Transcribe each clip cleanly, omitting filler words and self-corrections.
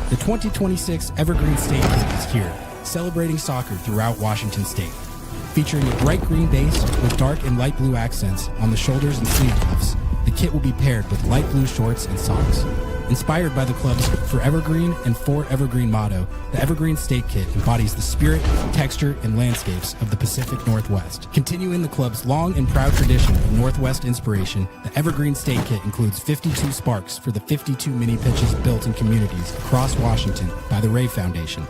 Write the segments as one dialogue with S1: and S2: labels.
S1: The 2026 Evergreen State Kit is here, celebrating soccer throughout Washington State. Featuring a bright green base with dark and light blue accents on the shoulders and sleeve cuffs, the kit will be paired with light blue shorts and socks. Inspired by the club's Forever Green and For Evergreen motto, the Evergreen State Kit embodies the spirit, texture, and landscapes of the Pacific Northwest. Continuing the club's long and proud tradition of Northwest inspiration, the Evergreen State Kit includes 52 sparks for the 52 mini pitches built in communities across Washington by the Ray Foundation.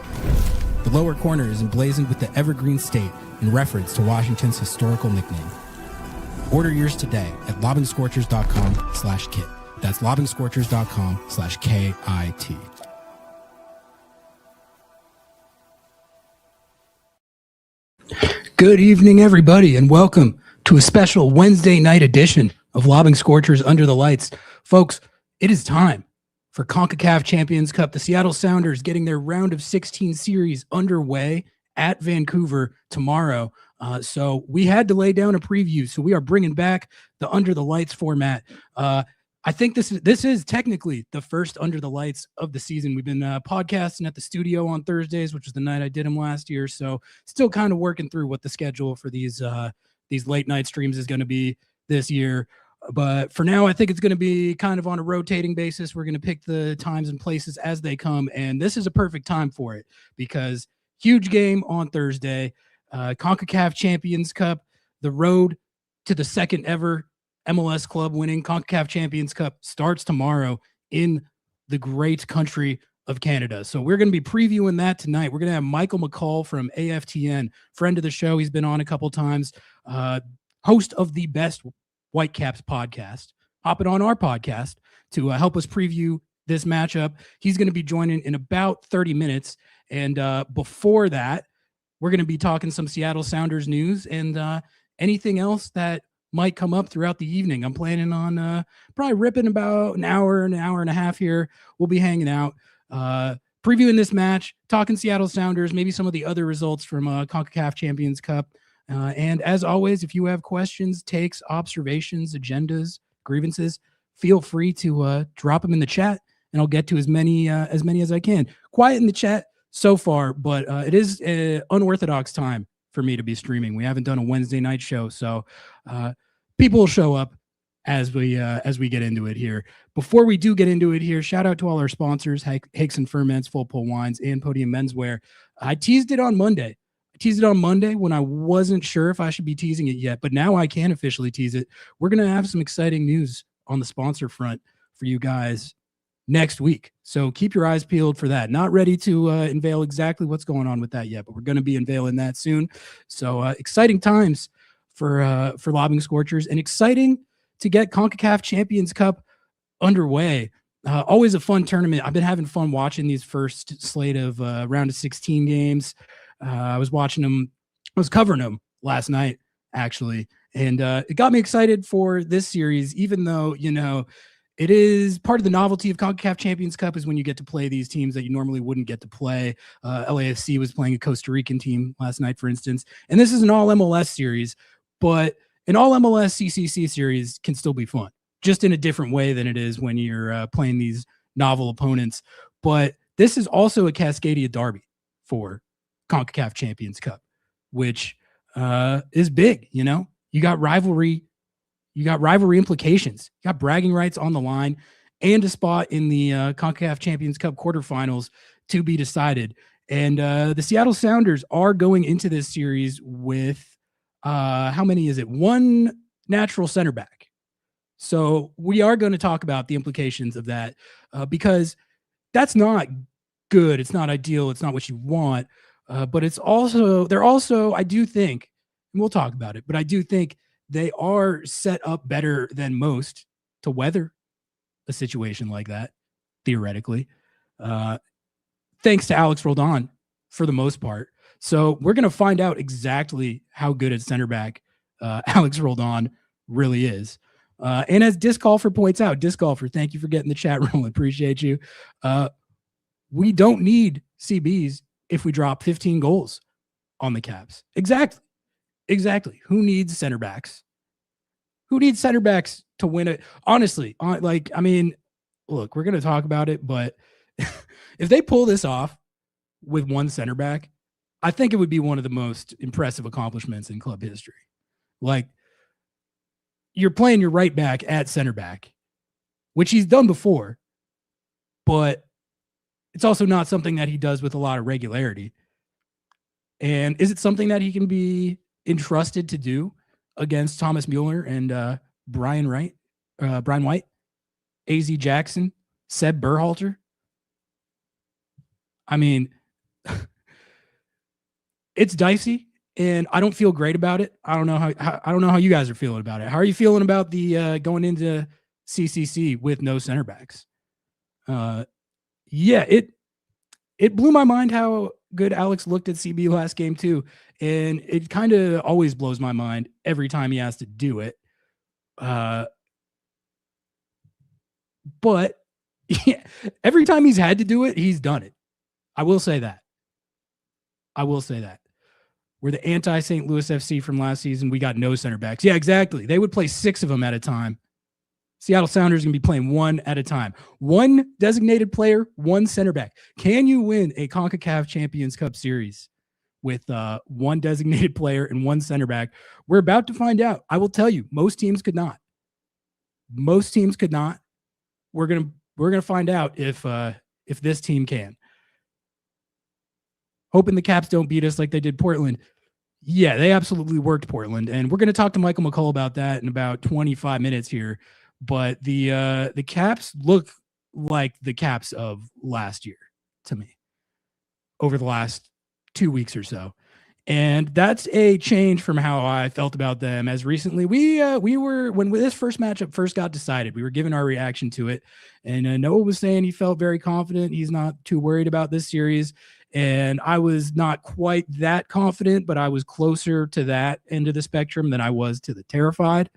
S1: The lower corner is emblazoned with the Evergreen State in reference to Washington's historical nickname. Order yours today at lobbingscorchers.com/kit. That's lobbingscorchers.com/KIT. Good evening, everybody, and welcome to a special Wednesday night edition of Lobbing Scorchers Under the Lights. Folks, it is time for Concacaf Champions Cup. The Seattle Sounders getting their round of 16 series underway at Vancouver tomorrow. So we had to lay down a preview. So we are bringing back the Under the Lights format. I think this is technically the first Under the Lights of the season. We've been podcasting at the studio on Thursdays, which was the night I did them last year. So still kind of working through what the schedule for these late night streams is going to be this year. But for now, I think it's going to be kind of on a rotating basis. We're going to pick the times and places as they come. And this is a perfect time for it because huge game on Thursday, CONCACAF Champions Cup, the road to the second ever MLS club winning CONCACAF Champions Cup starts tomorrow in the great country of Canada. So we're going to be previewing that tonight. We're going to have Michael McColl from AFTN, friend of the show. He's been on a couple times, host of the best Whitecaps podcast, hopping on our podcast to help us preview this matchup. He's going to be joining in about 30 minutes. And before that, we're going to be talking some Seattle Sounders news and anything else that might come up throughout the evening. I'm planning on probably ripping about an hour and a half here. We'll be hanging out, previewing this match, talking Seattle Sounders, maybe some of the other results from CONCACAF Champions Cup. And as always, if you have questions, takes, observations, agendas, grievances, feel free to drop them in the chat, and I'll get to as many as I can. Quiet in the chat so far, but it is an unorthodox time for me to be streaming. We haven't done a Wednesday night show, so people will show up as we get into it here. Before we do get into it here, shout out to all our sponsors, Hakes and Ferments, Full Pull Wines, and Podium Menswear. I teased it on Monday. When I wasn't sure if I should be teasing it yet, but now I can officially tease it. We're going to have some exciting news on the sponsor front for you guys next week. So keep your eyes peeled for that. Not ready to unveil exactly what's going on with that yet, but we're going to be unveiling that soon. So exciting times for Lobbing Scorchers, and exciting to get CONCACAF Champions Cup underway. Always a fun tournament. I've been having fun watching these first slate of round of 16 games. I was covering them last night, actually, and it got me excited for this series, even though, it is part of the novelty of CONCACAF Champions Cup is when you get to play these teams that you normally wouldn't get to play. LAFC was playing a Costa Rican team last night, for instance, and this is an all-MLS series, but an all-MLS CCC series can still be fun, just in a different way than it is when you're playing these novel opponents. But this is also a Cascadia derby for CONCACAF Champions Cup, which is big. You got rivalry. You got rivalry implications. You got bragging rights on the line and a spot in the CONCACAF Champions Cup quarterfinals to be decided. And the Seattle Sounders are going into this series with, how many is it? One natural center back. So we are going to talk about the implications of that because that's not good. It's not ideal. It's not what you want. But they're also, I do think, and we'll talk about it, but I do think they are set up better than most to weather a situation like that, theoretically, thanks to Alex Roldan for the most part. So we're going to find out exactly how good at center back Alex Roldan really is. And as Disc Golfer points out, Disc Golfer, thank you for getting the chat rolling. Appreciate you. We don't need CBs if we drop 15 goals on the Caps. Exactly. Who needs center backs? Who needs center backs to win it? Honestly, look, we're going to talk about it, but if they pull this off with one center back, I think it would be one of the most impressive accomplishments in club history. Like, you're playing your right back at center back, which he's done before, but it's also not something that he does with a lot of regularity. And is it something that he can be entrusted to do against Thomas Müller and Brian White, AZ Jackson, Seb Berhalter? I mean, it's dicey, and I don't feel great about it. I don't know how you guys are feeling about it. How are you feeling about the going into CCC with no center backs? Yeah, it blew my mind how good Alex looked at CB last game too, and it kind of always blows my mind every time he has to do it. But yeah, every time he's had to do it, he's done it. I will say that. We're the anti-St. Louis FC from last season. We got no center backs. Yeah, exactly. They would play 6 of them at a time. Seattle Sounders going to be playing 1 at a time. 1 designated player, 1 center back. Can you win a Concacaf Champions Cup series with 1 designated player and 1 center back? We're about to find out. I will tell you, most teams could not. We're gonna find out if this team can. Hoping the Caps don't beat us like they did Portland. Yeah, they absolutely worked Portland, and we're going to talk to Michael McColl about that in about 25 minutes here. But the Caps look like the Caps of last year to me over the last 2 weeks or so, and that's a change from how I felt about them as recently. We were, when this first matchup first got decided, we were giving our reaction to it, and Noah was saying he felt very confident. He's not too worried about this series. And I was not quite that confident, but I was closer to that end of the spectrum than I was to the terrified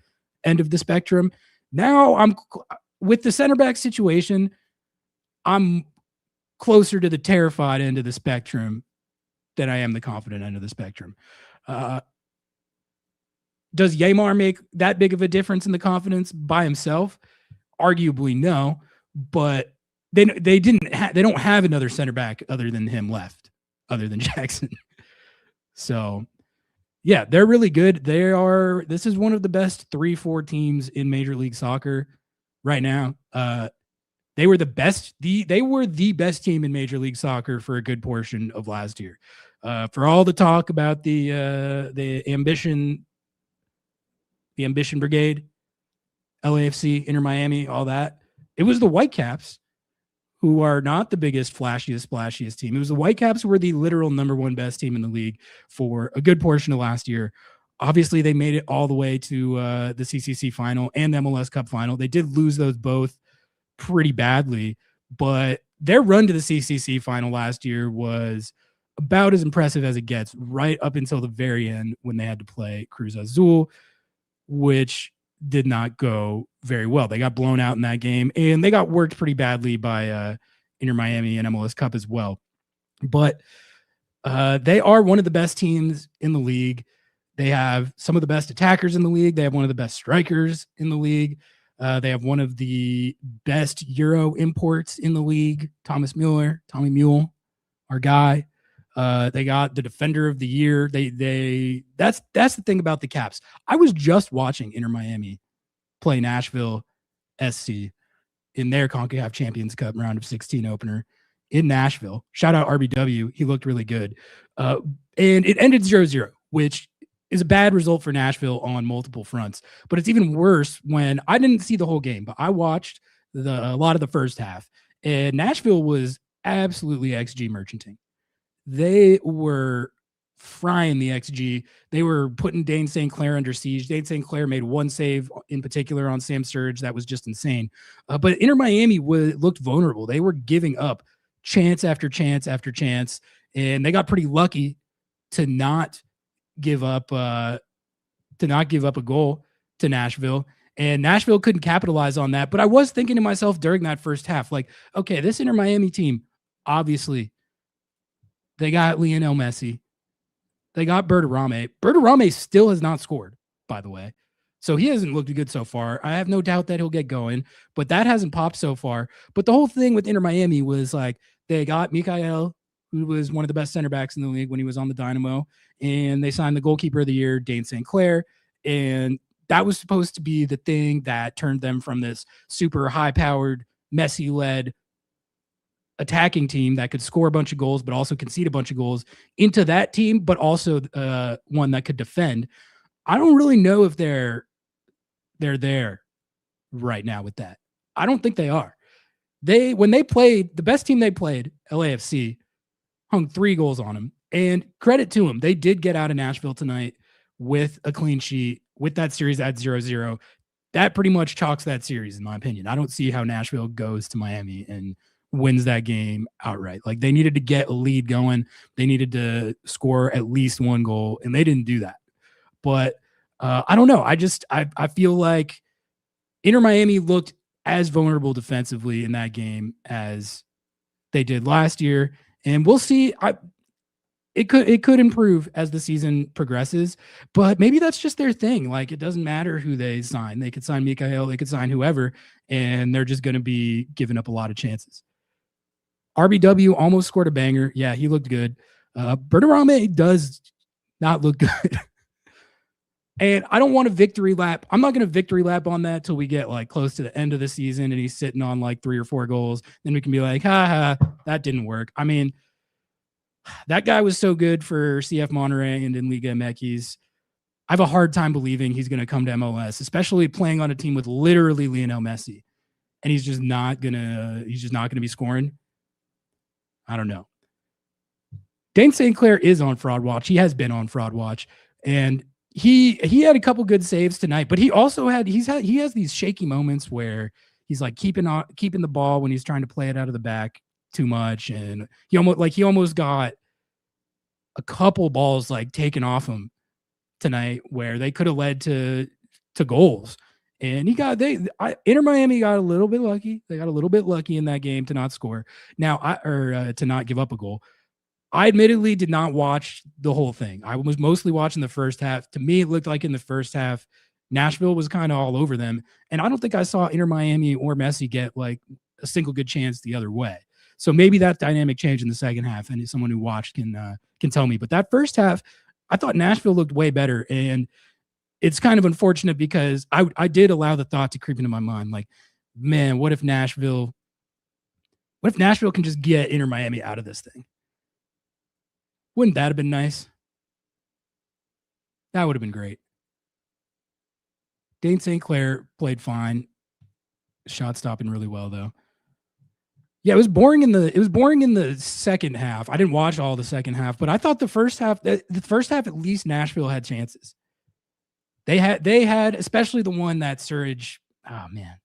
S1: end of the spectrum. Now I'm with the center back situation. I'm closer to the terrified end of the spectrum than I am the confident end of the spectrum. Does Yeimar make that big of a difference in the confidence by himself? Arguably, no, but they don't have another center back other than him left, other than Jackson. So, yeah, they're really good. This is one of the best 3-4 teams in Major League Soccer right now. They were the best team in Major League Soccer for a good portion of last year. For all the talk about the ambition brigade, LAFC, Inter Miami, all that, it was the Whitecaps who are not the biggest, flashiest, splashiest team. It was the Whitecaps who were the literal number 1 best team in the league for a good portion of last year. Obviously, they made it all the way to the CCC final and the MLS Cup final. They did lose those both pretty badly, but their run to the CCC final last year was about as impressive as it gets, right up until the very end when they had to play Cruz Azul, which did not go very well. They got blown out in that game, and they got worked pretty badly by Inter Miami and MLS Cup as well. But they are one of the best teams in the league. They have some of the best attackers in the league. They have one of the best strikers in the league. They have one of the best Euro imports in the league, Tommy Müller, our guy. They got the defender of the year. That's the thing about the Caps. I was just watching Inter Miami play Nashville SC in their Concacaf Champions Cup round of 16 opener in Nashville. Shout out RBW. He looked really good. And it ended 0-0, which is a bad result for Nashville on multiple fronts. But it's even worse when I didn't see the whole game, but I watched a lot of the first half, and Nashville was absolutely XG merchanting. They were frying the XG. They were putting Dane St. Clair under siege. Dane St. Clair made 1 save in particular on Sam Surge. That was just insane. But Inter Miami looked vulnerable. They were giving up chance after chance after chance, and they got pretty lucky to not give up a goal to Nashville. And Nashville couldn't capitalize on that. But I was thinking to myself during that first half, like, okay, this Inter Miami team, obviously, they got Lionel Messi. They got Bertarame. Bertarame still has not scored, by the way. So he hasn't looked good so far. I have no doubt that he'll get going, but that hasn't popped so far. But the whole thing with Inter Miami was like they got Mikael, who was one of the best center backs in the league when he was on the Dynamo, and they signed the goalkeeper of the year, Dane St. Clair, and that was supposed to be the thing that turned them from this super high-powered, Messi-led attacking team that could score a bunch of goals but also concede a bunch of goals into that team, but also one that could defend. I don't really know if they're there right now with that. I don't think they are. When they played, the best team they played, LAFC, hung 3 goals on them. And credit to them, they did get out of Nashville tonight with a clean sheet, with that series at 0-0. That pretty much chalks that series, in my opinion. I don't see how Nashville goes to Miami and wins that game outright. Like, they needed to get a lead going. They needed to score at least 1 goal, and they didn't do that. But I don't know. I feel like Inter Miami looked as vulnerable defensively in that game as they did last year. And we'll see. It could improve as the season progresses, but maybe that's just their thing. Like, it doesn't matter who they sign. They could sign Mikael, they could sign whoever, and they're just going to be giving up a lot of chances. RBW almost scored a banger. Yeah, he looked good. Bertarame does not look good. And I don't want a victory lap. I'm not going to victory lap on that till we get like close to the end of the season and he's sitting on like 3 or 4 goals. Then we can be like, that didn't work. I mean, that guy was so good for CF Monterrey and in Liga MX. I have a hard time believing he's going to come to MLS, especially playing on a team with literally Lionel Messi. And he's just not going to be scoring. I don't know. Dane St. Clair is on fraud watch. He has been on fraud watch. And he had a couple good saves tonight, but he also he has these shaky moments where he's like keeping the ball when he's trying to play it out of the back too much, and he almost got a couple balls like taken off him tonight where they could have led to goals, and Inter Miami got a little bit lucky. They got a little bit lucky in that game to not score to not give up a goal. I admittedly did not watch the whole thing. I was mostly watching the first half. To me, it looked like in the first half, Nashville was kind of all over them. And I don't think I saw Inter Miami or Messi get like a single good chance the other way. So maybe that dynamic changed in the second half, and someone who watched can tell me. But that first half, I thought Nashville looked way better. And it's kind of unfortunate because I did allow the thought to creep into my mind. Like, man, what if Nashville can just get Inter Miami out of this thing? Wouldn't that have been nice? That would have been great. Dane St. Clair played fine. Shot stopping really well, though. Yeah, it was boring in the second half. I didn't watch all the second half, but I thought the first half at least Nashville had chances. They had especially the one that Surridge. Oh man,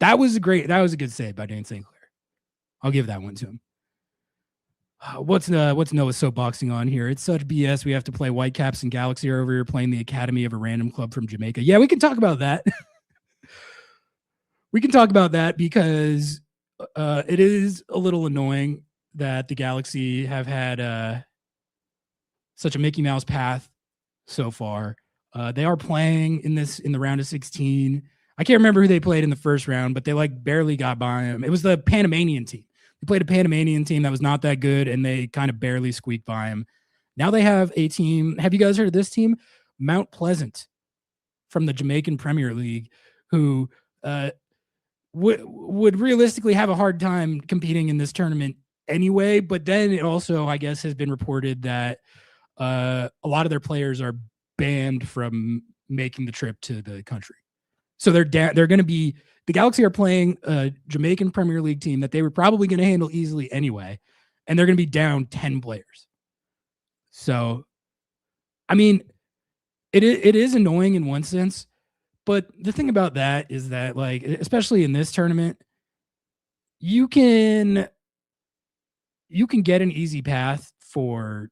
S1: that was a good save by Dane St. Clair. I'll give that one to him. What's Noah soapboxing on here? It's such BS. We have to play Whitecaps and Galaxy over here playing the academy of a random club from Jamaica. Yeah, we can talk about that. We can talk about that because it is a little annoying that the Galaxy have had such a Mickey Mouse path so far. They are playing in the round of 16. I can't remember who they played in the first round, but they like barely got by them. It was the Panamanian team. They played a Panamanian team that was not that good, and they kind of barely squeaked by him. Now they have a team. Have you guys heard of this team? Mount Pleasant from the Jamaican Premier League, who would realistically have a hard time competing in this tournament anyway. But then it also, I guess, has been reported that a lot of their players are banned from making the trip to the country. So they're going to be – the Galaxy are playing a Jamaican Premier League team that they were probably going to handle easily anyway, and they're going to be down 10 players. So, I mean, it is annoying in one sense, but the thing about that is that, like, especially in this tournament, you can get an easy path for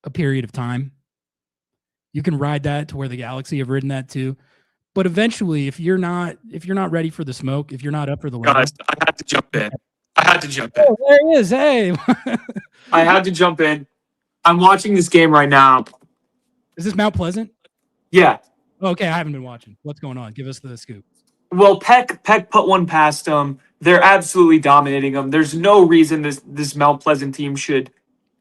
S1: a period of time. You can ride that to where the Galaxy have ridden that too. But eventually, if you're not ready for the smoke, if you're not up for the level,
S2: guys, I had to jump in.
S1: Oh, there he is. Hey.
S2: I had to jump in. I'm watching this game right now.
S1: Is this Mount Pleasant?
S2: Yeah.
S1: Okay, I haven't been watching. What's going on? Give us the scoop.
S2: Well, Peck put one past them. They're absolutely dominating them. There's no reason this Mount Pleasant team should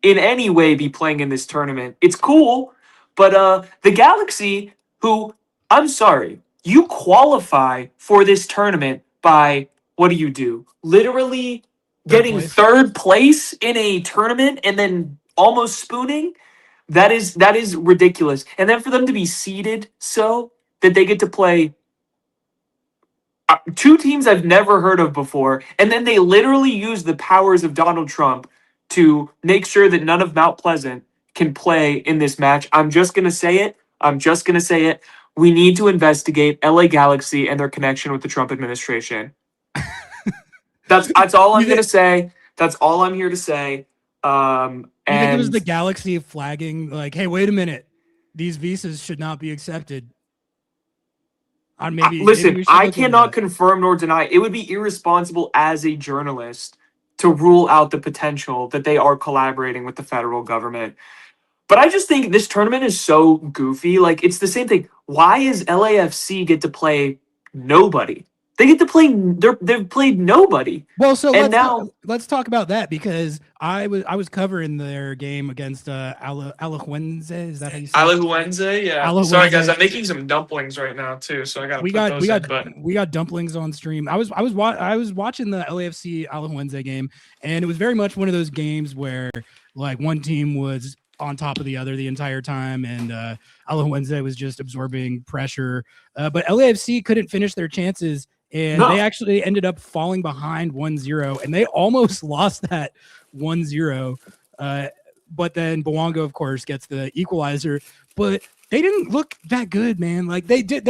S2: in any way be playing in this tournament. It's cool, but the Galaxy, who I'm sorry, you qualify for this tournament by what do? Literally getting third place in a tournament and then almost spooning? That is ridiculous. And then for them to be seeded so that they get to play two teams I've never heard of before, and then they literally use the powers of Donald Trump to make sure that none of Mount Pleasant can play in this match. I'm just going to say it. We need to investigate LA Galaxy and their connection with the Trump administration. That's all I'm going to say. That's all I'm here to say.
S1: You think it was the Galaxy flagging, like, hey, wait a minute. These visas should not be accepted.
S2: Listen, I cannot confirm nor deny. It would be irresponsible as a journalist to rule out the potential that they are collaborating with the federal government. But I just think this tournament is so goofy. Like, it's the same thing. Why is LAFC get to play nobody? They get to play. They've played nobody.
S1: Well, so let's talk about that, because I was covering their game against Alajuelense. Is that how you say it?
S2: Alajuelense? Yeah. Alajuelense. Sorry guys, I'm making some dumplings right now too, so I got. We got
S1: dumplings on stream. I was watching the LAFC Alajuelense game, and it was very much one of those games where like one team was on top of the other the entire time, and Alajuelense was just absorbing pressure. But LAFC couldn't finish their chances. And they actually ended up falling behind 1-0, and they almost lost that 1-0. But then Bouanga, of course, gets the equalizer. But they didn't look that good, man. Like they did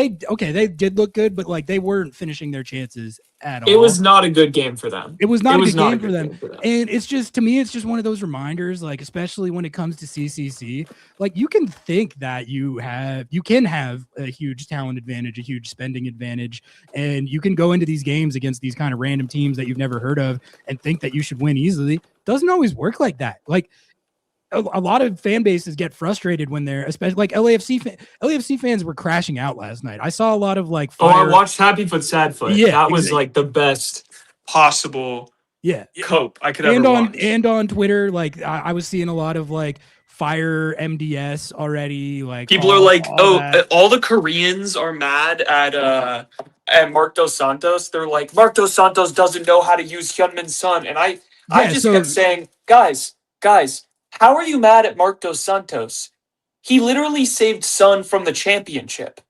S1: look good, but like they weren't finishing their chances at all.
S2: It was not a good game for them.
S1: It was not a good game for them. And it's just, to me, it's just one of those reminders, like, especially when it comes to CCC, like you can think that you can have a huge talent advantage, a huge spending advantage, and you can go into these games against these kind of random teams that you've never heard of and think that you should win easily. Doesn't always work like that. Like, a lot of fan bases get frustrated when they're, especially like LAFC fans were crashing out last night. I saw a lot of like
S2: I watched Happy Foot Sad Foot. Yeah, that was like the best possible cope I could ever watch.
S1: And on Twitter, like I was seeing a lot of like fire MDS already. Like
S2: people are like, all the Koreans are mad at Mark Dos Santos. They're like, Mark Dos Santos doesn't know how to use Hyunmin Son, and I just kept saying, guys. How are you mad at Mark Dos Santos? He literally saved Sun from the championship.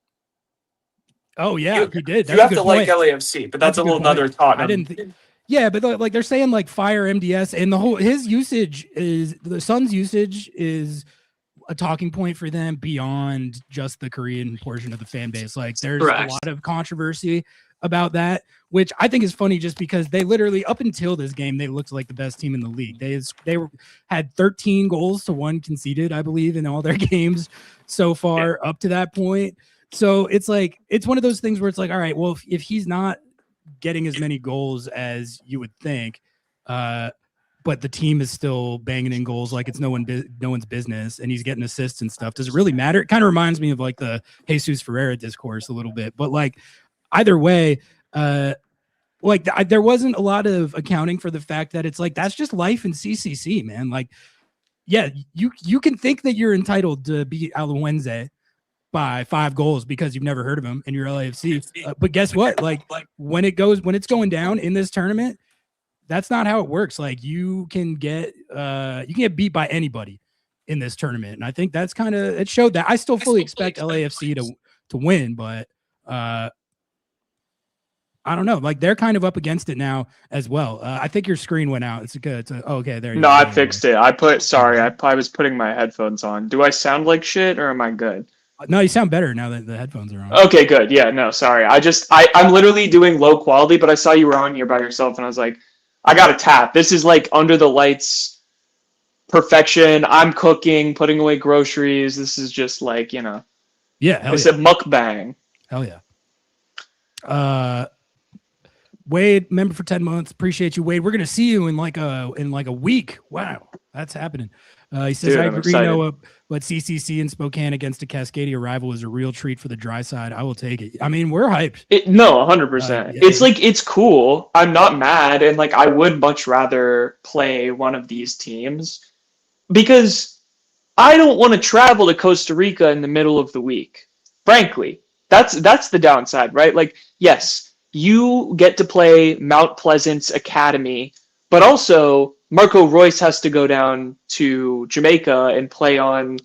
S1: Oh yeah, he did.
S2: That's you have to like LAFC, but that's a little other thought.
S1: Yeah, but like they're saying like fire MDS, and the Sun's usage is a talking point for them beyond just the Korean portion of the fan base. Like there's a lot of controversy about that, which I think is funny just because they literally, up until this game, they looked like the best team in the league. They had 13 goals to 1 conceded, I believe, in all their games so far up to that point. So it's like, it's one of those things where it's like, all right, well, if he's not getting as many goals as you would think, but the team is still banging in goals like it's no one's business, and he's getting assists and stuff, does it really matter? It kind of reminds me of like the Jesus Ferreira discourse a little bit, but like, either way, there wasn't a lot of accounting for the fact that it's like, that's just life in CCC, man. Like, yeah, you can think that you're entitled to beat Alajuelense by 5 goals because you've never heard of him and you're LAFC. But guess what? Like when it's going down in this tournament, that's not how it works. Like you can get beat by anybody in this tournament. And I think that's it showed that. I still fully expect LAFC to win, but I don't know. Like they're kind of up against it now as well. I think your screen went out. It's good. Okay, there you go.
S3: No, I fixed it. I was putting my headphones on. Do I sound like shit or am I good?
S1: No, you sound better now that the headphones are on.
S3: Okay, good. Yeah, no, sorry. I'm literally doing low quality, but I saw you were on here by yourself and I was like, I got to tap. This is like under the lights perfection. I'm cooking, putting away groceries. This is just like,
S1: Yeah.
S3: It's a mukbang.
S1: Hell yeah. Wade, member for 10 months. Appreciate you, Wade. We're gonna see you in like a week. Wow, That's happening. He says,
S3: Dude,
S1: I
S3: I'm
S1: agree,
S3: excited.
S1: Noah, but CCC in Spokane against a Cascadia rival is a real treat for the dry side. I will take it. I mean, we're hyped.
S3: No, 100%.
S1: Yeah.
S3: It's like, it's cool. I'm not mad. And like, I would much rather play one of these teams because I don't want to travel to Costa Rica in the middle of the week. Frankly, that's the downside, right? Like, yes, you get to play Mount Pleasant's Academy, but also Marco Royce has to go down to Jamaica and play on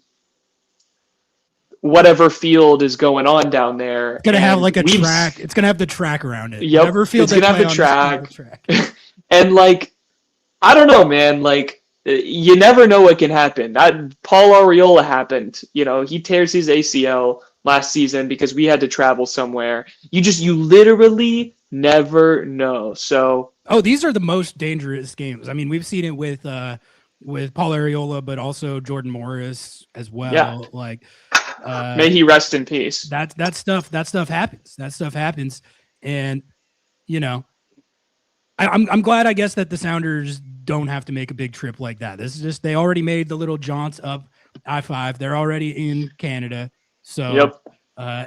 S3: whatever field is going on down there.
S1: It's gonna have like a track. It's gonna have the track around it.
S3: Yep,
S1: Whatever field
S3: it's
S1: they
S3: gonna have
S1: play
S3: the
S1: on, it's gonna have
S3: track.
S1: the track.
S3: And like, I don't know, man. Like, you never know what can happen. That Paul Arriola happened. You know, he tears his ACL last season because we had to travel somewhere. You literally never know. So,
S1: Oh, these are the most dangerous games. I mean, we've seen it with Paul Arriola, but also Jordan Morris as well.
S3: Yeah.
S1: Like,
S3: may he rest in peace.
S1: That stuff happens. That stuff happens, and you know, I'm glad, I guess, that the Sounders don't have to make a big trip like that. This is just, they already made the little jaunts up I-5. They're already in Canada. So,
S3: Yep.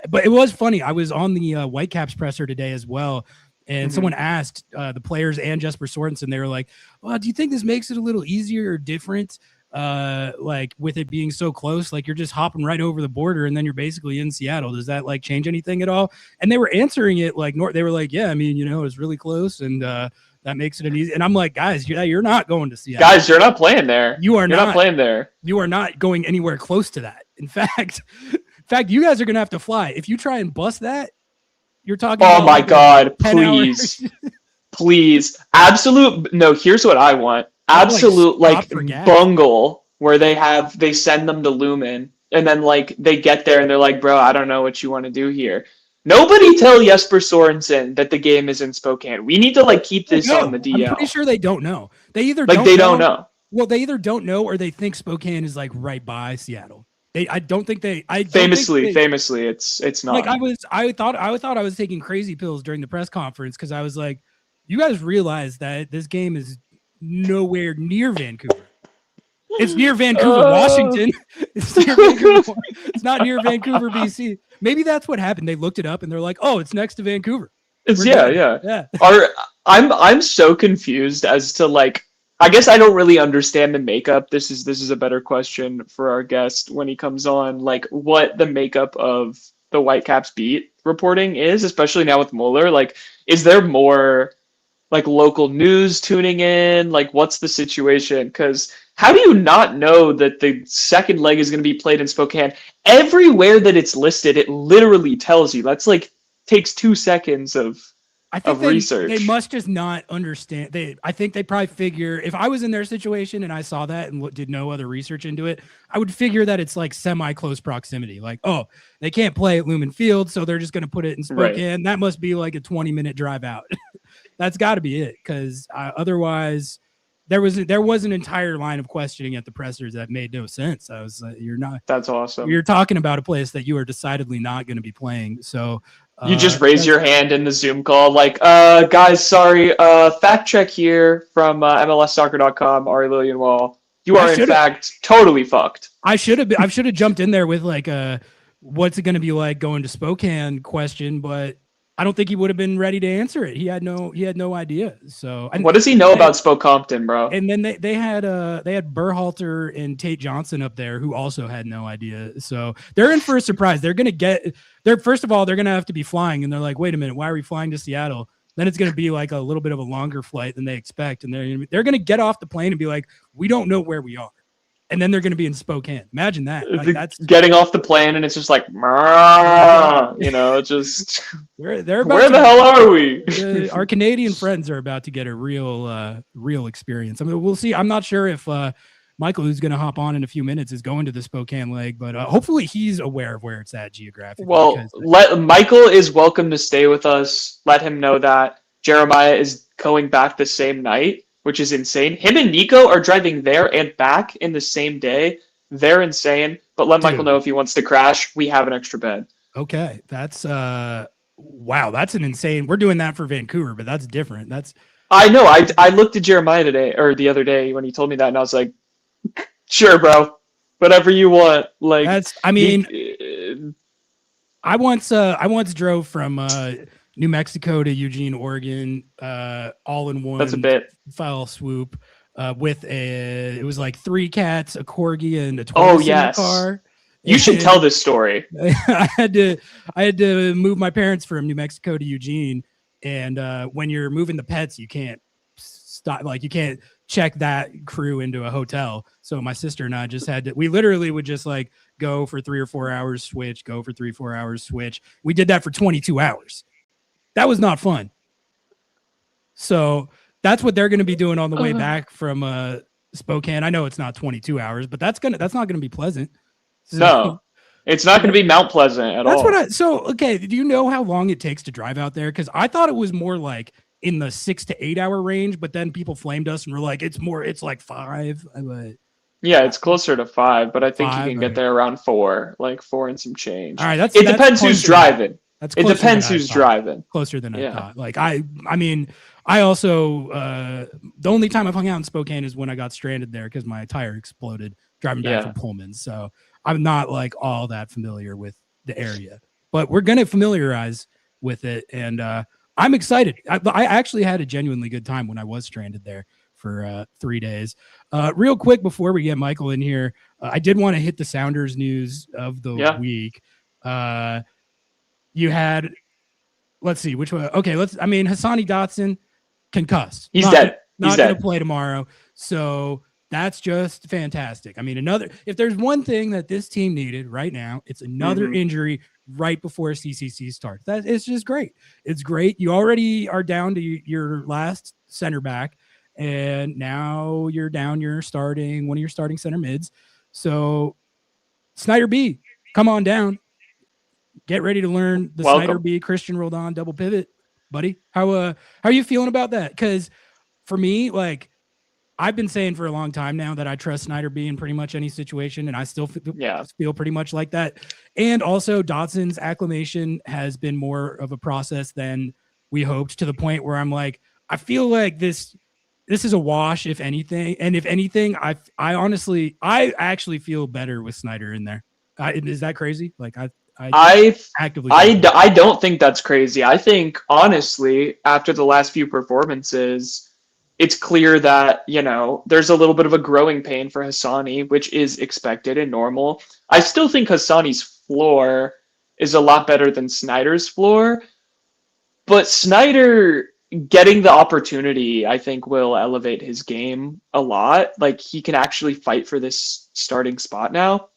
S1: But it was funny. I was on the Whitecaps presser today as well, and someone asked the players and Jesper Sorensen, they were like, well, do you think this makes it a little easier or different? Like with it being so close, like you're just hopping right over the border and then you're basically in Seattle. Does that like change anything at all? And they were answering it like, they were like, yeah, I mean, you know, it's really close, and that makes it an easy. And I'm like, guys, you're not going to Seattle.
S3: Guys, you're not playing there.
S1: You're
S3: not playing there.
S1: You are not going anywhere close to that. In fact, you guys are gonna have to fly. If you try and bust that, you're talking.
S3: Oh
S1: about
S3: my
S1: like
S3: God!
S1: 10
S3: Please,
S1: hours.
S3: please, absolute. No, here's what I want. Absolute like bungle where they send them to Lumen, and then like they get there and they're like, bro, I don't know what you want to do here. Nobody tell Jesper Sorensen that the game is in Spokane. We need to like keep this on the DL.
S1: I'm pretty sure they don't know. They either
S3: don't know.
S1: Well, they either don't know or they think Spokane is like right by Seattle. Famously,
S3: it's not.
S1: Like I thought I was taking crazy pills during the press conference because I was like, you guys realize that this game is nowhere near Vancouver. It's near Vancouver, Washington. It's near Vancouver. It's not near Vancouver, BC. Maybe that's what happened. They looked it up and they're like, oh, it's next to Vancouver. Yeah.
S3: I'm so confused as to like, I guess I don't really understand the makeup. This is a better question for our guest when he comes on, like what the makeup of the Whitecaps beat reporting is, especially now with Müller. Like, is there more like local news tuning in? Like, what's the situation? Because how do you not know that the second leg is going to be played in Spokane? Everywhere that it's listed, it literally tells you. That's like takes 2 seconds of research.
S1: They must just not understand. I think they probably figure, if I was in their situation and I saw that and did no other research into it, I would figure that it's like semi-close proximity. Like, oh, they can't play at Lumen Field, so they're just going to put it in Spokane. Right. That must be like a 20-minute drive out. That's got to be it, because otherwise there was an entire line of questioning at the pressers that made no sense. I was you're not.
S3: That's awesome.
S1: You're talking about a place that you are decidedly not going to be playing. So
S3: you just raise your hand in the Zoom call, like, guys, sorry, fact check here from MLSsoccer.com, Ari Lillianwall. You are in fact totally fucked.
S1: I should have jumped in there with like what's it going to be like going to Spokane question, but I don't think he would have been ready to answer it. He had no idea. So
S3: what does he know about Spokampton, bro?
S1: And then they had Berhalter and Tate Johnson up there who also had no idea. So they're in for a surprise. First of all, they're gonna have to be flying, and they're like, wait a minute, why are we flying to Seattle? Then it's gonna be like a little bit of a longer flight than they expect, and they're gonna get off the plane and be like, we don't know where we are. And then they're going to be in Spokane. Imagine that. Like, that's
S3: getting off the plane and it's just like, you know, just
S1: where
S3: the hell are we?
S1: Our Canadian friends are about to get a real experience. I mean, we'll see. I'm not sure if Michael, who's going to hop on in a few minutes, is going to the Spokane leg, but hopefully he's aware of where it's at geographically.
S3: Well, Michael is welcome to stay with us. Let him know that Jeremiah is going back the same night, which is insane. Him and Nico are driving there and back in the same day. They're insane. But let Michael know if he wants to crash. We have an extra bed.
S1: Okay. That's wow. That's an insane. We're doing that for Vancouver, but that's different. I
S3: know. I looked at Jeremiah today or the other day when he told me that, and I was like, Sure, bro. Whatever you want. Like
S1: That's, I mean, I once drove from New Mexico to Eugene, Oregon, all in
S3: that's a
S1: one
S3: bit.
S1: fell swoop, with it was like 3 cats, a corgi, and a
S3: Oh,
S1: tortoise in the
S3: yes.
S1: car.
S3: You should
S1: And
S3: tell this story.
S1: I had to move my parents from New Mexico to Eugene, and when you're moving the pets, you can't stop, like you can't check that crew into a hotel. So my sister and I just had to, we literally would just like go for 3 or 4 hours, switch, go for 3 or 4 hours, switch. We did that for 22 hours. That was not fun. So that's what they're going to be doing on the way back from Spokane. I know it's not 22 hours, but that's not going to be pleasant. So,
S3: No, it's not going to be Mount Pleasant at all.
S1: Okay. Do you know how long it takes to drive out there? Because I thought it was more like in the 6 to 8 hour range, but then people flamed us and were like, it's like 5.
S3: Yeah, it's closer to 5, but I think
S1: 5,
S3: you can get there around 4, like 4 and some change.
S1: All right,
S3: it depends who's driving.
S1: It
S3: depends who's driving.
S1: Closer than I thought. Like I mean, I also the only time I've hung out in Spokane is when I got stranded there because my tire exploded driving back from Pullman. So I'm not like all that familiar with the area, but we're gonna familiarize with it, and I'm excited. I actually had a genuinely good time when I was stranded there for 3 days. Real quick before we get Michael in here, I did want to hit the Sounders news of the week. You had, let's see which one. Okay, Hassani Dotson concussed.
S3: He's dead.
S1: Not going to play tomorrow. So that's just fantastic. I mean, if there's one thing that this team needed right now, it's another injury right before CCC starts. It's just great. It's great. You already are down to your last center back, and now you're down. You're starting one of your starting center mids. So Snyder B, come on down. Get ready to learn the Snyder B Christian Roldan double pivot, buddy. How are you feeling about that? Because for me, like I've been saying for a long time now that I trust Snyder B in pretty much any situation, and I still feel pretty much like that. And also Dotson's acclimation has been more of a process than we hoped, to the point where I'm like, I feel like this is a wash, if anything. And if anything, I actually feel better with Snyder in there. Is that crazy? Like I
S3: don't think that's crazy. I think honestly, after the last few performances, it's clear that, there's a little bit of a growing pain for Hassani, which is expected and normal. I still think Hassani's floor is a lot better than Snyder's floor, but Snyder getting the opportunity, I think, will elevate his game a lot. Like, he can actually fight for this starting spot now.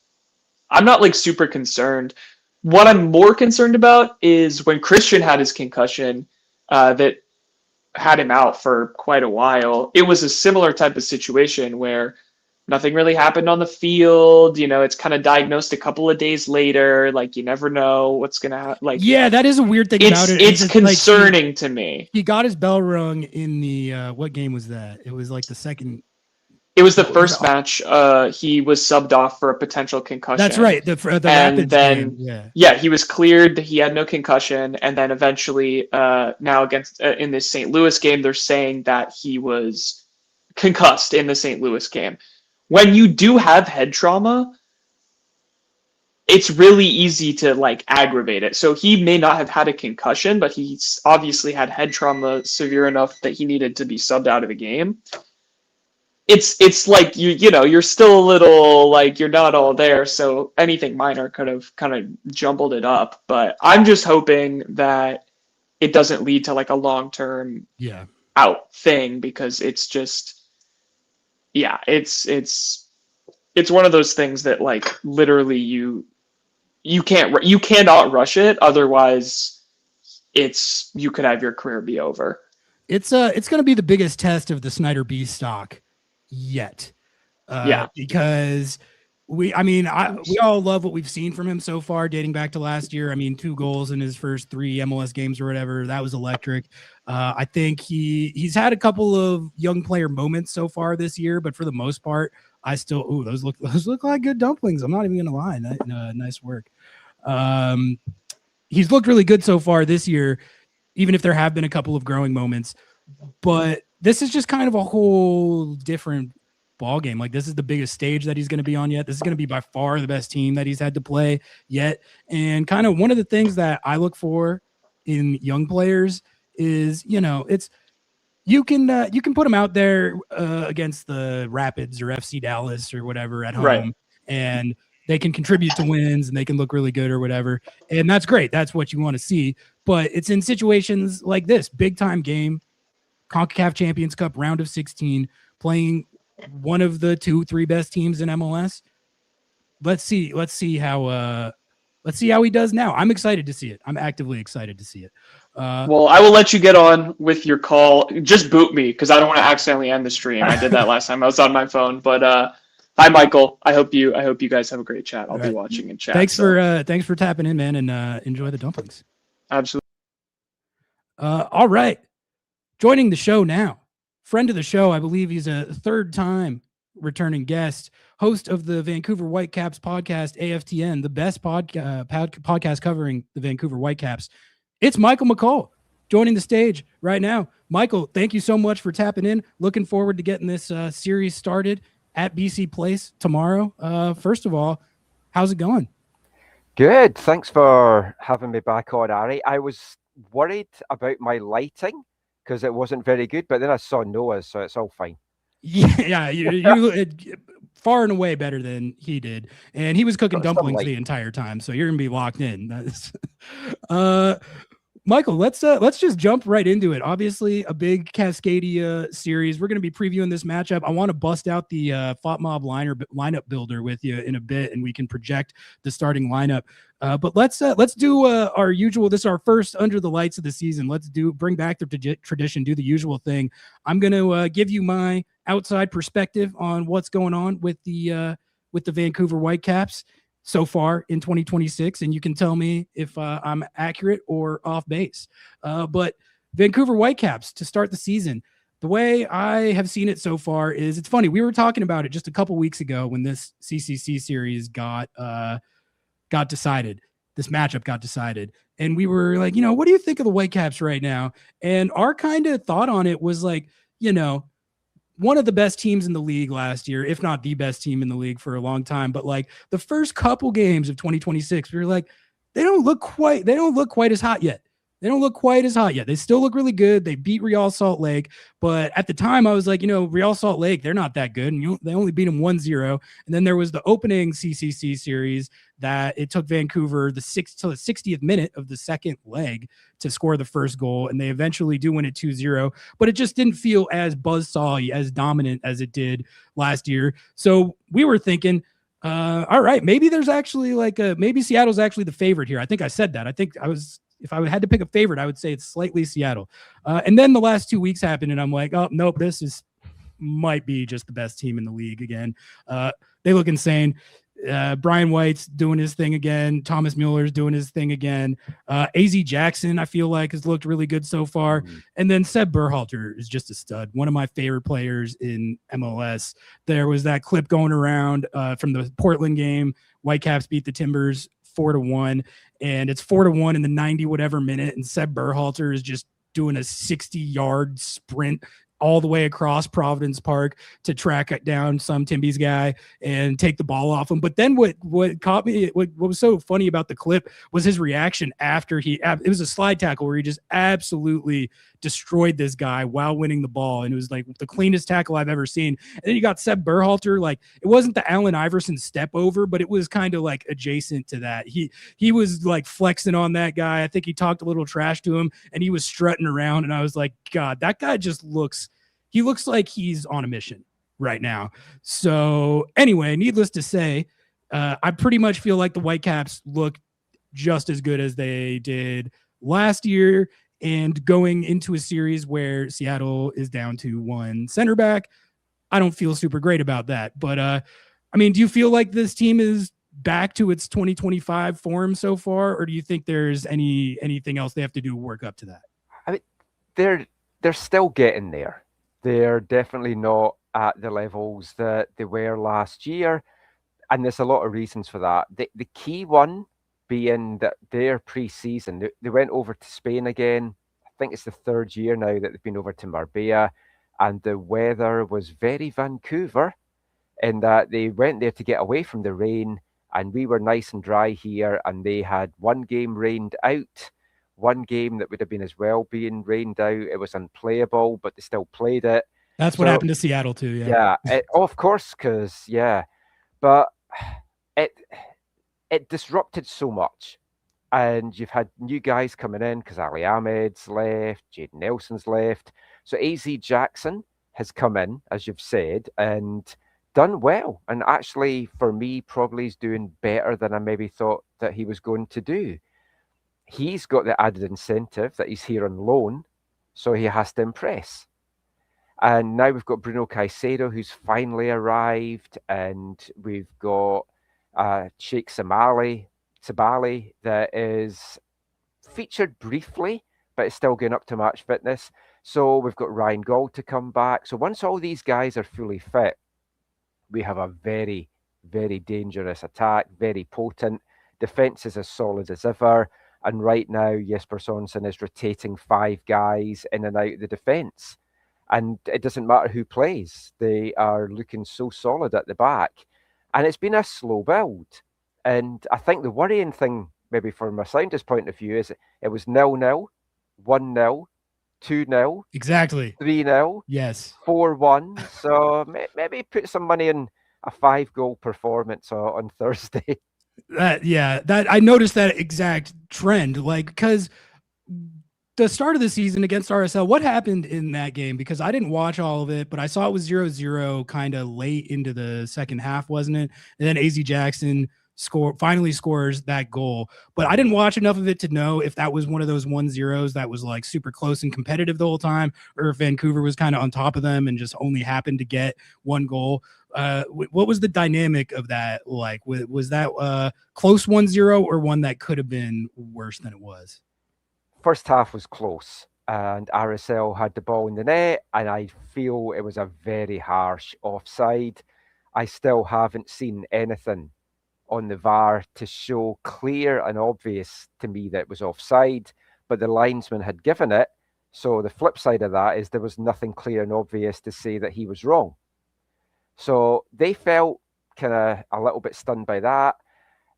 S3: I'm not like super concerned. What I'm more concerned about is when Christian had his concussion, that had him out for quite a while. It was a similar type of situation where nothing really happened on the field. It's kind of diagnosed a couple of days later. Like, you never know what's going to happen. Like,
S1: yeah, that is a weird thing about it.
S3: It's concerning to me.
S1: He got his bell rung in the, what game was that? It was like the second.
S3: It was the first match. He was subbed off for a potential concussion.
S1: That's right. The
S3: and then,
S1: game.
S3: He was cleared. He had no concussion. And then eventually, now against in this St. Louis game, they're saying that he was concussed in the St. Louis game. When you do have head trauma, it's really easy to like aggravate it. So he may not have had a concussion, but he's obviously had head trauma severe enough that he needed to be subbed out of the game. It's like you're still a little like you're not all there, so anything minor could have kind of jumbled it up. But I'm just hoping that it doesn't lead to like a long-term out thing, because it's just it's one of those things that like literally you cannot rush it, otherwise you could have your career be over.
S1: It's going to be the biggest test of the Snyder B stock yet. Because we all love what we've seen from him so far, dating back to last year. I mean, 2 goals in his first 3 MLS games or whatever. That was electric. I think he's had a couple of young player moments so far this year, but for the most part, I still, those look like good dumplings. I'm not even gonna lie. Nice work. He's looked really good so far this year, even if there have been a couple of growing moments. But this is just kind of a whole different ball game. Like, this is the biggest stage that he's going to be on yet. This is going to be by far the best team that he's had to play yet. And kind of one of the things that I look for in young players is, it's you can put them out there against the Rapids or FC Dallas or whatever at home,
S3: Right.
S1: and they can contribute to wins and they can look really good or whatever. And that's great. That's what you want to see. But it's in situations like this, big time game, Concacaf Champions Cup round of 16, playing one of the 2-3 best teams in MLS. Let's see how he does now. I'm excited to see it. I'm actively excited to see it.
S3: Well, I will let you get on with your call. Just boot me because I don't want to accidentally end the stream. I did that last time I was on my phone. But hi, Michael. I hope you guys have a great chat. I'll be watching in chat.
S1: Thanks for tapping in, man, and enjoy the dumplings.
S3: Absolutely.
S1: All right. Joining the show now, friend of the show, I believe he's a third-time returning guest, host of the Vancouver Whitecaps podcast, AFTN, the best podcast covering the Vancouver Whitecaps. It's Michael McColl joining the stage right now. Michael, thank you so much for tapping in. Looking forward to getting this series started at BC Place tomorrow. First of all, how's it going?
S4: Good. Thanks for having me back on, Ari. I was worried about my lighting because it wasn't very good, but then I saw Noah's, so it's all fine.
S1: Yeah, you far and away better than he did, and he was cooking dumplings the entire time, so you're gonna be locked in. Michael, let's just jump right into it. Obviously, a big Cascadia series. We're going to be previewing this matchup. I want to bust out the FOTMob lineup builder with you in a bit, and we can project the starting lineup. But let's do our usual. This is our first under the lights of the season. Let's bring back the tradition. Do the usual thing. I'm going to give you my outside perspective on what's going on with the Vancouver Whitecaps so far in 2026, and you can tell me if I'm accurate or off base. But Vancouver Whitecaps to start the season, the way I have seen it so far is, it's funny. We were talking about it just a couple weeks ago when this CCC series got decided. This matchup got decided, and we were like, what do you think of the Whitecaps right now? And our kind of thought on it was like, one of the best teams in the league last year, if not the best team in the league for a long time. But like the first couple games of 2026, we were like, they don't look quite as hot yet. They still look really good. They beat Real Salt Lake. But at the time I was like, Real Salt Lake, they're not that good. And they only beat them 1-0. And then there was the opening CCC series that it took Vancouver the 60th minute of the second leg to score the first goal. And they eventually do win it 2-0, but it just didn't feel as buzzsaw, as dominant as it did last year. So we were thinking, all right, maybe there's actually maybe Seattle's actually the favorite here. I think I said that. If I had to pick a favorite, I would say it's slightly Seattle. And then the last 2 weeks happened, and I'm like, oh, nope, might be just the best team in the league again. They look insane. Brian White's doing his thing again. Thomas Müller's doing his thing again. AZ Jackson, I feel like, has looked really good so far. Mm-hmm. And then Seb Berhalter is just a stud. One of my favorite players in MLS. There was that clip going around from the Portland game. Whitecaps beat the Timbers 4-1, and it's 4-1 in the 90 whatever minute, and Seb Berhalter is just doing a 60-yard sprint all the way across Providence Park to track down some Timbies guy and take the ball off him. But then what caught me, what was so funny about the clip was his reaction after it was a slide tackle where he just absolutely destroyed this guy while winning the ball. And it was like the cleanest tackle I've ever seen. And then you got Seb Berhalter, like it wasn't the Allen Iverson step over, but it was kind of like adjacent to that. He was like flexing on that guy. I think he talked a little trash to him and he was strutting around. And I was like, God, that guy just looks like he's on a mission right now. So anyway, needless to say, I pretty much feel like the Whitecaps look just as good as they did last year. And going into a series where Seattle is down to one center back, I don't feel super great about that. But I mean, do you feel like this team is back to its 2025 form so far, or do you think there's anything else they have to do to work up to that?
S4: I mean, they're still getting there. They're definitely not at the levels that they were last year, and there's a lot of reasons for that. The key one being that their pre-season, they went over to Spain again. I think it's the third year now that they've been over to Marbella, and the weather was very Vancouver. in that they went there to get away from the rain, and we were nice and dry here, and they had one game rained out, one game that would have been as well being rained out. It was unplayable, but they still played it.
S1: That's what happened to Seattle too.
S4: Yeah, of course, because but it disrupted so much. And you've had new guys coming in because Ali Ahmed's left, Jaden Nelson's left. So AZ Jackson has come in, as you've said, and done well. And actually, for me, probably is doing better than I maybe thought that he was going to do. He's got the added incentive that he's here on loan, so he has to impress. And now we've got Bruno Caicedo, who's finally arrived, and we've got Sheikh Sabali that is featured briefly, but is still going up to match fitness. So we've got Ryan Gauld to come back. So once all these guys are fully fit, we have a very, very dangerous attack, very potent. Defence is as solid as ever. And right now, Jesper Sorensen is rotating 5 guys in and out of the defence. And it doesn't matter who plays. They are looking so solid at the back. And it's been a slow build. And I think the worrying thing, maybe from a scientist point of view, is it was 0-0, 1-0, 2-0.
S1: Exactly.
S4: 3-0.
S1: Yes.
S4: 4-1. So maybe put some money in a 5-goal performance on Thursday.
S1: That I noticed that exact trend, like, because the start of the season against RSL, what happened in that game? Because I didn't watch all of it, but I saw it was 0-0 kind of late into the second half, wasn't it? And then AZ Jackson finally scores that goal. But I didn't watch enough of it to know if that was one of those 1-0s that was like super close and competitive the whole time, or if Vancouver was kind of on top of them and just only happened to get one goal. What was the dynamic of that like? Was that close 1-0 or one that could have been worse than it was?
S4: First half was close, and RSL had the ball in the net, and I feel it was a very harsh offside. I still haven't seen anything on the VAR to show clear and obvious to me that it was offside, but the linesman had given it. So the flip side of that is there was nothing clear and obvious to say that he was wrong. So they felt kind of a little bit stunned by that.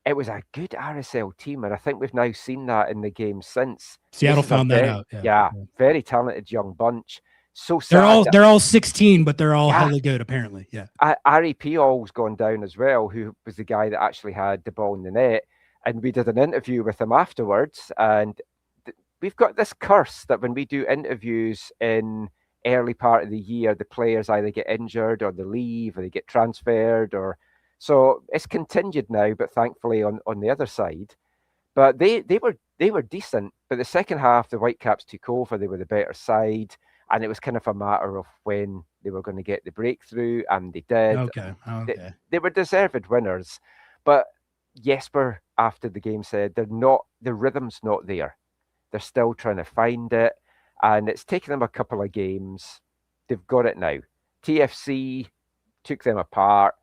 S4: It was a good RSL team, and I think we've now seen that in the game since.
S1: Seattle found that out.
S4: Yeah, very talented young bunch. So sad.
S1: They're all 16, but they're all hella good, apparently. Yeah.
S4: Ari Piol's gone down as well, who was the guy that actually had the ball in the net. And we did an interview with him afterwards. And we've got this curse that when we do interviews in early part of the year, the players either get injured or they leave or they get transferred. So it's contingent now, but thankfully on the other side. But they were decent. But the second half, the Whitecaps took over. They were the better side. And it was kind of a matter of when they were going to get the breakthrough, and they did.
S1: Okay.
S4: They were deserved winners. But Jesper, after the game, said the rhythm's not there. They're still trying to find it. And it's taken them a couple of games. They've got it now. TFC took them apart.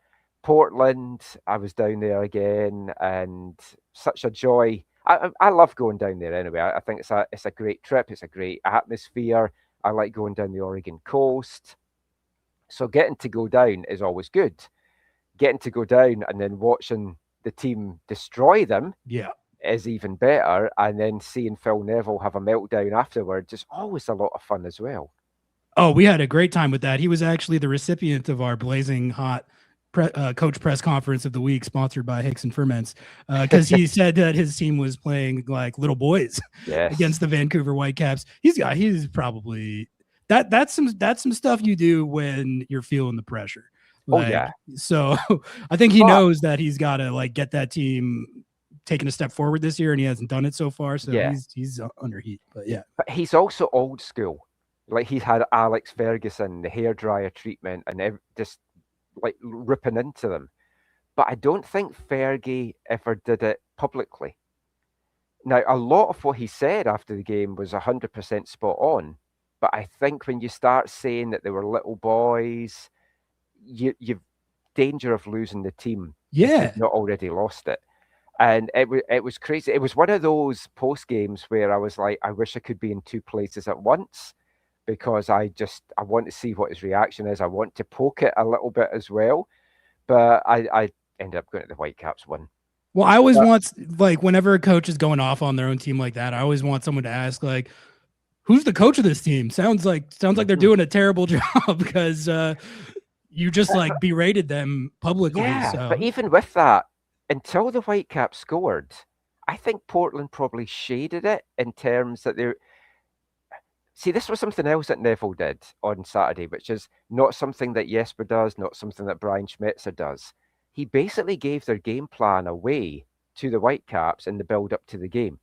S4: Portland, I was down there again, and such a joy. I love going down there anyway. I think it's a great trip. It's a great atmosphere. I like going down the Oregon coast. So getting to go down is always good. Getting to go down and then watching the team destroy them is even better. And then seeing Phil Neville have a meltdown afterwards is always a lot of fun as well.
S1: Oh, we had a great time with that. He was actually the recipient of our Blazing Hot coach press conference of the week, sponsored by Hicks and Ferments, because he said that his team was playing like little boys against the Vancouver Whitecaps. He's probably that's some stuff you do when you're feeling the pressure. So I think he knows that he's got to like get that team taking a step forward this year, and he hasn't done it so far. So he's under heat. But
S4: he's also old school. Like he's had Alex Ferguson, the hairdryer treatment, and just like ripping into them. But I don't think Fergie ever did it publicly. Now, a lot of what he said after the game was 100% spot on. But I think when you start saying that they were little boys, you've danger of losing the team. If you've not already lost it. And it was crazy. It was one of those post games where I was like, I wish I could be in two places at once, because I want to see what his reaction is. I want to poke it a little bit as well. But I ended up going to the Whitecaps one.
S1: Well, I always want, like, whenever a coach is going off on their own team like that, I always want someone to ask, like, who's the coach of this team? Sounds like they're doing a terrible job because you just like berated them publicly.
S4: Yeah,
S1: So.
S4: but even with that, until the Whitecaps scored, I think Portland probably shaded it in terms that they're. See, this was something else that Neville did on Saturday, which is not something that Jesper does, not something that Brian Schmetzer does. He basically gave their game plan away to the Whitecaps in the build-up to the game.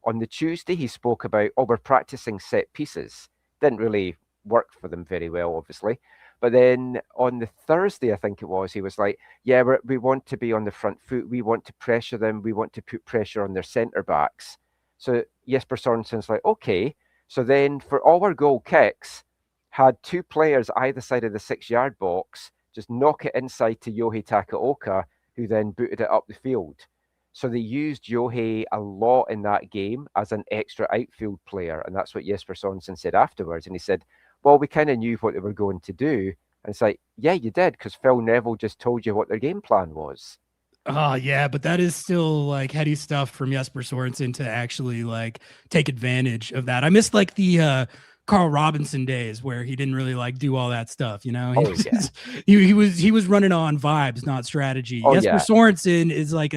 S4: On the Tuesday, he spoke about, we're practicing set pieces. Didn't really work for them very well, obviously. But then on the Thursday, I think it was, he was like, yeah, we want to be on the front foot. We want to pressure them. We want to put pressure on their centre-backs. So Jesper Sorensen's like, okay. So then for all our goal kicks, had two players either side of the 6-yard box, just knock it inside to Yohei Takaoka, who then booted it up the field. So they used Yohei a lot in that game as an extra outfield player. And that's what Jesper Sorensen said afterwards. And he said, well, we kind of knew what they were going to do. And it's like, yeah, you did, because Phil Neville just told you what their game plan was.
S1: Oh, yeah, but that is still like heady stuff from Jesper Sorensen to actually like take advantage of that. I missed like the Carl Robinson days where he didn't really like do all that stuff, you know. He was running on vibes, not strategy. Jesper Sorensen is like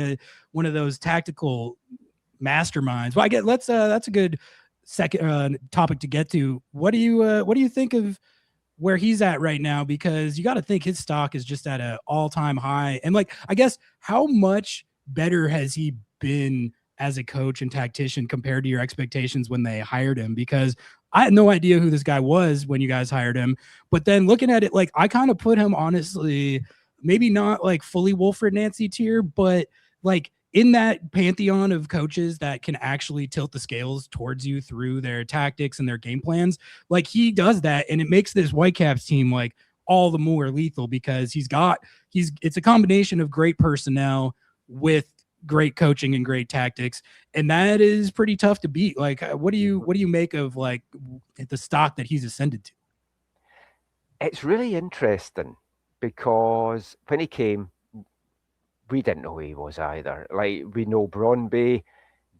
S1: one of those tactical masterminds. Well, I get that's a good second topic to get to. What do you think of where he's at right now? Because you got to think his stock is just at an all-time high. And like, I guess, how much better has he been as a coach and tactician compared to your expectations when they hired him? Because I had no idea who this guy was when you guys hired him. But then looking at it, like, I kind of put him, honestly, maybe not like fully Wilfred Nancy tier, but like in that pantheon of coaches that can actually tilt the scales towards you through their tactics and their game plans. Like, he does that, and it makes this Whitecaps team like all the more lethal because it's a combination of great personnel with great coaching and great tactics, and that is pretty tough to beat. Like, what do you make of like the stock that he's ascended to?
S4: It's really interesting because when he came, we didn't know who he was either. Like, we know Brøndby,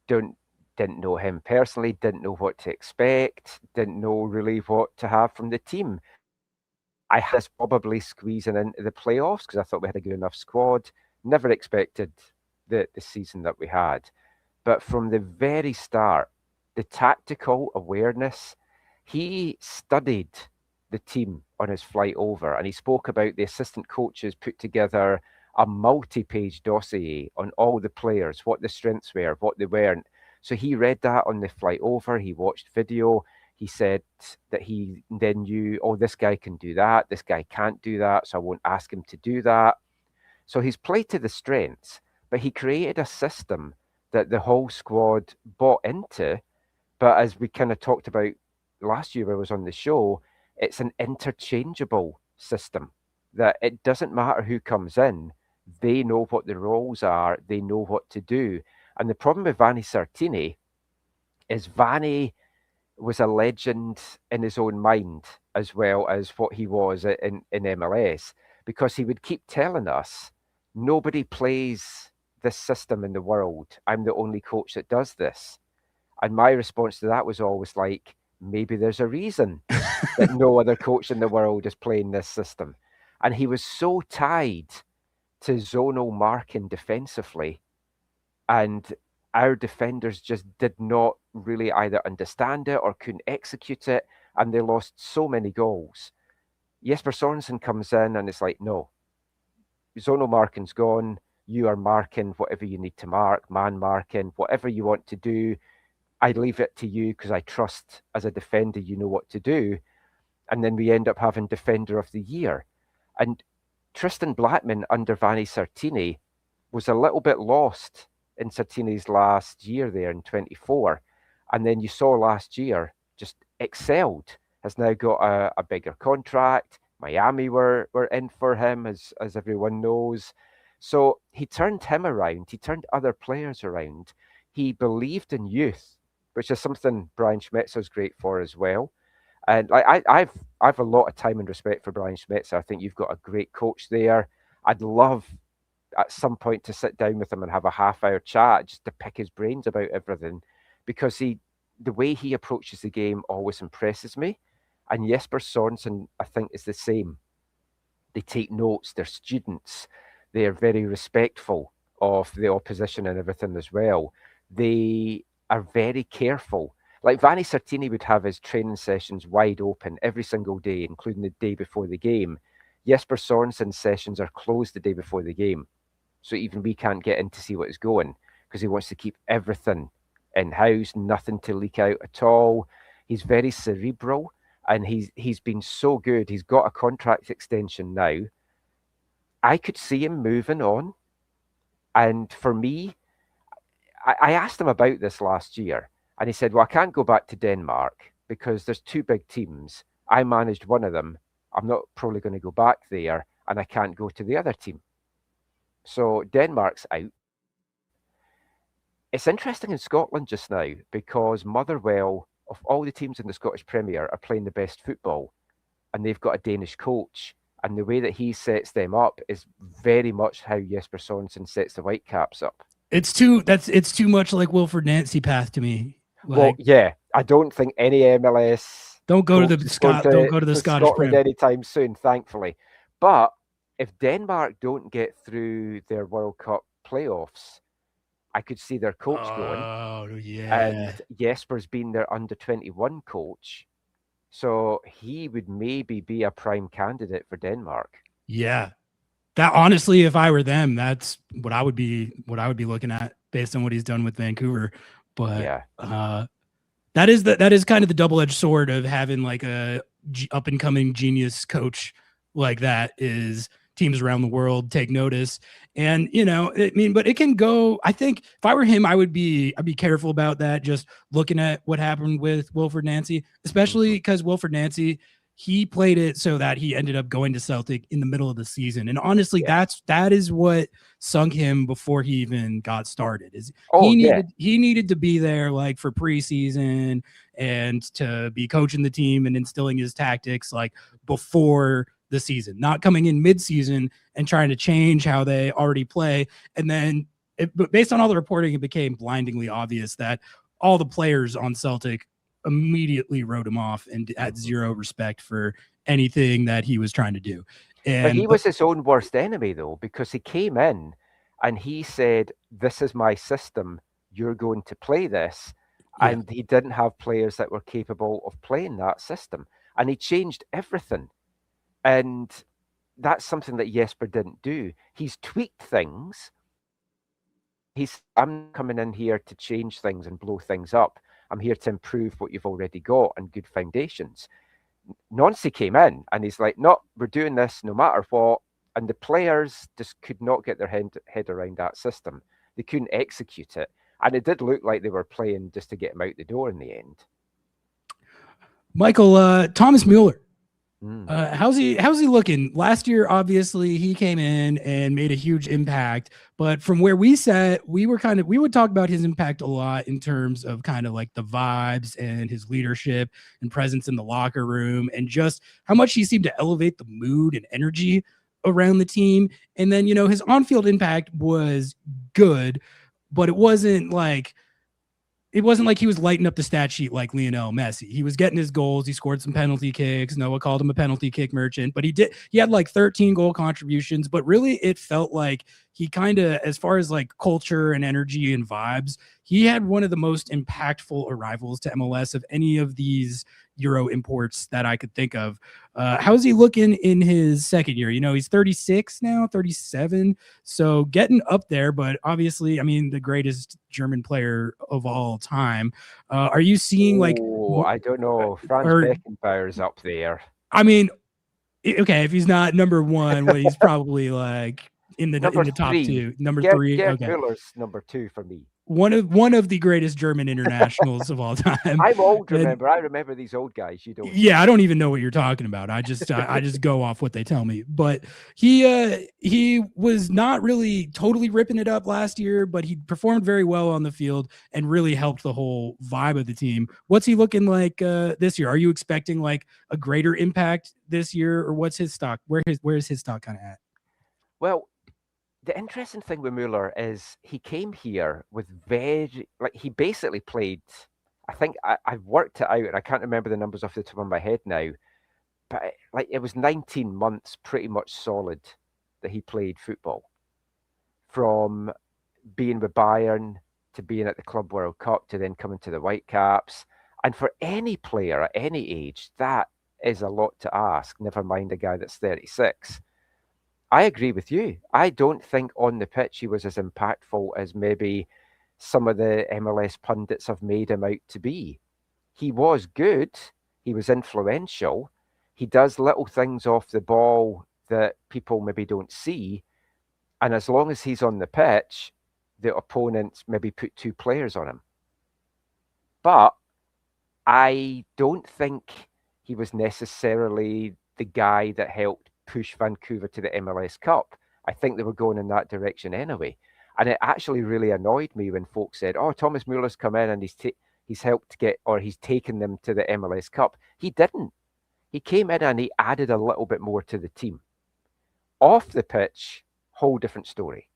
S4: didn't know him personally, didn't know what to expect, didn't know really what to have from the team. I had us probably squeezing into the playoffs because I thought we had a good enough squad. Never expected the season that we had. But from the very start, the tactical awareness, he studied the team on his flight over, and he spoke about the assistant coaches put together a multi-page dossier on all the players, what the strengths were, what they weren't. So he read that on the flight over. He watched video. He said that he then knew, this guy can do that. This guy can't do that, so I won't ask him to do that. So he's played to the strengths, but he created a system that the whole squad bought into. But as we kind of talked about last year when I was on the show, it's an interchangeable system that it doesn't matter who comes in. They know what the roles are. They know what to do. And the problem with Vanni Sartini is Vanni was a legend in his own mind as well as what he was in MLS, because he would keep telling us, nobody plays this system in the world. I'm the only coach that does this. And my response to that was always like, maybe there's a reason that no other coach in the world is playing this system. And he was so tied to zonal marking defensively, and our defenders just did not really either understand it or couldn't execute it, and they lost so many goals. Jesper Sorensen comes in and it's like, no, zonal marking's gone. You are marking whatever you need to mark, man marking, whatever you want to do. I leave it to you because I trust as a defender you know what to do. And then we end up having Defender of the Year. And Tristan Blackmon under Vanni Sartini was a little bit lost in Sartini's last year there in 24. And then you saw last year just excelled, has now got a bigger contract. Miami were in for him, as everyone knows. So he turned him around. He turned other players around. He believed in youth, which is something Brian Schmetzer's great for as well. And I've a lot of time and respect for Brian Schmetzer. I think you've got a great coach there. I'd love at some point to sit down with him and have a half-hour chat just to pick his brains about everything, because the way he approaches the game always impresses me. And Jesper Sorensen, I think, is the same. They take notes, they're students, they're very respectful of the opposition and everything as well. They are very careful. Like Vanni Sartini would have his training sessions wide open every single day, including the day before the game. Jesper Sorensen's sessions are closed the day before the game. So even we can't get in to see what is going, because he wants to keep everything in-house, nothing to leak out at all. He's very cerebral, and he's been so good. He's got a contract extension now. I could see him moving on. And for me, I asked him about this last year, and he said, well, I can't go back to Denmark because there's two big teams. I managed one of them. I'm not probably going to go back there, and I can't go to the other team. So Denmark's out. It's interesting in Scotland just now because Motherwell, of all the teams in the Scottish Premier, are playing the best football, and they've got a Danish coach. And the way that he sets them up is very much how Jesper Sorensen sets the Whitecaps up.
S1: It's too much like Wilfred Nancy path to me. Like,
S4: Well, yeah, I don't think any MLS
S1: don't go to the Scottish
S4: Scotland
S1: Prem
S4: anytime soon, thankfully. But if Denmark don't get through their World Cup playoffs, I could see their coach going.
S1: Oh yeah,
S4: and Jesper's been their under-21 coach, so he would maybe be a prime candidate for Denmark.
S1: yeah. That honestly, if I were them, that's what I would be looking at based on what he's done with Vancouver. But
S4: Yeah.
S1: that is kind of the double-edged sword of having like a up and coming genius coach like that. Is teams around the world take notice, and but it can go. I think if I were him, I'd be careful about that. Just looking at what happened with Wilfred Nancy, especially because Wilfred Nancy, he played it so that he ended up going to Celtic in the middle of the season. And honestly, that is what sunk him before he even got started. He needed to be there like for preseason and to be coaching the team and instilling his tactics like before the season, not coming in mid-season and trying to change how they already play. And then but based on all the reporting, it became blindingly obvious that all the players on Celtic immediately wrote him off and had zero respect for anything that he was trying to do.
S4: But he was his own worst enemy, though, because he came in and he said, this is my system, you're going to play this.
S1: Yeah.
S4: And he didn't have players that were capable of playing that system. And he changed everything. And that's something that Jesper didn't do. He's tweaked things. I'm coming in here to change things and blow things up. I'm here to improve what you've already got and good foundations. Nancy came in and he's like, no, we're doing this no matter what. And the players just could not get their head around that system. They couldn't execute it. And it did look like they were playing just to get him out the door in the end.
S1: Michael, Thomas Müller. How's he looking? Last year, obviously, he came in and made a huge impact. But from where we sat, we would talk about his impact a lot in terms of kind of like the vibes and his leadership and presence in the locker room and just how much he seemed to elevate the mood and energy around the team. And then, his on-field impact was good, but it wasn't like he was lighting up the stat sheet like Lionel Messi. He was getting his goals. He scored some penalty kicks. Noah called him a penalty kick merchant, but he had like 13 goal contributions, but really it felt like he kind of, as far as like culture and energy and vibes, he had one of the most impactful arrivals to MLS of any of these Euro imports that I could think of. How's he looking in his second year? He's 36 now, 37. So getting up there, but obviously, the greatest German player of all time. Are you seeing like...
S4: I don't know. Franz Beckenbauer's up there.
S1: Okay, if he's not number one, well, he's probably like in the top two. Number three.
S4: Gerd
S1: Okay.
S4: Müller's number two for me.
S1: One of the greatest German internationals of all time.
S4: I'm old, remember. I remember these old guys. You don't.
S1: Yeah, I don't even know what you're talking about. I just go off what they tell me. But he was not really totally ripping it up last year, but he performed very well on the field and really helped the whole vibe of the team. What's he looking like this year? Are you expecting like a greater impact this year, or what's his stock? Where is his stock kind of at?
S4: Well, the interesting thing with Müller is he came here with he basically played, I think I've worked it out and I can't remember the numbers off the top of my head now, but it was 19 months pretty much solid that he played football. From being with Bayern to being at the Club World Cup to then coming to the Whitecaps. And for any player at any age, that is a lot to ask, never mind a guy that's 36. I agree with you. I don't think on the pitch he was as impactful as maybe some of the MLS pundits have made him out to be. He was good. He was influential. He does little things off the ball that people maybe don't see. And as long as he's on the pitch, the opponents maybe put 2 players on him. But I don't think he was necessarily the guy that helped push Vancouver to the MLS Cup. I think they were going in that direction anyway. And it actually really annoyed me when folks said, oh, Thomas Müller's come in and he's helped get, or he's taken them to the MLS Cup. He didn't. He came in and he added a little bit more to the team. Off the pitch, whole different story.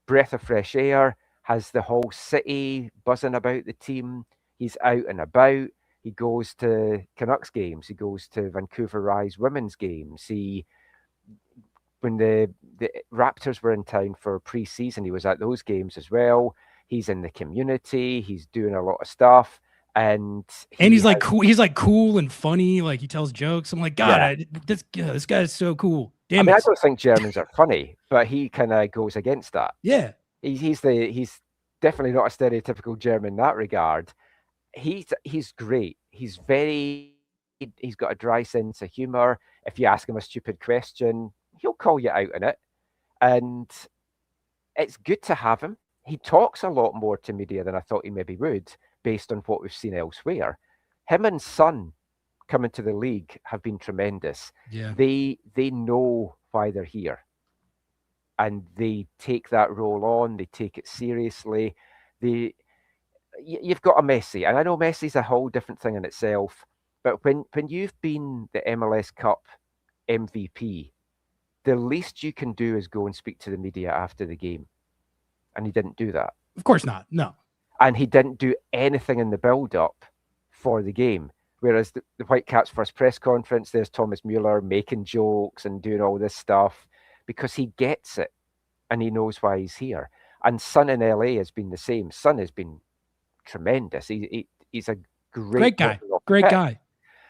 S4: Breath of fresh air, has the whole city buzzing about the team. He's out and about. He goes to Canucks games. He goes to Vancouver Rise women's games. When the Raptors were in town for pre-season, he was at those games as well. He's in the community. He's doing a lot of stuff. And
S1: he's like cool. He's like cool and funny. Like he tells jokes. I'm like, God,
S4: yeah.
S1: This guy is so cool.
S4: Damn I don't think Germans are funny, but he kind of goes against that.
S1: Yeah,
S4: he's definitely not a stereotypical German in that regard. He's great. He's got a dry sense of humor. If you ask him a stupid question, he'll call you out on it, and it's good to have him. He talks a lot more to media than I thought he maybe would, based on what we've seen elsewhere. Him and Son coming to the league have been tremendous.
S1: Yeah.
S4: They know why they're here. And they take that role on, they take it seriously. You've got a Messi, and I know Messi's a whole different thing in itself, but when you've been the MLS Cup MVP, the least you can do is go and speak to the media after the game. And he didn't do that.
S1: Of course not, no.
S4: And he didn't do anything in the build-up for the game. Whereas the Whitecaps' first press conference, there's Thomas Müller making jokes and doing all this stuff because he gets it and he knows why he's here. And Son in LA has been the same. Son has been tremendous. He's a great
S1: guy. Great guy.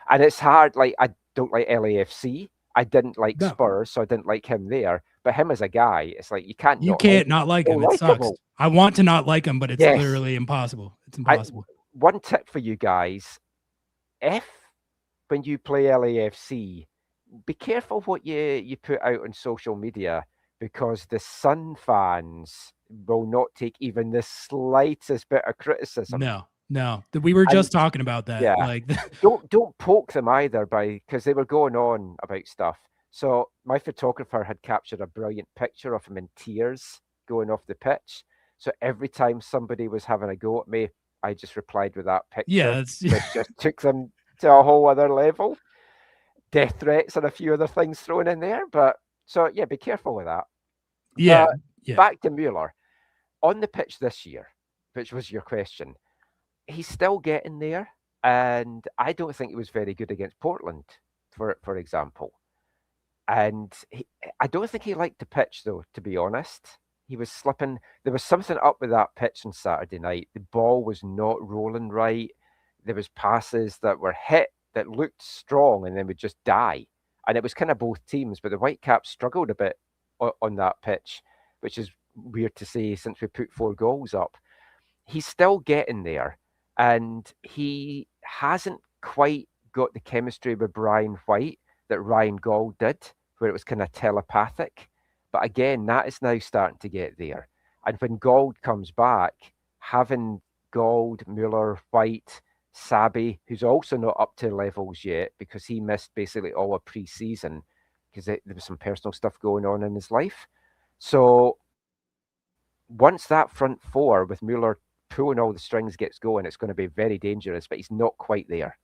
S4: And it's hard. Like, I don't like LAFC. I didn't like Spurs, so I didn't like him there. But him as a guy, it's like you can't
S1: not like him. It sucks. I want to not like him, but it's literally impossible. It's impossible.
S4: One tip for you guys: when you play LAFC, be careful what you put out on social media, because the Sun fans will not take even the slightest bit of criticism.
S1: No, we were just talking about that.
S4: Yeah,
S1: like
S4: don't poke them either, because they were going on about stuff. So my photographer had captured a brilliant picture of him in tears going off the pitch. So every time somebody was having a go at me, I just replied with that picture.
S1: Yeah,
S4: which just took them to a whole other level. Death threats and a few other things thrown in there. But so yeah, be careful with that.
S1: Yeah.
S4: Back to Müller. On the pitch this year, which was your question, he's still getting there. And I don't think he was very good against Portland, for example. And I don't think he liked the pitch, though, to be honest. He was slipping. There was something up with that pitch on Saturday night. The ball was not rolling right. There was passes that were hit that looked strong and then would just die. And it was kind of both teams, but the Whitecaps struggled a bit on that pitch, which is weird to say since we put 4 goals up. He's still getting there, and he hasn't quite got the chemistry with Brian White that Ryan Gauld did, where it was kind of telepathic. But again, that is now starting to get there. And when Gauld comes back, having Gauld, Müller, White, Sabi, who's also not up to levels yet because he missed basically all of pre-season because there was some personal stuff going on in his life. So once that front four with Müller pulling all the strings gets going, it's going to be very dangerous, but he's not quite there.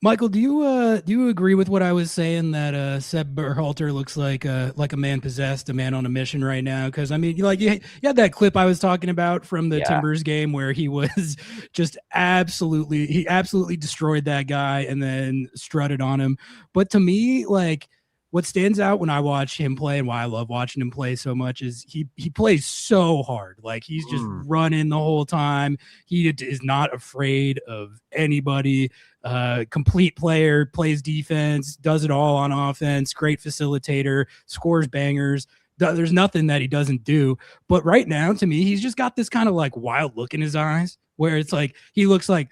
S1: Michael, do you agree with what I was saying that Seb Berhalter looks like a man possessed, a man on a mission right now? Because I mean, you had that clip I was talking about from the
S4: Yeah.
S1: Timbers game where he was just absolutely destroyed that guy and then strutted on him. But to me, like what stands out when I watch him play and why I love watching him play so much is he plays so hard. Like he's just running the whole time. He is not afraid of anybody. Complete player, plays defense, does it all on offense, great facilitator, scores bangers. There's nothing that he doesn't do. But right now, to me, he's just got this kind of like wild look in his eyes where it's like he looks like,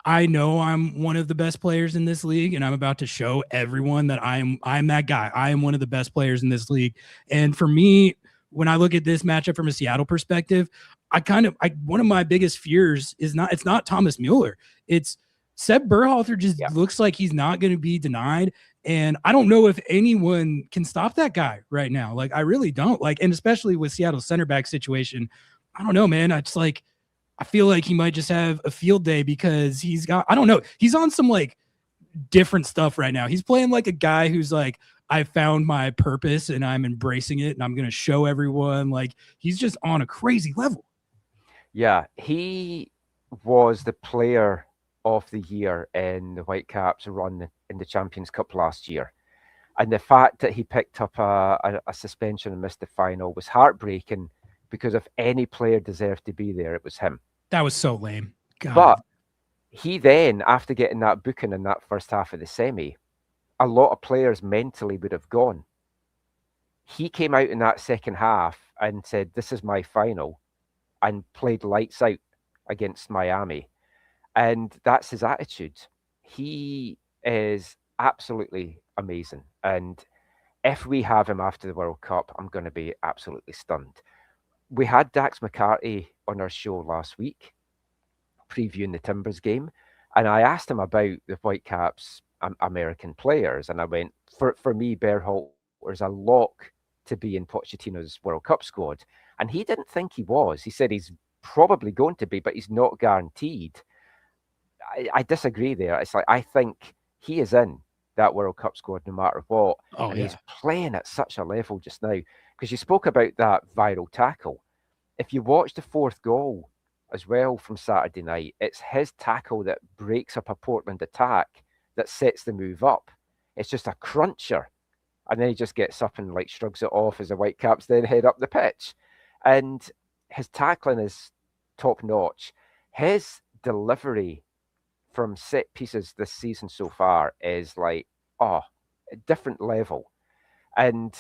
S1: I know I'm one of the best players in this league, and I'm about to show everyone that I'm that guy. I am one of the best players in this league. And for me, when I look at this matchup from a Seattle perspective, one of my biggest fears is it's not Thomas Müller. It's Seb Berhalter just looks like he's not going to be denied. And I don't know if anyone can stop that guy right now. Like, I really don't. Like, and especially with Seattle's center back situation, I don't know, man. I feel like he might just have a field day because I don't know. He's on some like different stuff right now. He's playing like a guy who's like, I found my purpose and I'm embracing it and I'm going to show everyone. Like, he's just on a crazy level.
S4: Yeah, he was the player of the year in the Whitecaps run in the Champions Cup last year. And the fact that he picked up a suspension and missed the final was heartbreaking because if any player deserved to be there, it was him.
S1: That was so lame. God.
S4: But he then, after getting that booking in that first half of the semi, a lot of players mentally would have gone. He came out in that second half and said, "This is my final," and played lights out against Miami. And that's his attitude. He is absolutely amazing. And if we have him after the World Cup, I'm going to be absolutely stunned. We had Dax McCarty on our show last week, previewing the Timbers game. And I asked him about the Whitecaps American players. And I went, for me, Berhalter's a lock to be in Pochettino's World Cup squad. And he didn't think he was. He said he's probably going to be, but he's not guaranteed. I disagree there. It's like, I think he is in that World Cup squad no matter what.
S1: Oh,
S4: and he's playing at such a level just now. Because you spoke about that viral tackle. If you watch the fourth goal as well from Saturday night, it's his tackle that breaks up a Portland attack that sets the move up. It's just a cruncher. And then he just gets up and like shrugs it off as the Whitecaps then head up the pitch. And his tackling is top notch. His delivery from set pieces this season so far is like, a different level. And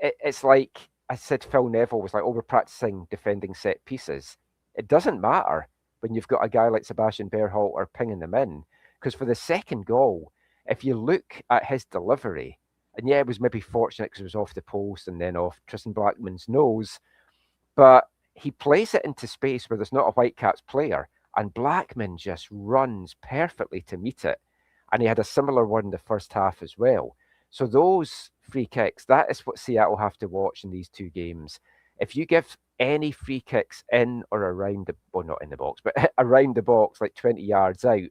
S4: it's like I said, Phil Neville was like, we're practicing defending set pieces. It doesn't matter when you've got a guy like Sebastian Berhalter pinging them in. Because for the second goal, if you look at his delivery, and yeah, it was maybe fortunate because it was off the post and then off Tristan Blackmon's nose, but he plays it into space where there's not a Whitecaps player, and Blackmon just runs perfectly to meet it. And he had a similar one in the first half as well. So those free kicks, that is what Seattle have to watch in these two games. If you give any free kicks in or around not in the box, but around the box, like 20 yards out,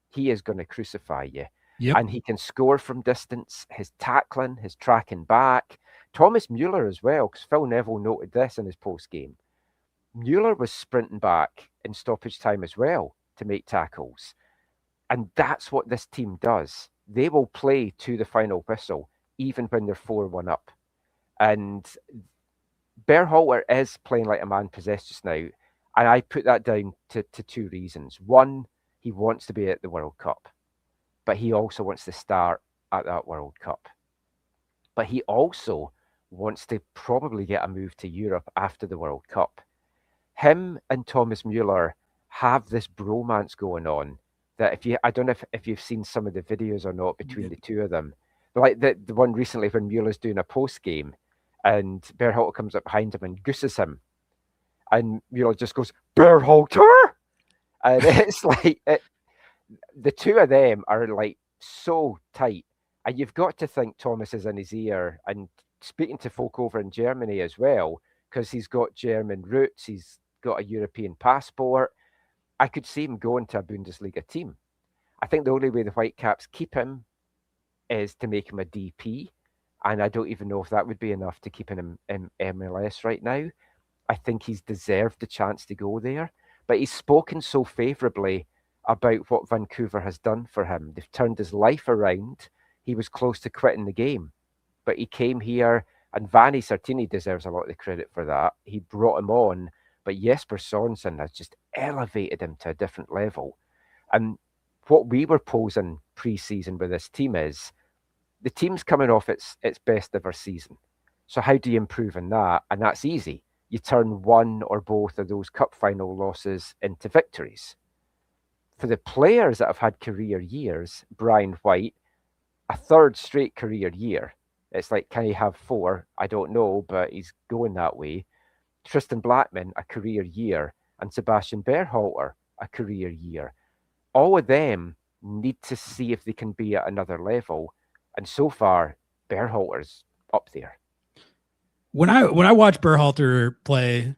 S4: he is going to crucify you.
S1: Yep.
S4: And he can score from distance. His tackling, his tracking back. Thomas Müller as well, because Phil Neville noted this in his post-game. Müller was sprinting back in stoppage time as well to make tackles. And that's what this team does. They will play to the final whistle, even when they're 4-1 up. And Berhalter is playing like a man possessed just now. And I put that down to two reasons. One, he wants to be at the World Cup, but he also wants to start at that World Cup. But he also wants to probably get a move to Europe after the World Cup. Him and Thomas Müller have this bromance going on that I don't know if you've seen some of the videos or not between the two of them. Like the one recently when Müller's doing a post game and Berhalter comes up behind him and gooses him. And Müller just goes, "Berhalter!" And it's like, the two of them are like so tight. And you've got to think Thomas is in his ear and speaking to folk over in Germany as well, because he's got German roots, he's got a European passport. I could see him going to a Bundesliga team. I think the only way the Whitecaps keep him is to make him a DP. And I don't even know if that would be enough to keep him in MLS right now. I think he's deserved the chance to go there. But he's spoken so favourably about what Vancouver has done for him. They've turned his life around. He was close to quitting the game, but he came here, and Vanni Sartini deserves a lot of the credit for that. He brought him on, but Jesper Sorensen has just elevated him to a different level. And what we were posing pre-season with this team is, the team's coming off its best ever season. So how do you improve on that? And that's easy. You turn one or both of those cup final losses into victories. For the players that have had career years, Brian White, a third straight career year. It's like, can he have 4? I don't know, but he's going that way. Tristan Blackmon, a career year, and Sebastian Berhalter, a career year. All of them need to see if they can be at another level. And so far, Berhalter's up there.
S1: When I watch Berhalter play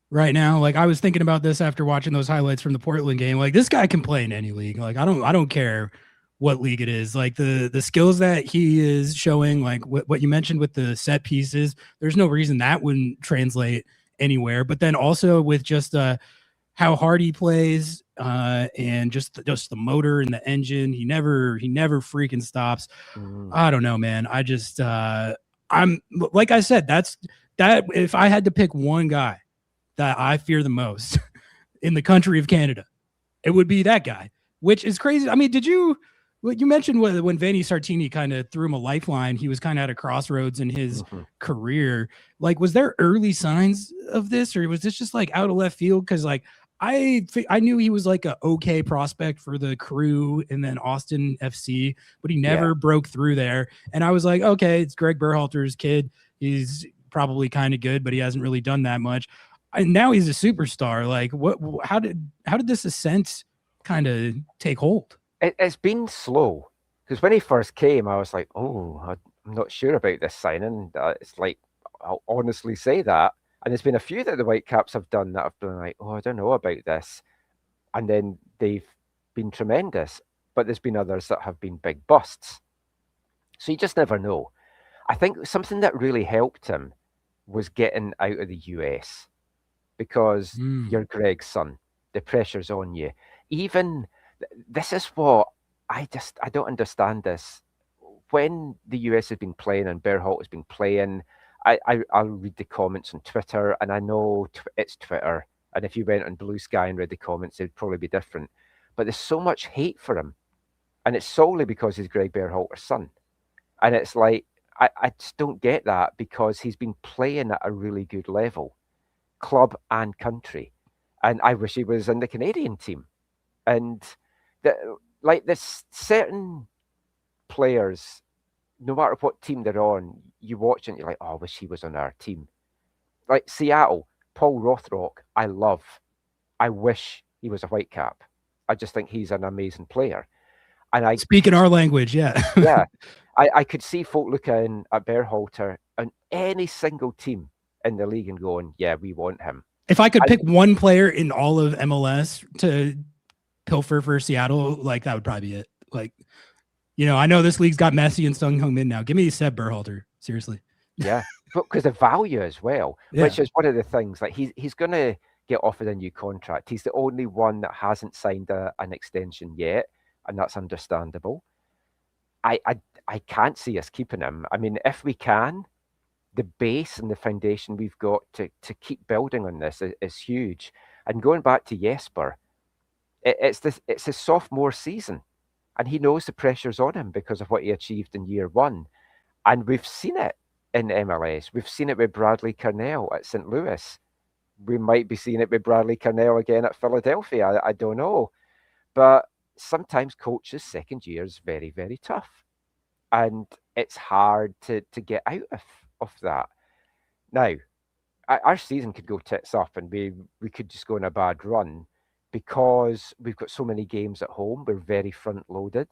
S1: right now, like I was thinking about this after watching those highlights from the Portland game. Like, this guy can play in any league. Like, I don't care what league it is. Like the skills that he is showing, like what you mentioned with the set pieces, there's no reason that wouldn't translate anywhere. But then also with just how hard he plays, and just the motor and the engine, he never freaking stops. I don't know, man. I just I'm like I said, that if I had to pick one guy that I fear the most in the country of Canada, it would be that guy, which is crazy. I mean, you mentioned when Vanni Sartini kind of threw him a lifeline, he was kind of at a crossroads in his career. Like, was there early signs of this, or was this just like out of left field? Because like I knew he was like a okay prospect for the Crew and then Austin FC, but he never broke through there. And I was like, okay, it's Gregg Berhalter's kid. He's probably kind of good, but he hasn't really done that much. And now he's a superstar. Like, how did this ascent kind of take hold?
S4: It's been slow, because when he first came, I was like, oh, I'm not sure about this signing. It's like, I'll honestly say that. And there's been a few that the Whitecaps have done that have been like, oh, I don't know about this. And then they've been tremendous. But there's been others that have been big busts. So you just never know. I think something that really helped him was getting out of the US, because you're Gregg's son. The pressure's on you. Even, this is what, I don't understand this. When the US has been playing and Berhalter's been playing, I'll read the comments on Twitter, and I know it's Twitter, and if you went on Blue Sky and read the comments, it'd probably be different. But there's so much hate for him, and it's solely because he's Gregg Berhalter's son. And it's like, I just don't get that, because he's been playing at a really good level, club and country. And I wish he was in the Canadian team. And there's certain players, no matter what team they're on, you watch and you're like, oh, I wish he was on our team. Like Seattle, Paul Rothrock, I love. I wish he was a Whitecap. I just think he's an amazing player. And
S1: speaking our language, yeah.
S4: Yeah. I could see folk looking at Berhalter on any single team in the league and going, yeah, we want him.
S1: If I could pick one player in all of MLS to pilfer for Seattle, like that would probably be it. Like, you know, I know this league's got Messi and Sung Hung Min now. Give me Seb Berhalter, seriously.
S4: Yeah, because the value as well, which is one of the things. Like he's going to get offered a new contract. He's the only one that hasn't signed an extension yet, and that's understandable. I can't see us keeping him. I mean, if we can, the base and the foundation we've got to keep building on this is huge. And going back to Jesper, it's his sophomore season, and he knows the pressure's on him because of what he achieved in year one. And we've seen it in MLS. We've seen it with Bradley Carnell at St. Louis. We might be seeing it with Bradley Carnell again at Philadelphia. I don't know. But sometimes coaches' second year is very, very tough. And it's hard to get out of that. Now, our season could go tits up, and we could just go on a bad run because we've got so many games at home. We're very front-loaded.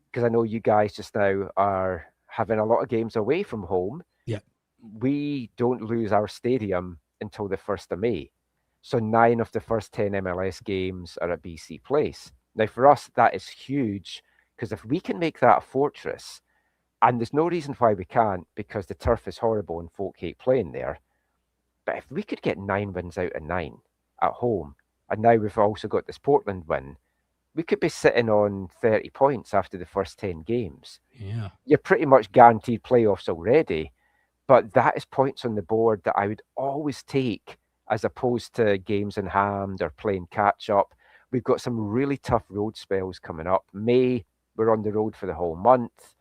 S4: Because I know you guys just now are having a lot of games away from home.
S1: Yeah.
S4: We don't lose our stadium until the 1st of May. So 9 of the first 10 MLS games are at BC Place. Now, for us, that is huge, because if we can make that a fortress, and there's no reason why we can't, because the turf is horrible and folk hate playing there, but if we could get 9 wins out of 9 at home, and now we've also got this Portland win, we could be sitting on 30 points after the first 10 games.
S1: Yeah.
S4: You're pretty much guaranteed playoffs already, but that is points on the board that I would always take, as opposed to games in hand or playing catch up. We've got some really tough road spells coming up. May, we're on the road for the whole month.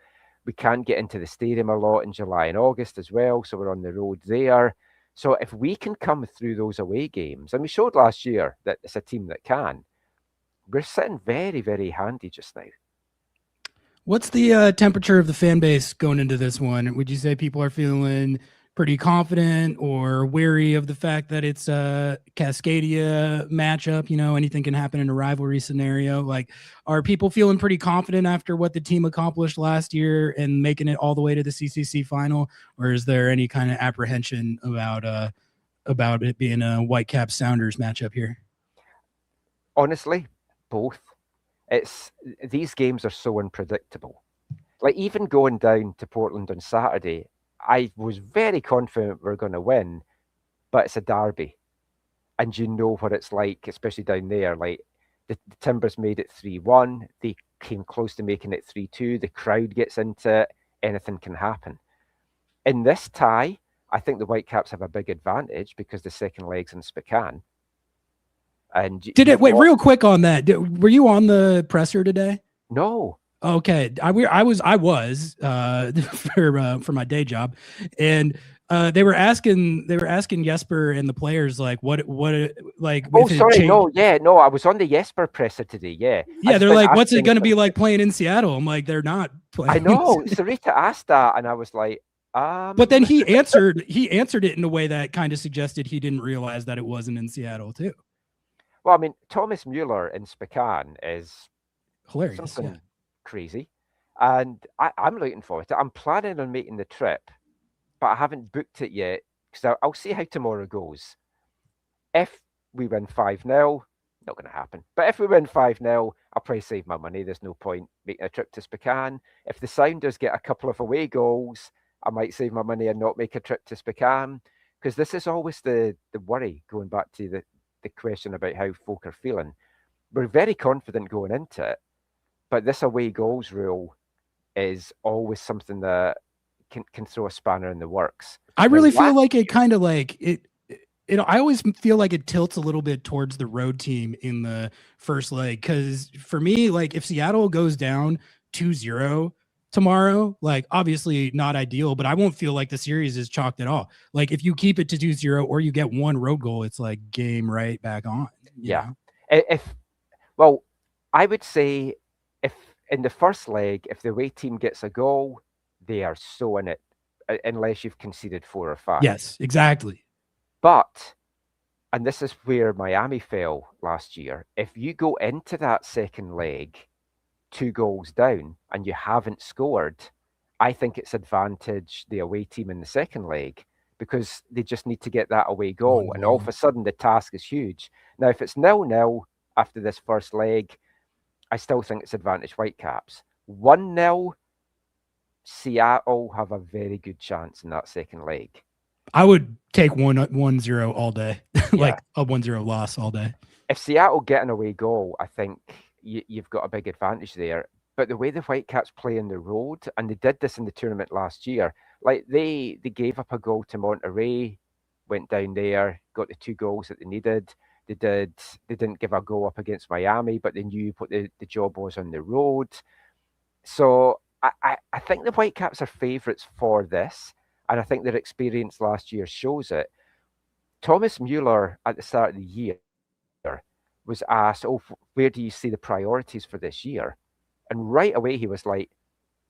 S4: We can't get into the stadium a lot in July and August as well, so we're on the road there. So if we can come through those away games, and we showed last year that it's a team that can, we're sitting very, very handy just now.
S1: What's the temperature of the fan base going into this one? Would you say people are feeling pretty confident or wary of the fact that it's a Cascadia matchup? Anything can happen in a rivalry scenario. Like, are people feeling pretty confident after what the team accomplished last year and making it all the way to the CCC final? Or is there any kind of apprehension about it being a Whitecaps Sounders matchup here?
S4: Honestly, both. These games are so unpredictable. Like, even going down to Portland on Saturday, I was very confident we're going to win, but it's a derby. And you know what it's like, especially down there. Like, the Timbers made it 3-1. They came close to making it 3-2. The crowd gets into it. Anything can happen. In this tie, I think the Whitecaps have a big advantage because the second leg's in Spokane. And
S1: wait, real quick on that. Were you on the presser today?
S4: No.
S1: Okay, I was for my day job, and they were asking Jesper and the players like what like.
S4: Oh, sorry, no, I was on the Jesper presser today. Yeah,
S1: they're like, what's it going to be like playing in Seattle? I'm like, they're not playing.
S4: I know. Sarita asked that, and I was like,
S1: But then he answered it in a way that kind of suggested he didn't realize that it wasn't in Seattle too.
S4: Well, I mean, Thomas Müller in Spokane is
S1: hilarious.
S4: Something crazy, and I'm looking forward to it. I'm planning on making the trip, but I haven't booked it yet because I'll see how tomorrow goes. If we win 5-0, not going to happen. But if we win 5-0, I'll probably save my money. There's no point making a trip to Spokane. If the Sounders get a couple of away goals, I might save my money and not make a trip to Spokane, because this is always the worry, going back to the question about how folk are feeling. We're very confident going into it, but this away goals rule is always something that can throw a spanner in the works.
S1: I really feel like it kind of like it. I always feel like it tilts a little bit towards the road team in the first leg, because for me, like, if Seattle goes down 2-0 tomorrow, like, obviously not ideal, but I won't feel like the series is chalked at all. Like, if you keep it to 2-0 or you get one road goal, it's like game right back on.
S4: Yeah. I would say if in the first leg, if the away team gets a goal, they are so in it, unless you've conceded 4 or 5.
S1: Yes, exactly.
S4: But, and this is where Miami fell last year, if you go into that second leg 2 goals down and you haven't scored, I think it's advantage the away team in the second leg, because they just need to get that away goal. And all of a sudden the task is huge. Now, if it's 0-0 after this first leg, I still think it's advantage Whitecaps. 1-0, Seattle have a very good chance in that second leg.
S1: I would take 1-0 all day, like a 1-0 loss all day.
S4: If Seattle get an away goal, I think you've got a big advantage there. But the way the Whitecaps play in the road, and they did this in the tournament last year, like they gave up a goal to Monterey, went down there, got the 2 goals that they needed. They didn't give a goal up against Miami, but they knew what the job was on the road. So I think the Whitecaps are favourites for this, and I think their experience last year shows it. Thomas Müller at the start of the year was asked, where do you see the priorities for this year? And right away he was like,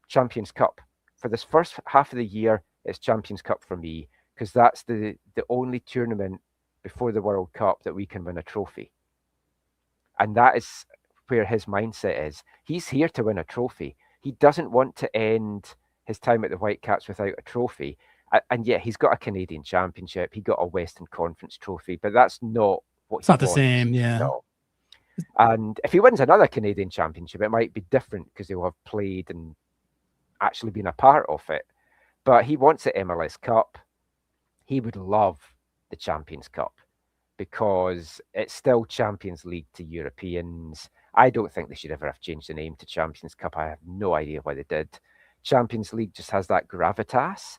S4: Champions Cup. For this first half of the year, it's Champions Cup for me, because that's the only tournament before the World Cup that we can win a trophy. And that is where his mindset is. He's here to win a trophy. He doesn't want to end his time at the Whitecaps without a trophy. And yeah, he's got a Canadian Championship. He got a Western Conference trophy, but that's not what
S1: it's not the same. Yeah.
S4: No. And if he wins another Canadian championship, it might be different because he'll have played and actually been a part of it. But he wants the MLS Cup. He would love the Champions Cup because it's still Champions League to Europeans. I don't think they should ever have changed the name to Champions Cup. I have no idea why they did. Champions League just has that gravitas,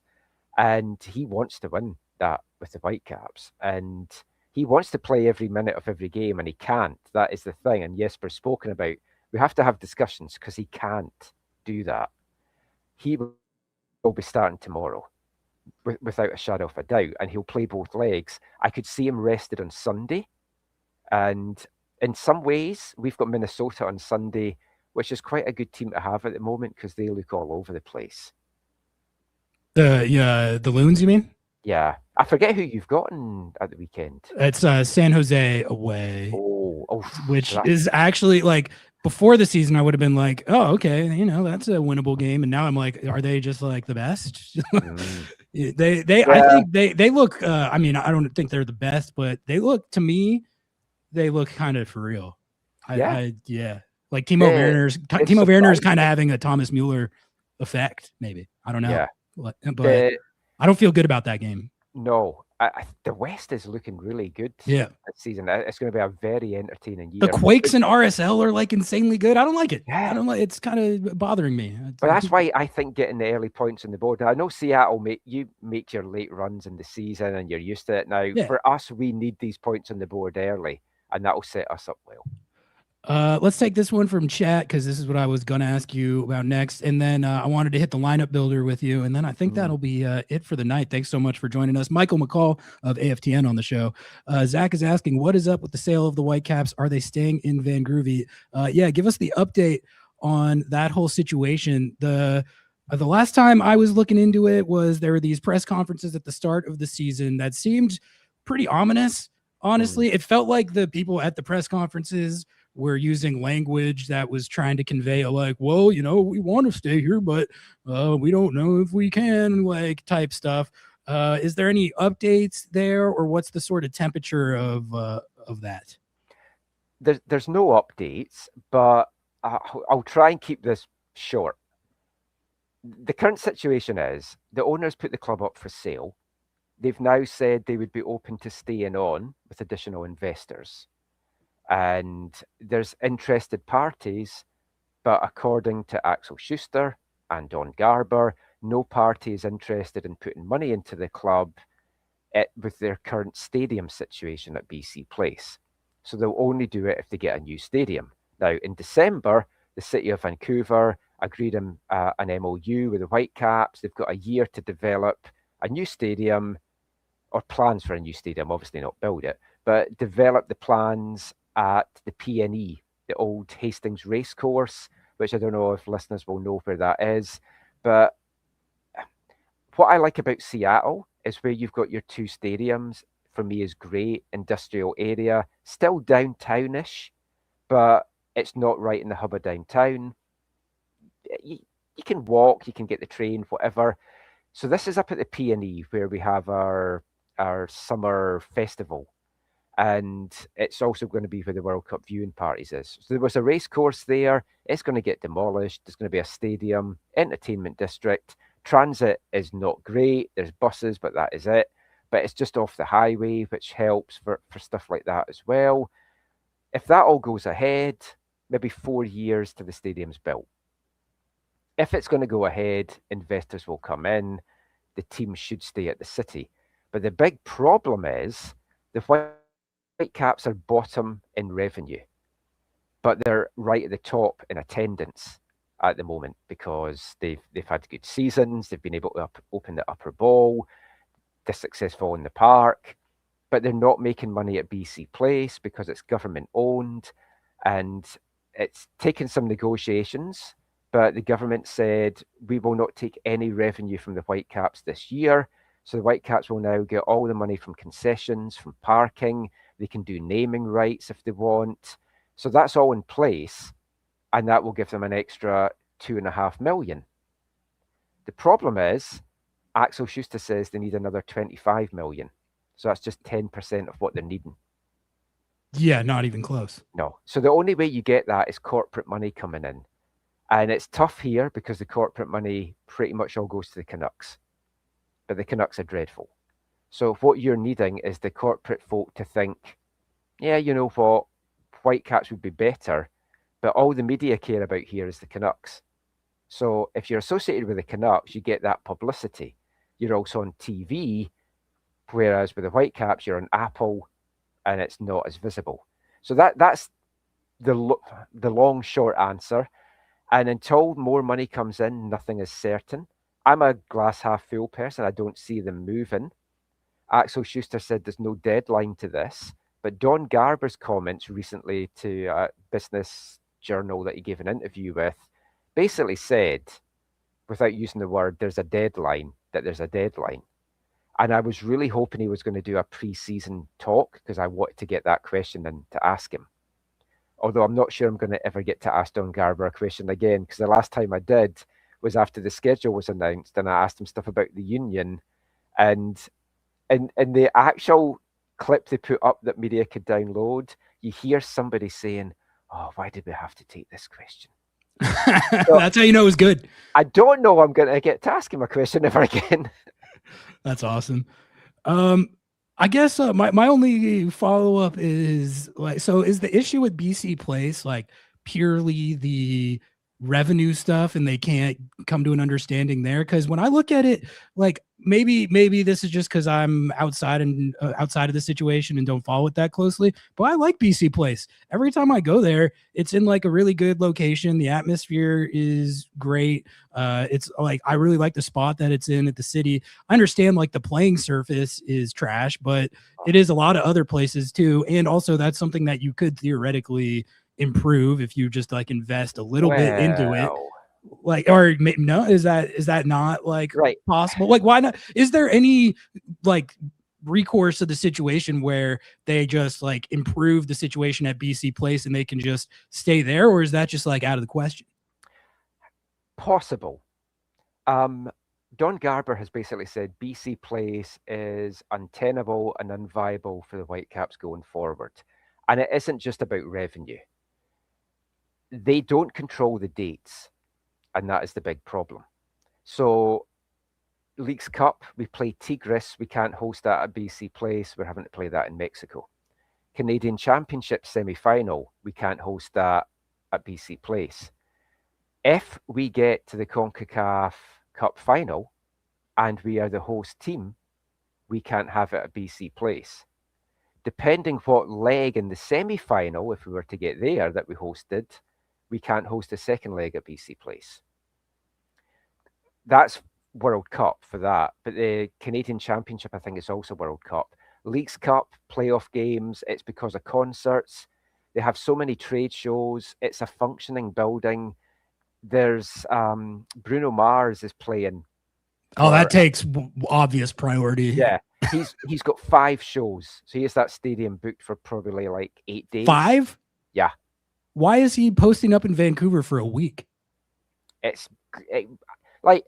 S4: and he wants to win that with the Whitecaps. And he wants to play every minute of every game, and he can't. That is the thing. And Jesper's spoken about, we have to have discussions because he can't do that. He will be starting tomorrow without a shadow of a doubt, and he'll play both legs. I could see him rested on Sunday, and in some ways we've got Minnesota on Sunday, which is quite a good team to have at the moment because they look all over the place.
S1: The Loons, you mean?
S4: Yeah, I forget who you've gotten at the weekend.
S1: It's San Jose away, which
S4: that-
S1: is actually like before the season I would have been like, oh, okay, that's a winnable game, and now I'm like, are they just like the best? I think they look. I mean, I don't think they're the best, but they look to me, they look kind of for real. Yeah. Like Timo Werner's kind of having a Thomas Müller effect, maybe. I don't know.
S4: Yeah.
S1: But I don't feel good about that game.
S4: No, the West is looking really good.
S1: Yeah,
S4: this season. It's going to be a very entertaining year.
S1: The Quakes and RSL are like insanely good. I don't like it.
S4: Yeah.
S1: I don't like. It's kind of bothering me.
S4: But that's why I think getting the early points on the board. Now, I know Seattle make your late runs in the season, and you're used to it now.
S1: Yeah.
S4: For us, we need these points on the board early, and that will set us up well.
S1: Let's take this one from chat because this is what I was going to ask you about next. And then I wanted to hit the lineup builder with you. And then I think that'll be it for the night. Thanks so much for joining us. Michael McColl of AFTN on the show. Zach is asking, what is up with the sale of the Whitecaps? Are they staying in Vancouver? Yeah, give us the update on that whole situation. The last time I was looking into it was there were these press conferences at the start of the season that seemed pretty ominous. Honestly, it felt like the people at the press conferences were using language that was trying to convey well, we want to stay here, but we don't know if we can, like type stuff. Is there any updates there, or what's the sort of temperature of that?
S4: There's no updates, but I'll try and keep this short. The current situation is the owners put the club up for sale. They've now said they would be open to staying on with additional investors. And there's interested parties, but according to Axel Schuster and Don Garber, no party is interested in putting money into the club with their current stadium situation at BC Place. So they'll only do it if they get a new stadium. Now, in December, the city of Vancouver agreed an MOU with the Whitecaps. They've got a year to develop a new stadium, or plans for a new stadium, obviously not build it, but develop the plans at the PNE, the old Hastings Racecourse, which I don't know if listeners will know where that is. But what I like about Seattle is where you've got your two stadiums, for me is great. Industrial area, still downtownish, but it's not right in the hub of downtown. You can walk, you can get the train, whatever. So this is up at the PNE where we have our summer festival. And it's also going to be where the World Cup viewing parties is. So there was a race course there. It's going to get demolished. There's going to be a stadium, entertainment district. Transit is not great. There's buses, but that is it. But it's just off the highway, which helps for stuff like that as well. If that all goes ahead, maybe 4 years till the stadium's built. If it's going to go ahead, investors will come in. The team should stay at the city. But the big problem is the Whitecaps are bottom in revenue, but they're right at the top in attendance at the moment because they've had good seasons. They've been able to open the upper bowl. They're successful in the park, but they're not making money at BC Place because it's government owned, and it's taken some negotiations. But the government said we will not take any revenue from the Whitecaps this year. So the Whitecaps will now get all the money from concessions, from parking. They can do naming rights if they want. So that's all in place, and that will give them an extra $2.5 million. The problem is, Axel Schuster says they need another $25 million. So that's just 10% of what they're needing.
S1: Yeah, not even close.
S4: No. So the only way you get that is corporate money coming in. And it's tough here because the corporate money pretty much all goes to the Canucks. But the Canucks are dreadful. So what you're needing is the corporate folk to think, yeah, you know what, Whitecaps would be better, but all the media care about here is the Canucks. So if you're associated with the Canucks, you get that publicity. You're also on TV, whereas with the Whitecaps, you're on Apple, and it's not as visible. So that's the long, short answer. And until more money comes in, nothing is certain. I'm a glass half full person. I don't see them moving. Axel Schuster said there's no deadline to this. But Don Garber's comments recently to a business journal that he gave an interview with basically said, without using the word, there's a deadline, that there's a deadline. And I was really hoping he was going to do a pre-season talk because I wanted to get that question in to ask him. Although I'm not sure I'm going to ever get to ask Don Garber a question again, because the last time I did was after the schedule was announced and I asked him stuff about the union. And in the actual clip they put up that media could download, you hear somebody saying, oh, why did we have to take this question?
S1: That's how you know it was good.
S4: I don't know I'm going to get to ask him a question ever again.
S1: That's awesome. I guess my only follow-up is like, so is the issue with BC Place like purely the revenue stuff and they can't come to an understanding there? Because when I look at it, like maybe this is just because I'm outside of the situation and don't follow it that closely, but I like BC Place. Every time I go there, it's in like a really good location. The atmosphere is great. It's like I really like the spot that it's in at the city. I understand like the playing surface is trash, but it is a lot of other places too. And also that's something that you could theoretically improve if you just like invest a little bit into it. Like, or no, is that not like possible? Like, why not? Is there any like recourse to the situation where they just like improve the situation at BC Place and they can just stay there, or is that just like out of the question?
S4: Possible. Don Garber has basically said BC Place is untenable and unviable for the Whitecaps going forward. And it isn't just about revenue. They don't control the dates, and that is the big problem. So Leagues Cup, we play Tigres. We can't host that at BC Place. We're having to play that in Mexico. Canadian Championship semi-final, we can't host that at BC Place. If we get to the Concacaf Cup final and we are the host team, we can't have it at BC Place. Depending what leg in the semi-final, if we were to get there, that we hosted, we can't host a second leg at BC Place. That's World Cup for that. But the Canadian Championship, I think, is also World Cup. Leagues Cup, playoff games, it's because of concerts. They have so many trade shows. It's a functioning building. There's Bruno Mars is playing.
S1: Oh, that takes obvious priority.
S4: Yeah. He's got 5 shows. So he has that stadium booked for probably like 8 days.
S1: 5?
S4: Yeah.
S1: Why is he posting up in Vancouver for a week?
S4: Like,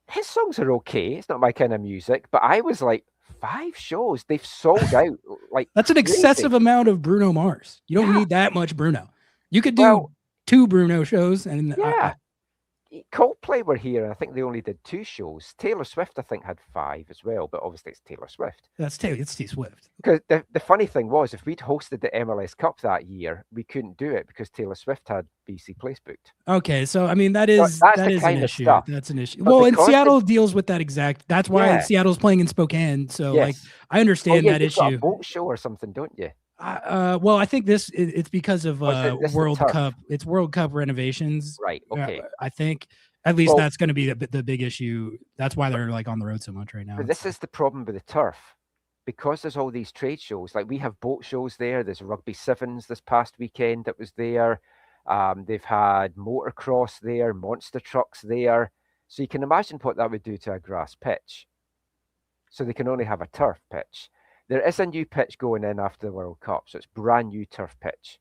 S4: his songs are okay. It's not my kind of music, but I was like, 5 shows. They've sold out. Like,
S1: that's an excessive amount of Bruno Mars. You don't need that much Bruno. You could do 2 Bruno shows, and
S4: Coldplay were here, and I think they only did 2 shows. Taylor Swift, I think, had 5 as well, but obviously it's Taylor Swift.
S1: It's T Swift.
S4: Because the funny thing was, if we'd hosted the MLS Cup that year, we couldn't do it because Taylor Swift had BC Place booked.
S1: Okay, so I mean that is an issue. That's an issue.
S4: But
S1: well, and Seattle deals with that exact. That's why Seattle's playing in Spokane. So like I understand that issue.
S4: Got a boat show or something, don't you?
S1: Well, I think it's because of World Cup. It's World Cup renovations,
S4: right? Okay,
S1: I think at least that's going to be the big issue. That's why they're like on the road so much right now.
S4: But this is the problem with the turf, because there's all these trade shows. Like we have boat shows there. There's rugby sevens this past weekend that was there. They've had motocross there, monster trucks there. So you can imagine what that would do to a grass pitch. So they can only have a turf pitch. There is a new pitch going in after the World Cup, so it's brand new turf pitch,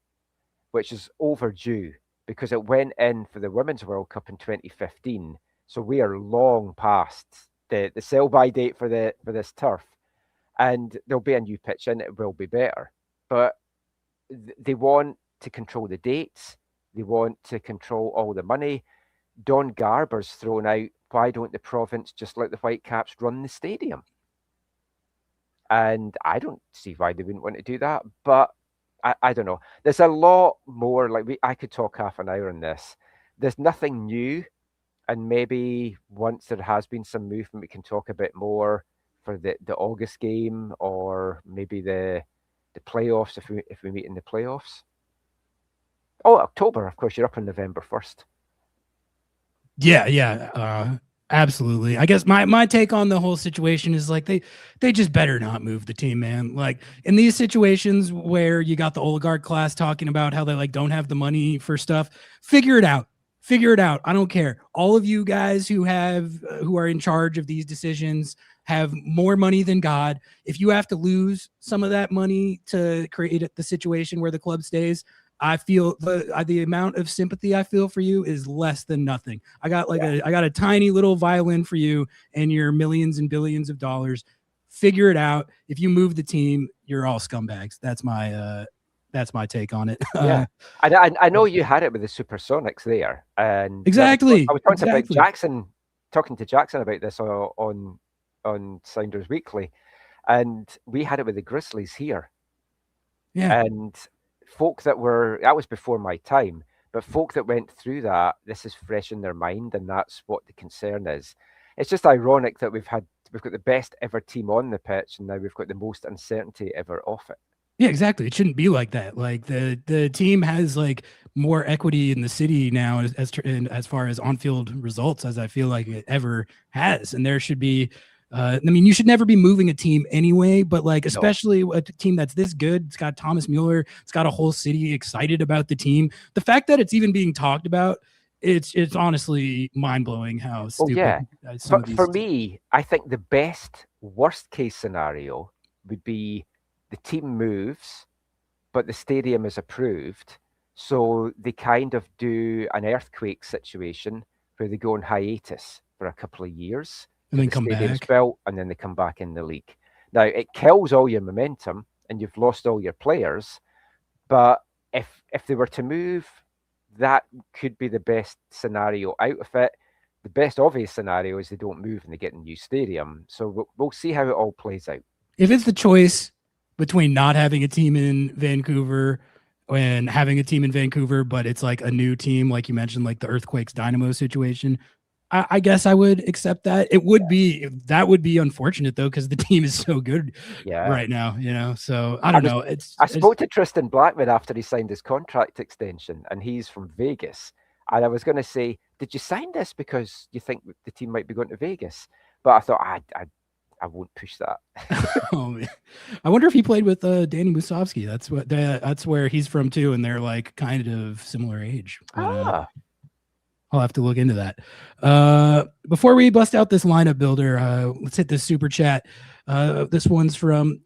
S4: which is overdue because it went in for the Women's World Cup in 2015. So we are long past the sell-by date for this turf, and there'll be a new pitch in. It will be better, but they want to control the dates. They want to control all the money. Don Garber's thrown out, why don't the province just let the Whitecaps run the stadium? And I don't see why they wouldn't want to do that, but I don't know. There's a lot more, like I could talk half an hour on this. There's nothing new, and maybe once there has been some movement, we can talk a bit more for the August game, or maybe the playoffs if we meet in the playoffs. Oh, October, of course, you're up on November 1st.
S1: Yeah. Absolutely. I guess my take on the whole situation is like they just better not move the team, man. Like in these situations where you got the oligarch class talking about how they like don't have the money for stuff, figure it out. I don't care. All of you guys who are in charge of these decisions have more money than God. If you have to lose some of that money to create the situation where the club stays, I feel the amount of sympathy I feel for you is less than nothing. I got a tiny little violin for you and your millions and billions of dollars. Figure it out. If you move the team, you're all scumbags. That's my take on it.
S4: Yeah, I know you had it with the Supersonics there, and
S1: exactly.
S4: I was talking to Jackson about this on Sounders Weekly, and we had it with the Grizzlies here.
S1: Yeah,
S4: and folk that was before my time, but folk that went through that, this is fresh in their mind, and that's what the concern is. It's just ironic that we've got the best ever team on the pitch, and now we've got the most uncertainty ever off it.
S1: Yeah, exactly. It shouldn't be like that. Like the team has like more equity in the city now as far as on-field results as I feel like it ever has, and there should be. I mean, you should never be moving a team anyway, but like, especially a team that's this good. It's got Thomas Müller. It's got a whole city excited about the team. The fact that it's even being talked about, it's honestly mind blowing how stupid.
S4: Yeah. But for me, I think the worst case scenario would be the team moves, but the stadium is approved. So they kind of do an earthquake situation where they go on hiatus for a couple of years.
S1: And then come back.
S4: Built, and then they come back in the league. Now, it kills all your momentum, and you've lost all your players. But if they were to move, that could be the best scenario out of it. The best obvious scenario is they don't move and they get a new stadium. So we'll see how it all plays out.
S1: If it's the choice between not having a team in Vancouver and having a team in Vancouver, but it's like a new team, like you mentioned, like the Earthquakes Dynamo situation, I guess I would accept that. It would be unfortunate though, because the team is so good right now, you know. So I don't know.
S4: I spoke to Tristan Blackmon after he signed his contract extension, and he's from Vegas. And I was going to say, did you sign this because you think the team might be going to Vegas? But I thought I won't push that.
S1: Oh, man. I wonder if he played with Danny Musovsky. That's where he's from too, and they're like kind of similar age. But, I'll have to look into that. Before we bust out this lineup builder, let's hit this super chat. This one's from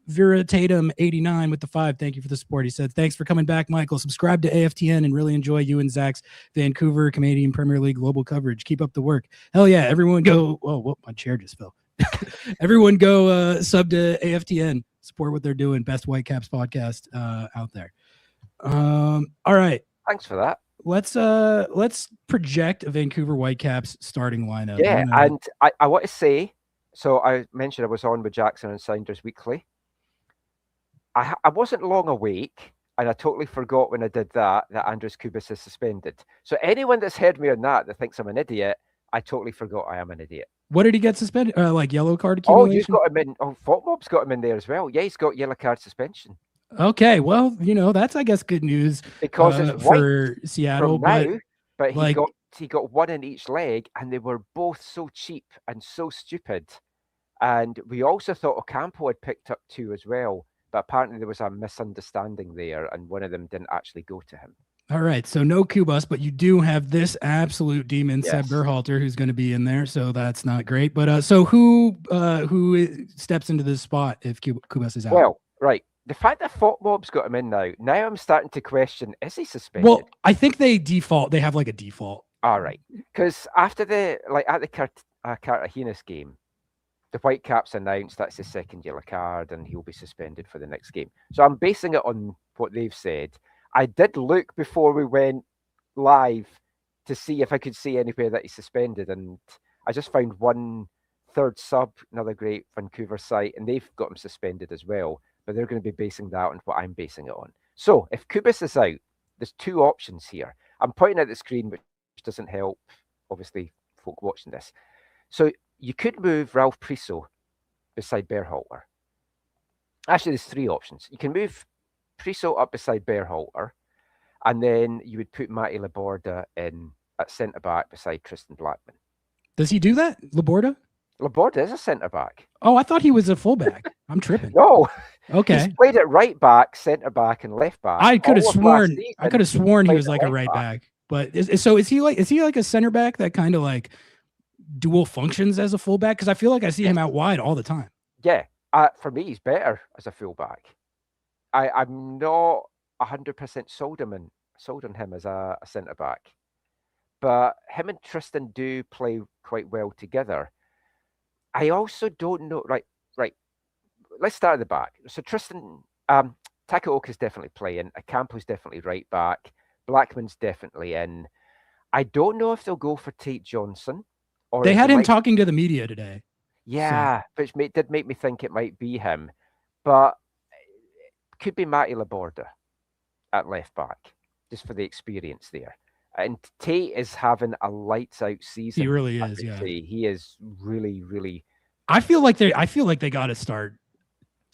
S1: Vera Tatum 89 with the 5. Thank you for the support. He said, thanks for coming back, Michael. Subscribe to AFTN and really enjoy you and Zach's Vancouver Canadian Premier League global coverage. Keep up the work. Hell yeah. Everyone go. Oh, my chair just fell. Everyone go sub to AFTN. Support what they're doing. Best Whitecaps podcast out there. All right.
S4: Thanks for that.
S1: Let's project a Vancouver Whitecaps starting lineup.
S4: Yeah, and I want to say, so I mentioned I was on with Jackson and Sounders Weekly. I wasn't long awake, and I totally forgot when I did that Andres Cubas is suspended. So anyone that's heard me on that thinks I'm an idiot, I totally forgot I am an idiot.
S1: What did he get suspended? Like yellow card accumulation?
S4: Oh, you've got him in. Oh, Fotmob's got him in there as well. Yeah, he's got yellow card suspension.
S1: Okay, well, you know, that's, I guess, good news
S4: because it's
S1: for Seattle.
S4: But he got one in each leg, and they were both so cheap and so stupid. And we also thought Ocampo had picked up 2 as well, but apparently there was a misunderstanding there, and one of them didn't actually go to him.
S1: All right, so no Cubas, but you do have this absolute demon, Seb Berhalter, who's going to be in there, so that's not great. But so who steps into this spot if Cubas is out?
S4: Well, right. The fact that Fotmob's got him in now I'm starting to question, is he suspended?
S1: Well, I think they have like a default.
S4: All right. Because after at the Cartagena's game, the Whitecaps announced that's his second yellow card and he'll be suspended for the next game. So I'm basing it on what they've said. I did look before we went live to see if I could see anywhere that he's suspended, and I just found one third sub, another great Vancouver site, and they've got him suspended as well, but they're going to be basing that on what I'm basing it on. So if Cubas is out, there's two options here. I'm pointing at the screen, which doesn't help, obviously, folk watching this. So you could move Ralph Priso beside Berhalter. Actually, there's three options. You can move Priso up beside Berhalter, and then you would put Matty Laborda in at centre-back beside Tristan Blackmon.
S1: Does he do that, Laborda?
S4: Laborda is a centre-back.
S1: Oh, I thought he was a fullback. I'm tripping.
S4: No.
S1: Okay.
S4: He's played at right-back, centre-back, and left-back.
S1: I could have
S4: All of
S1: sworn.
S4: last season,
S1: I could have sworn he was like a
S4: right
S1: right back. But is he like a center back that kind of like dual functions as a fullback? Because I feel like I see him out wide all the time.
S4: Yeah. For me, he's better as a fullback. I'm not 100% sold on him as a centre-back. But him and Tristan do play quite well together. I also don't know. Right. Let's start at the back. So Tristan, Takaoka's definitely playing. Acampo's definitely right back. Blackmon's definitely in. I don't know if they'll go for Tate Johnson. Or
S1: they had him talking to the media today.
S4: Yeah, which did make me think it might be him. But it could be Matty Laborda at left back, just for the experience there. And Tate is having a lights out season.
S1: He really is, yeah.
S4: He is really, really.
S1: I feel like they got to start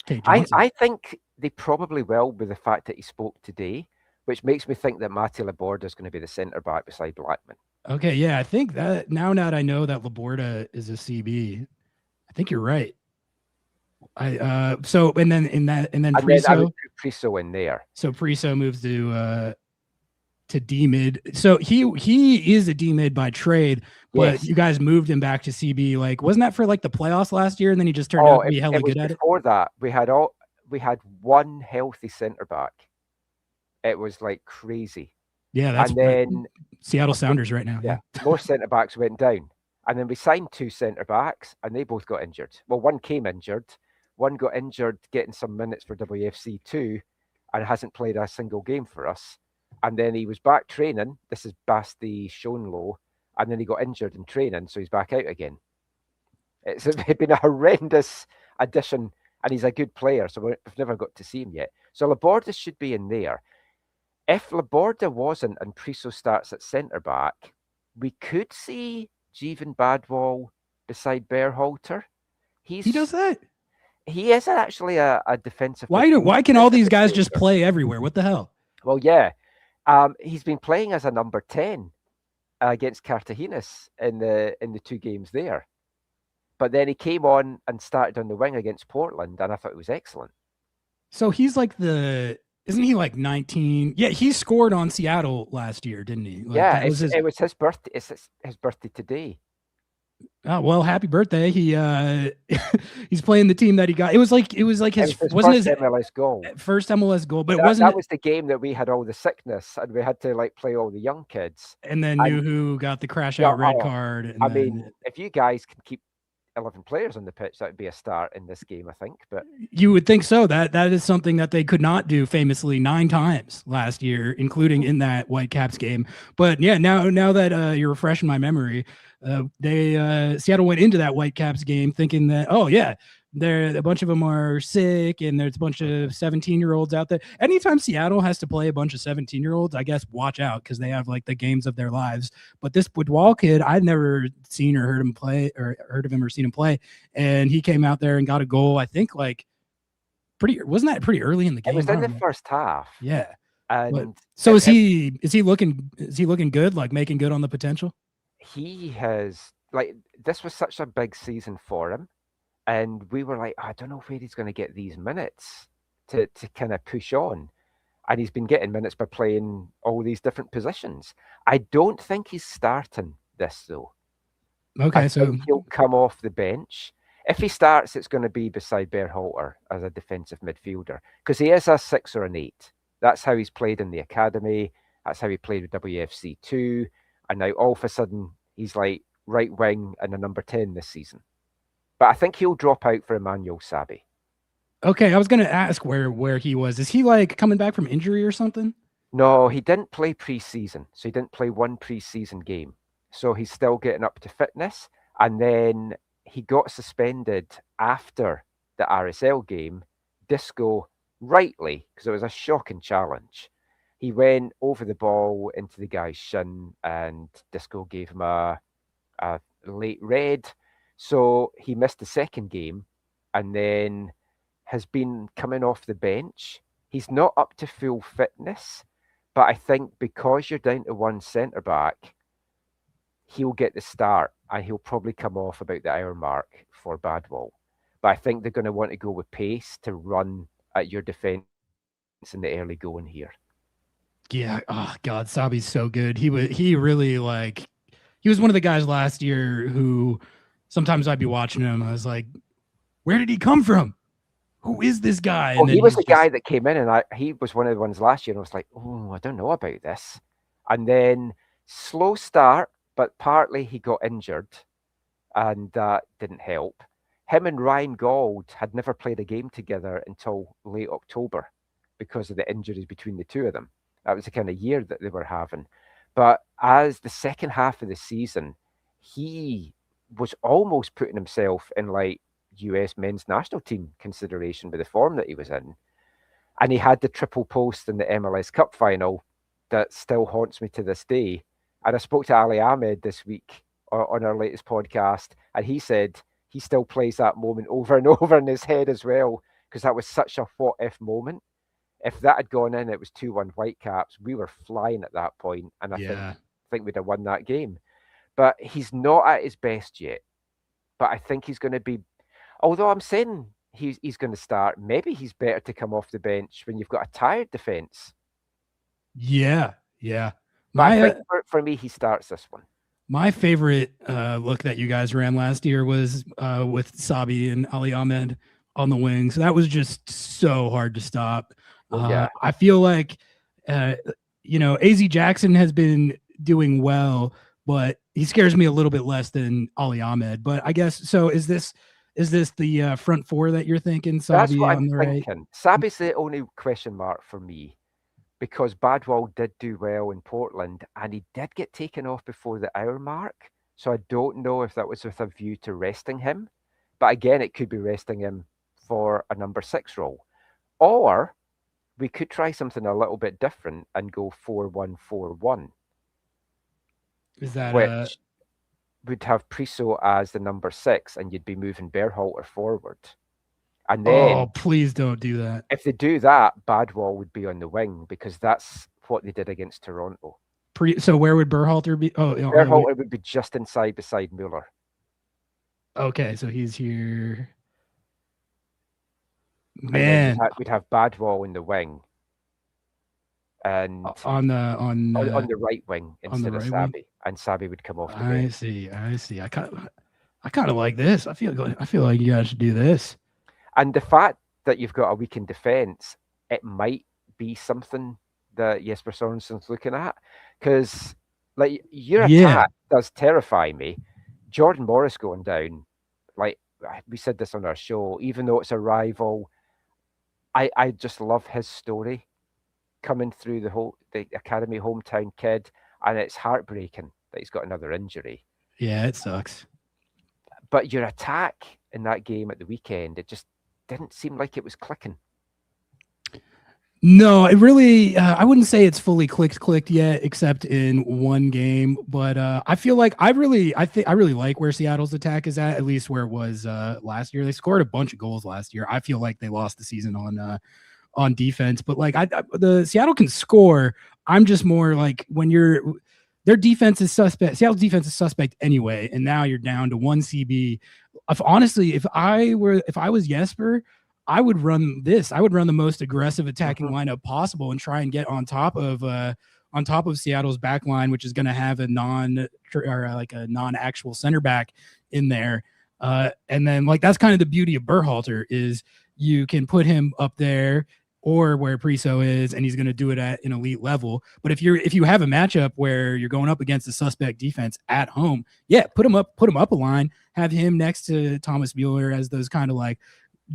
S1: Tate Johnson.
S4: I think they probably will with the fact that he spoke today, which makes me think that Matty Laborda is going to be the centre back beside Blackmon.
S1: Okay, yeah, I think that now that I know that Laborda is a CB, I think you're right. So and then Priso,
S4: I would put Priso in there.
S1: So Priso moves to D mid. So he is a D mid by trade, but yes. You guys moved him back to CB. Like, wasn't that for like the playoffs last year? And then he just turned out to be hella good at it.
S4: Before that, we had one healthy centre back. It was like crazy.
S1: Yeah, that's
S4: and then
S1: Seattle Sounders right now.
S4: Yeah, most centre backs went down, and then we signed two centre backs, and they both got injured. Well, one came injured, one got injured getting some minutes for WFC 2, and hasn't played a single game for us. And then he was back training. This is Basti Shonlow, and then he got injured in training, so he's back out again. It's been a horrendous addition, and he's a good player, so we've never got to see him yet. So Laborda should be in there. If Laborda wasn't and Priso starts at centre-back, we could see Jeevan Badwal beside Berhalter.
S1: He does that?
S4: He is actually a defensive...
S1: Why can all these guys just play everywhere? What the hell?
S4: Well, yeah. He's been playing as a number 10 against Cartagenas in the two games there. But then he came on and started on the wing against Portland, and I thought it was excellent.
S1: So he's like isn't he like 19? Yeah, he scored on Seattle last year, didn't he? Like,
S4: yeah, it was his birthday. It's his birthday today.
S1: Oh, well, happy birthday. He he's playing the team that he got. It was like his
S4: wasn't his MLS goal.
S1: First MLS goal, but it wasn't.
S4: That was the game that we had all the sickness and we had to like play all the young kids.
S1: And then Nuhu got the crash out red card. And
S4: I mean, if you guys can keep 11 players on the pitch, that would be a start in this game, I think. But
S1: you would think so. That is something that they could not do famously 9 times last year, including in that Whitecaps game. But yeah, now that you're refreshing my memory, Seattle went into that Whitecaps game thinking that, oh yeah, a bunch of them are sick and there's a bunch of 17-year-olds out there. Anytime Seattle has to play a bunch of 17-year-olds, I guess watch out because they have like the games of their lives. But this Badwal kid, I'd never seen or heard him play or heard of him or seen him play. And he came out there and got a goal. I think wasn't that pretty early in the game?
S4: It was in the first half.
S1: Yeah.
S4: And
S1: so is he looking good, like making good on the potential?
S4: He has, like, this was such a big season for him. And we were like, I don't know where he's going to get these minutes to kind of push on. And he's been getting minutes by playing all these different positions. I don't think he's starting this, though.
S1: Okay,
S4: so he'll come off the bench. If he starts, it's going to be beside Berhalter as a defensive midfielder because he is a 6 or an 8. That's how he's played in the academy. That's how he played with WFC 2. And now all of a sudden, he's like right wing and a number 10 this season. But I think he'll drop out for Emmanuel Sabi.
S1: Okay, I was gonna ask where he was. Is he like coming back from injury or something?
S4: No, he didn't play pre-season, so he didn't play one pre-season game. So he's still getting up to fitness. And then he got suspended after the RSL game. Disco, rightly, because it was a shocking challenge. He went over the ball into the guy's shin, and Disco gave him a late red. So he missed the second game, and then has been coming off the bench. He's not up to full fitness, but I think because you're down to one centre back, he'll get the start, and he'll probably come off about the hour mark for Badwall. But I think they're going to want to go with pace to run at your defence in the early going here.
S1: Yeah. Oh God, Sabi's so good. He really like, he was one of the guys last year who sometimes I'd be watching him. I was like, where did he come from? Who is this guy?
S4: He was the guy that came in, and he was one of the ones last year, and I was like, oh, I don't know about this. And then slow start, but partly he got injured, and that didn't help. Him and Ryan Gauld had never played a game together until late October because of the injuries between the two of them. That was the kind of year that they were having. But as the second half of the season, he was almost putting himself in like US men's national team consideration with the form that he was in. And he had the triple post in the MLS Cup final that still haunts me to this day. And I spoke to Ali Ahmed this week on our latest podcast, and he said he still plays that moment over and over in his head as well, because that was such a what-if moment. If that had gone in, it was 2-1 Whitecaps. We were flying at that point, and I think we'd have won that game. But he's not at his best yet. But I think he's going to be, although I'm saying he's going to start, maybe he's better to come off the bench when you've got a tired defence.
S1: Yeah, yeah.
S4: I think for me, he starts this one.
S1: My favorite look that you guys ran last year was with Sabi and Ali Ahmed on the wings. That was just so hard to stop. I feel like, AZ Jackson has been doing well, but he scares me a little bit less than Ali Ahmed. But I guess, so is this the front four that you're thinking? Sabi
S4: That's what
S1: on
S4: I'm
S1: the right?
S4: thinking. Sabi's the only question mark for me, because Badwall did do well in Portland, and he did get taken off before the hour mark. So I don't know if that was with a view to resting him. But again, it could be resting him for a number 6 role. Or we could try something a little bit different and go 4-1-4-1.
S1: Is that
S4: which would have Priso as the number 6, and you'd be moving Berhalter forward. And then,
S1: please don't do that.
S4: If they do that, Badwall would be on the wing, because that's what they did against Toronto.
S1: So where would Berhalter be?
S4: Berhalter would be just inside beside Müller.
S1: Okay, so he's here.
S4: Man, we'd have Badwall in the wing, and
S1: on the
S4: right wing instead of Sabi, and Sabi would come off the bench.
S1: I see. I kind of like this. I feel like you guys should do this.
S4: And the fact that you've got a weakened defense, it might be something that Jesper Sorensen's looking at, because like your attack does terrify me. Jordan Morris going down, like we said this on our show, even though it's a rival, I just love his story coming through the academy hometown kid, and it's heartbreaking that he's got another injury.
S1: Yeah, it sucks.
S4: But your attack in that game at the weekend, it just didn't seem like it was clicking.
S1: No, it really, I wouldn't say it's fully clicked yet, except in one game. But I feel like I really like where Seattle's attack is at least where it was last year. They scored a bunch of goals last year. I feel like they lost the season on defense, but like the Seattle can score. I'm just more like their defense is suspect. Seattle's defense is suspect anyway, and now you're down to 1 CB. If I was Jesper, I would run this. I would run the most aggressive attacking lineup possible and try and get on top of Seattle's back line, which is going to have a non-actual center back in there. And then like that's kind of the beauty of Berhalter is you can put him up there or where Priso is, and he's going to do it at an elite level. But if you have a matchup where you're going up against a suspect defense at home, yeah, put him up a line, have him next to Thomas Müller as those kind of like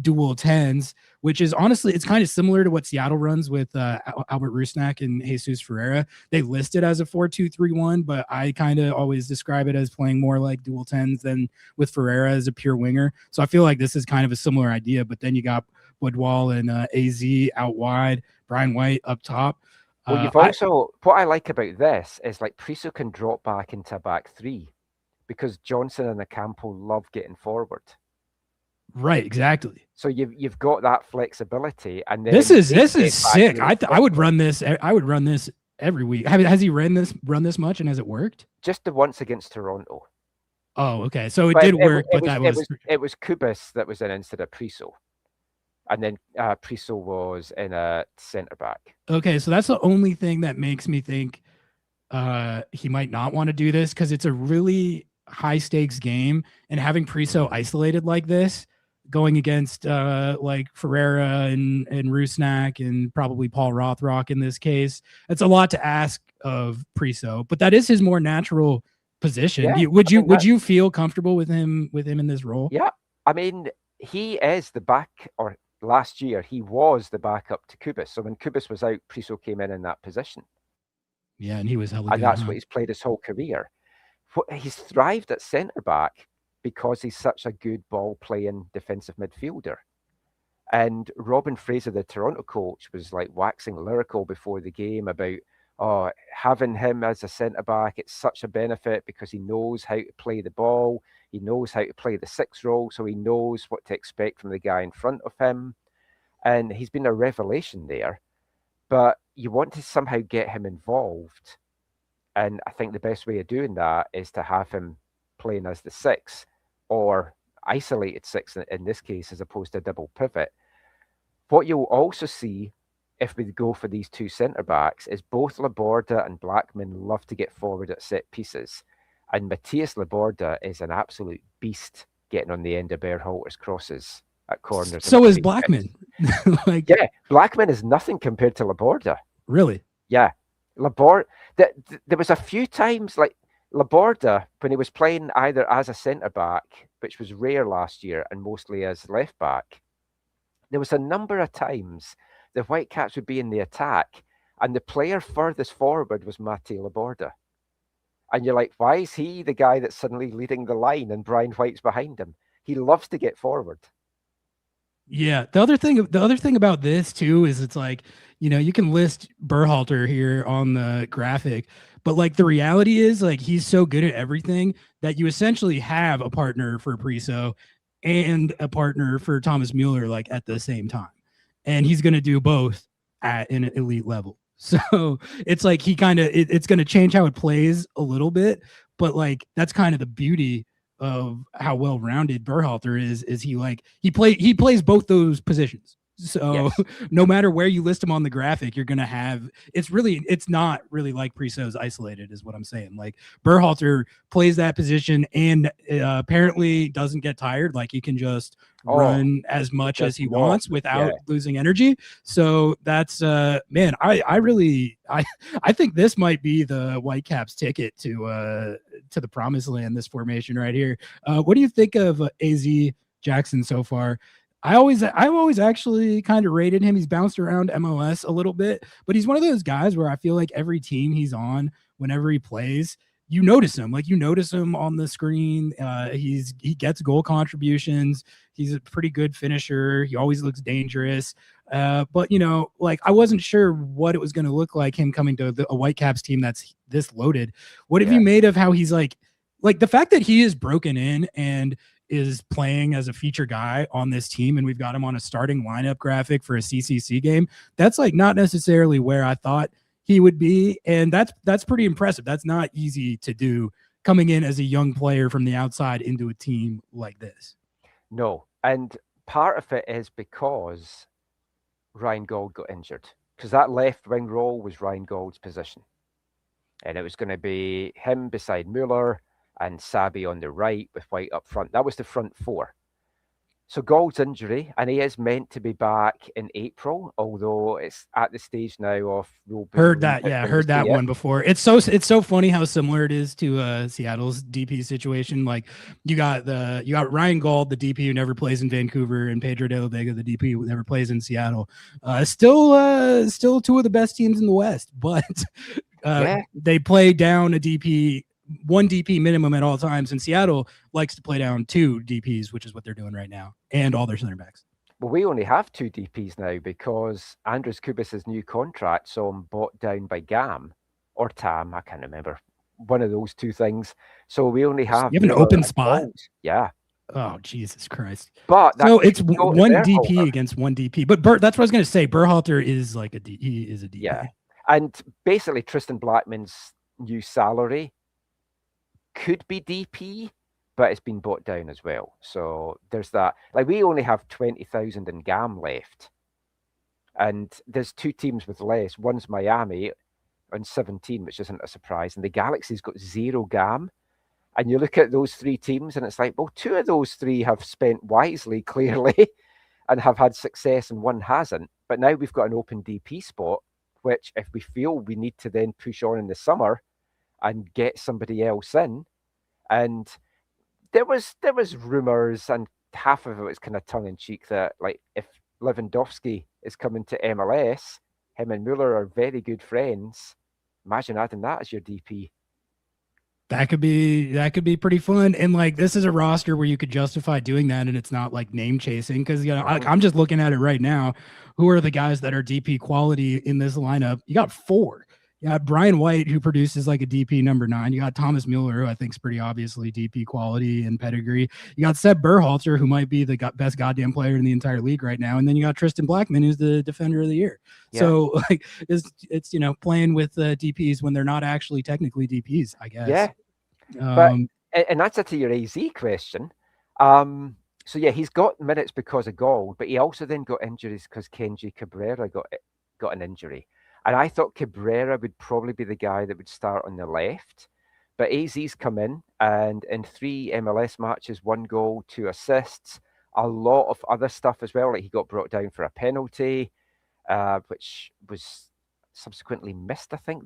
S1: dual tens, which is honestly, it's kind of similar to what Seattle runs with Albert Rusnak and Jesus Ferreira. They list it as a 4-2-3-1, but I kind of always describe it as playing more like dual tens than with Ferreira as a pure winger. So I feel like this is kind of a similar idea, but then you got Woodwall and AZ out wide, Brian White up top.
S4: Well, you've also, what I like about this is like Priso can drop back into a back three because Johnson and Ocampo love getting forward.
S1: Right, exactly.
S4: So you've got that flexibility, and then
S1: this is sick. I would run this. I would run this every week. Has he run this much, and has it worked?
S4: Just the once against Toronto.
S1: Oh, okay. So it did work, but
S4: it was Cubas that was in instead of Priso, and then Priso was in a centre back.
S1: Okay, so that's the only thing that makes me think he might not want to do this, because it's a really high stakes game, and having Priso isolated like this, going against like Ferreira and Rusnak and probably Paul Rothrock in this case, it's a lot to ask of Priso, but that is his more natural position.
S4: Yeah,
S1: would you feel comfortable with him in this role?
S4: Yeah, I mean, he is the back, or last year he was the backup to Cubas. So when Cubas was out, Priso came in that position.
S1: Yeah, and he was hella
S4: and
S1: good,
S4: that's what he's played his whole career. He's thrived at centre back because he's such a good ball-playing defensive midfielder. And Robin Fraser, the Toronto coach, was like waxing lyrical before the game about, having him as a centre-back, it's such a benefit because he knows how to play the ball. He knows how to play the six role, so he knows what to expect from the guy in front of him. And he's been a revelation there. But you want to somehow get him involved. And I think the best way of doing that is to have him playing as the six, or isolated six in this case, as opposed to a double pivot. What you'll also see if we go for these two centre backs is both Laborda and Blackmon love to get forward at set pieces. And Matthias Laborda is an absolute beast getting on the end of Berhalter's crosses at corners.
S1: So is Blackmon.
S4: Yeah, Blackmon is nothing compared to Laborda.
S1: Really?
S4: Yeah. Laborda, there was a few times like Laborda, when he was playing either as a centre-back, which was rare last year, and mostly as left-back, there was a number of times the Whitecaps would be in the attack, and the player furthest forward was Matej Laborda. And you're like, why is he the guy that's suddenly leading the line and Brian White's behind him? He loves to get forward.
S1: Yeah. The other thing about this too is it's like, you can list Berhalter here on the graphic, but like the reality is like he's so good at everything that you essentially have a partner for Priso and a partner for Thomas Müller like at the same time. And he's going to do both at an elite level. So it's like it's going to change how it plays a little bit, but like that's kind of the beauty of how well-rounded Berhalter is he plays both those positions. So yes. No matter where you list him on the graphic, you're going to have, it's not really like Priso's isolated is what I'm saying. Like Berhalter plays that position and apparently doesn't get tired. Like he can just run as much as he wants without losing energy. So that's, man, I think this might be the Whitecaps ticket to the promised land, this formation right here. What do you think of AZ Jackson so far? I always actually kind of rated him. He's bounced around MLS a little bit, but he's one of those guys where I feel like every team he's on, whenever he plays, you notice him. Like you notice him on the screen. He gets goal contributions. He's a pretty good finisher. He always looks dangerous. But like I wasn't sure what it was going to look like him coming to a Whitecaps team that's this loaded. What have you made of how he's like the fact that he is broken in and is playing as a feature guy on this team, and we've got him on a starting lineup graphic for a CCC game. That's like not necessarily where I thought he would be, and that's pretty impressive. That's not easy to do, coming in as a young player from the outside into a team like this.
S4: No, and part of it is because Ryan Gauld got injured, because that left wing role was Ryan Gould's position, and it was going to be him beside Müller and Sabi on the right with White up front. That was the front four. So Gall's injury, and he is meant to be back in April, although it's at the stage now of
S1: heard that one before. It's so funny how similar it is to Seattle's DP situation. Like you got Ryan Gall, the DP who never plays in Vancouver, and Pedro de la Vega, the DP who never plays in Seattle. Still two of the best teams in the West, but they play down a DP. One DP minimum at all times, and Seattle likes to play down two DPs, which is what they're doing right now, and all their center backs.
S4: Well, we only have two DPs now because Andres Cubas' new contract saw him bought down by GAM or TAM, I can't remember, one of those two things. So we only have...
S1: You have an open spot?
S4: Yeah.
S1: Oh, Jesus Christ.
S4: But
S1: so it's one DP against one DP. But that's what I was going to say. Berhalter is like he is a DP.
S4: Yeah. And basically Tristan Blackmon's new salary could be DP, but it's been bought down as well. So there's that. Like we only have 20,000 in GAM left. And there's two teams with less. One's Miami on 17, which isn't a surprise. And the Galaxy's got 0 GAM. And you look at those three teams and it's like, well, two of those three have spent wisely, clearly, and have had success and one hasn't. But now we've got an open DP spot, which if we feel we need to then push on in the summer and get somebody else in. And there was rumors, and half of it was kind of tongue-in-cheek, that like if Lewandowski is coming to MLS, him and Müller are very good friends. Imagine adding that as your DP.
S1: That could be pretty fun. And like this is a roster where you could justify doing that, and it's not like name chasing, because I'm just looking at it right now. Who are the guys that are DP quality in this lineup? You got 4. You got Brian White, who produces like a DP number 9. You got Thomas Müller, who I think is pretty obviously DP quality and pedigree. You got Seb Berhalter, who might be the best goddamn player in the entire league right now. And then you got Tristan Blackmon, who's the defender of the year. Yeah. So like it's playing with DPs when they're not actually technically DPs, I guess.
S4: Yeah. But in answer to your AZ question, so yeah, he's got minutes because of Gall, but he also then got injuries because Kenji Cabrera got an injury. And I thought Cabrera would probably be the guy that would start on the left. But AZ's come in, and in 3 MLS matches, 1 goal, 2 assists, a lot of other stuff as well. Like he got brought down for a penalty, which was subsequently missed, I think.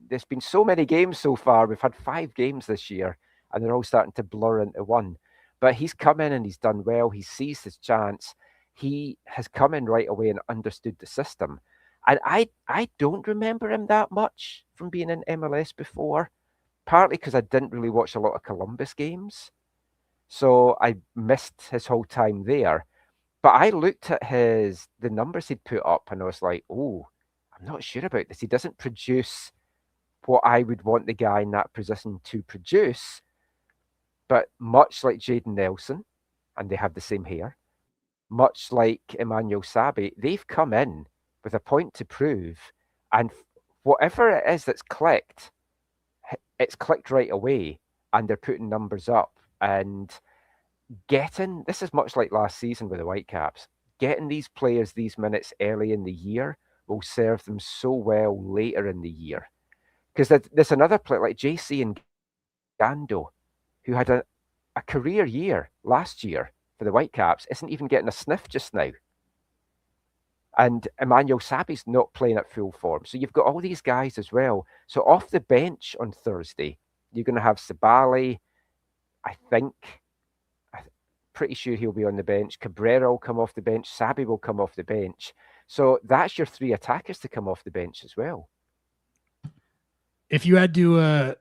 S4: There's been so many games so far. We've had 5 games this year, and they're all starting to blur into one. But he's come in and he's done well. He sees his chance. He has come in right away and understood the system. And I don't remember him that much from being in MLS before, partly because I didn't really watch a lot of Columbus games. So I missed his whole time there. But I looked at the numbers he'd put up, and I was like, oh, I'm not sure about this. He doesn't produce what I would want the guy in that position to produce. But much like Jaden Nelson, and they have the same hair, much like Emmanuel Sabi, they've come in with a point to prove, and whatever it is that's clicked, it's clicked right away, and they're putting numbers up. And this is much like last season with the Whitecaps, getting these players these minutes early in the year will serve them so well later in the year. Because there's another player like JC and Gando, who had a career year last year for the Whitecaps, isn't even getting a sniff just now. And Emmanuel Sabi's not playing at full form. So you've got all these guys as well. So off the bench on Thursday, you're going to have Sabali. I'm pretty sure he'll be on the bench. Cabrera will come off the bench. Sabi will come off the bench. So that's your 3 attackers to come off the bench as well.
S1: If you had to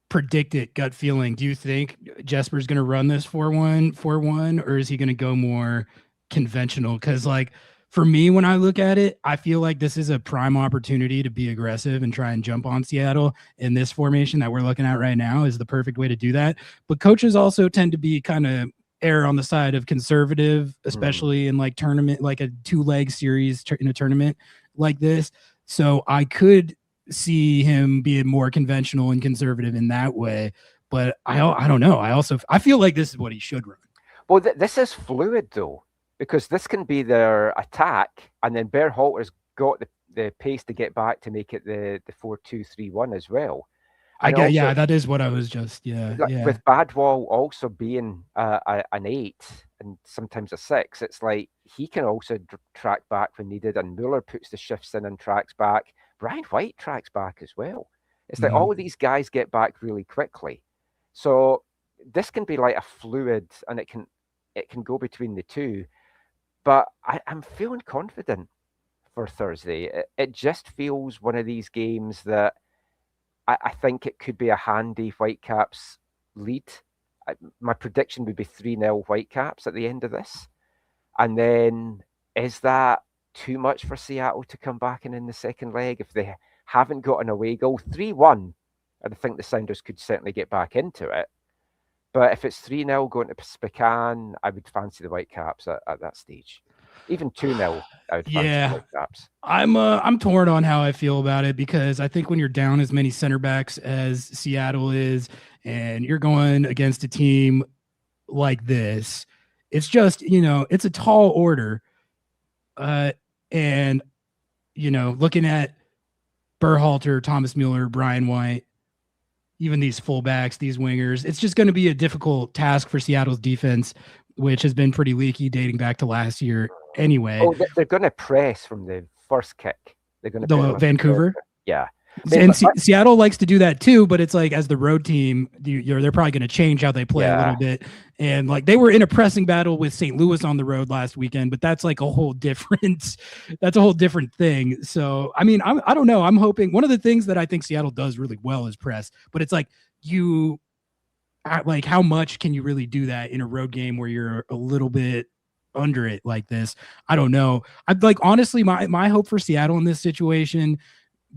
S1: predict it, gut feeling, do you think Jesper's going to run this 4-1, or is he going to go more conventional? Because like, for me, when I look at it, I feel like this is a prime opportunity to be aggressive and try and jump on Seattle. In this formation that we're looking at right now is the perfect way to do that. But coaches also tend to be kind of err on the side of conservative, especially in like tournament, like a 2-leg series in a tournament like this. So I could see him being more conventional and conservative in that way. But I don't know. I feel like this is what he should run.
S4: Well, this is fluid though, because this can be their attack, and then Berhalter's got the pace to get back to make it the 4-2-3-1 as well.
S1: I
S4: And
S1: get,
S4: also,
S1: that is what I was just,
S4: with Badwall also being an 8 and sometimes a 6, it's like he can also track back when needed, and Müller puts the shifts in and tracks back. Brian White tracks back as well. It's like all of these guys get back really quickly. So this can be like a fluid, and it can go between the two. But I'm feeling confident for Thursday. It just feels one of these games that I think it could be a handy Whitecaps lead. My prediction would be 3-0 Whitecaps at the end of this. And then is that too much for Seattle to come back in the second leg if they haven't got an away goal? 3-1, I think the Sounders could certainly get back into it. But if it's 3-0 going to Spokane, I would fancy the Whitecaps at that stage. Even 2-0, I would fancy the Whitecaps.
S1: I'm torn on how I feel about it, because I think when you're down as many center backs as Seattle is, and you're going against a team like this, it's just, it's a tall order. And, looking at Berhalter, Thomas Müller, Brian White, even these fullbacks, these wingers, it's just going to be a difficult task for Seattle's defense, which has been pretty leaky dating back to last year anyway.
S4: Oh, they're going to press from the first kick. They're going to
S1: Vancouver?
S4: Yeah.
S1: And Seattle likes to do that too, but it's like, as the road team, they're probably going to change how they play a little bit. And like, they were in a pressing battle with St. Louis on the road last weekend, but that's like a whole different thing. So, I mean, I don't know. I'm hoping one of the things that I think Seattle does really well is press, but it's like how much can you really do that in a road game where you're a little bit under it like this? I don't know. I'd like, honestly, my hope for Seattle in this situation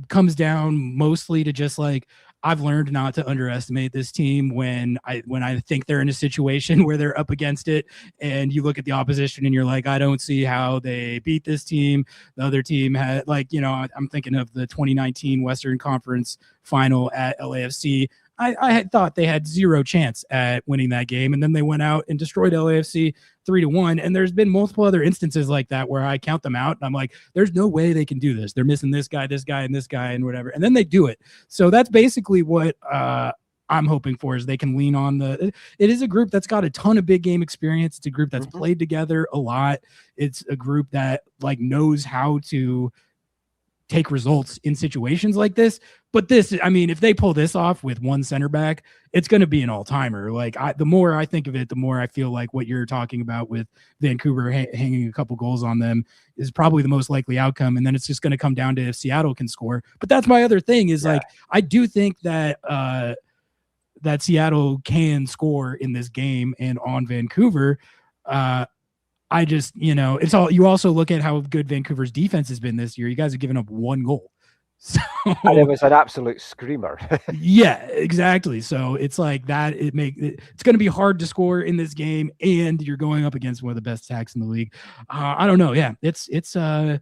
S1: comes down mostly to just like, I've learned not to underestimate this team when I think they're in a situation where they're up against it, and you look at the opposition and you're like, I don't see how they beat this team. The other team had, like, I'm thinking of the 2019 Western Conference final at LAFC. I had thought they had zero chance at winning that game, and then they went out and destroyed LAFC 3-1. And there's been multiple other instances like that where I count them out and I'm like, there's no way they can do this. They're missing this guy, and this guy, and whatever. And then they do it. So that's basically what I'm hoping for, is they can lean on it is a group that's got a ton of big game experience. It's a group that's played together a lot. It's a group that like knows how to take results in situations like this. But this, I mean, if they pull this off with one center back, it's going to be an all-timer. Like, the more I think of it, the more I feel like what you're talking about with Vancouver hanging a couple goals on them is probably the most likely outcome. And then it's just going to come down to if Seattle can score. But that's my other thing is like, I do think that that Seattle can score in this game and on Vancouver. I just, it's all, you also look at how good Vancouver's defense has been this year. You guys have given up 1 goal. So,
S4: and it was an absolute screamer.
S1: Yeah, exactly. So it's like that. It's going to be hard to score in this game, and you're going up against one of the best attacks in the league. I don't know. Yeah, it's going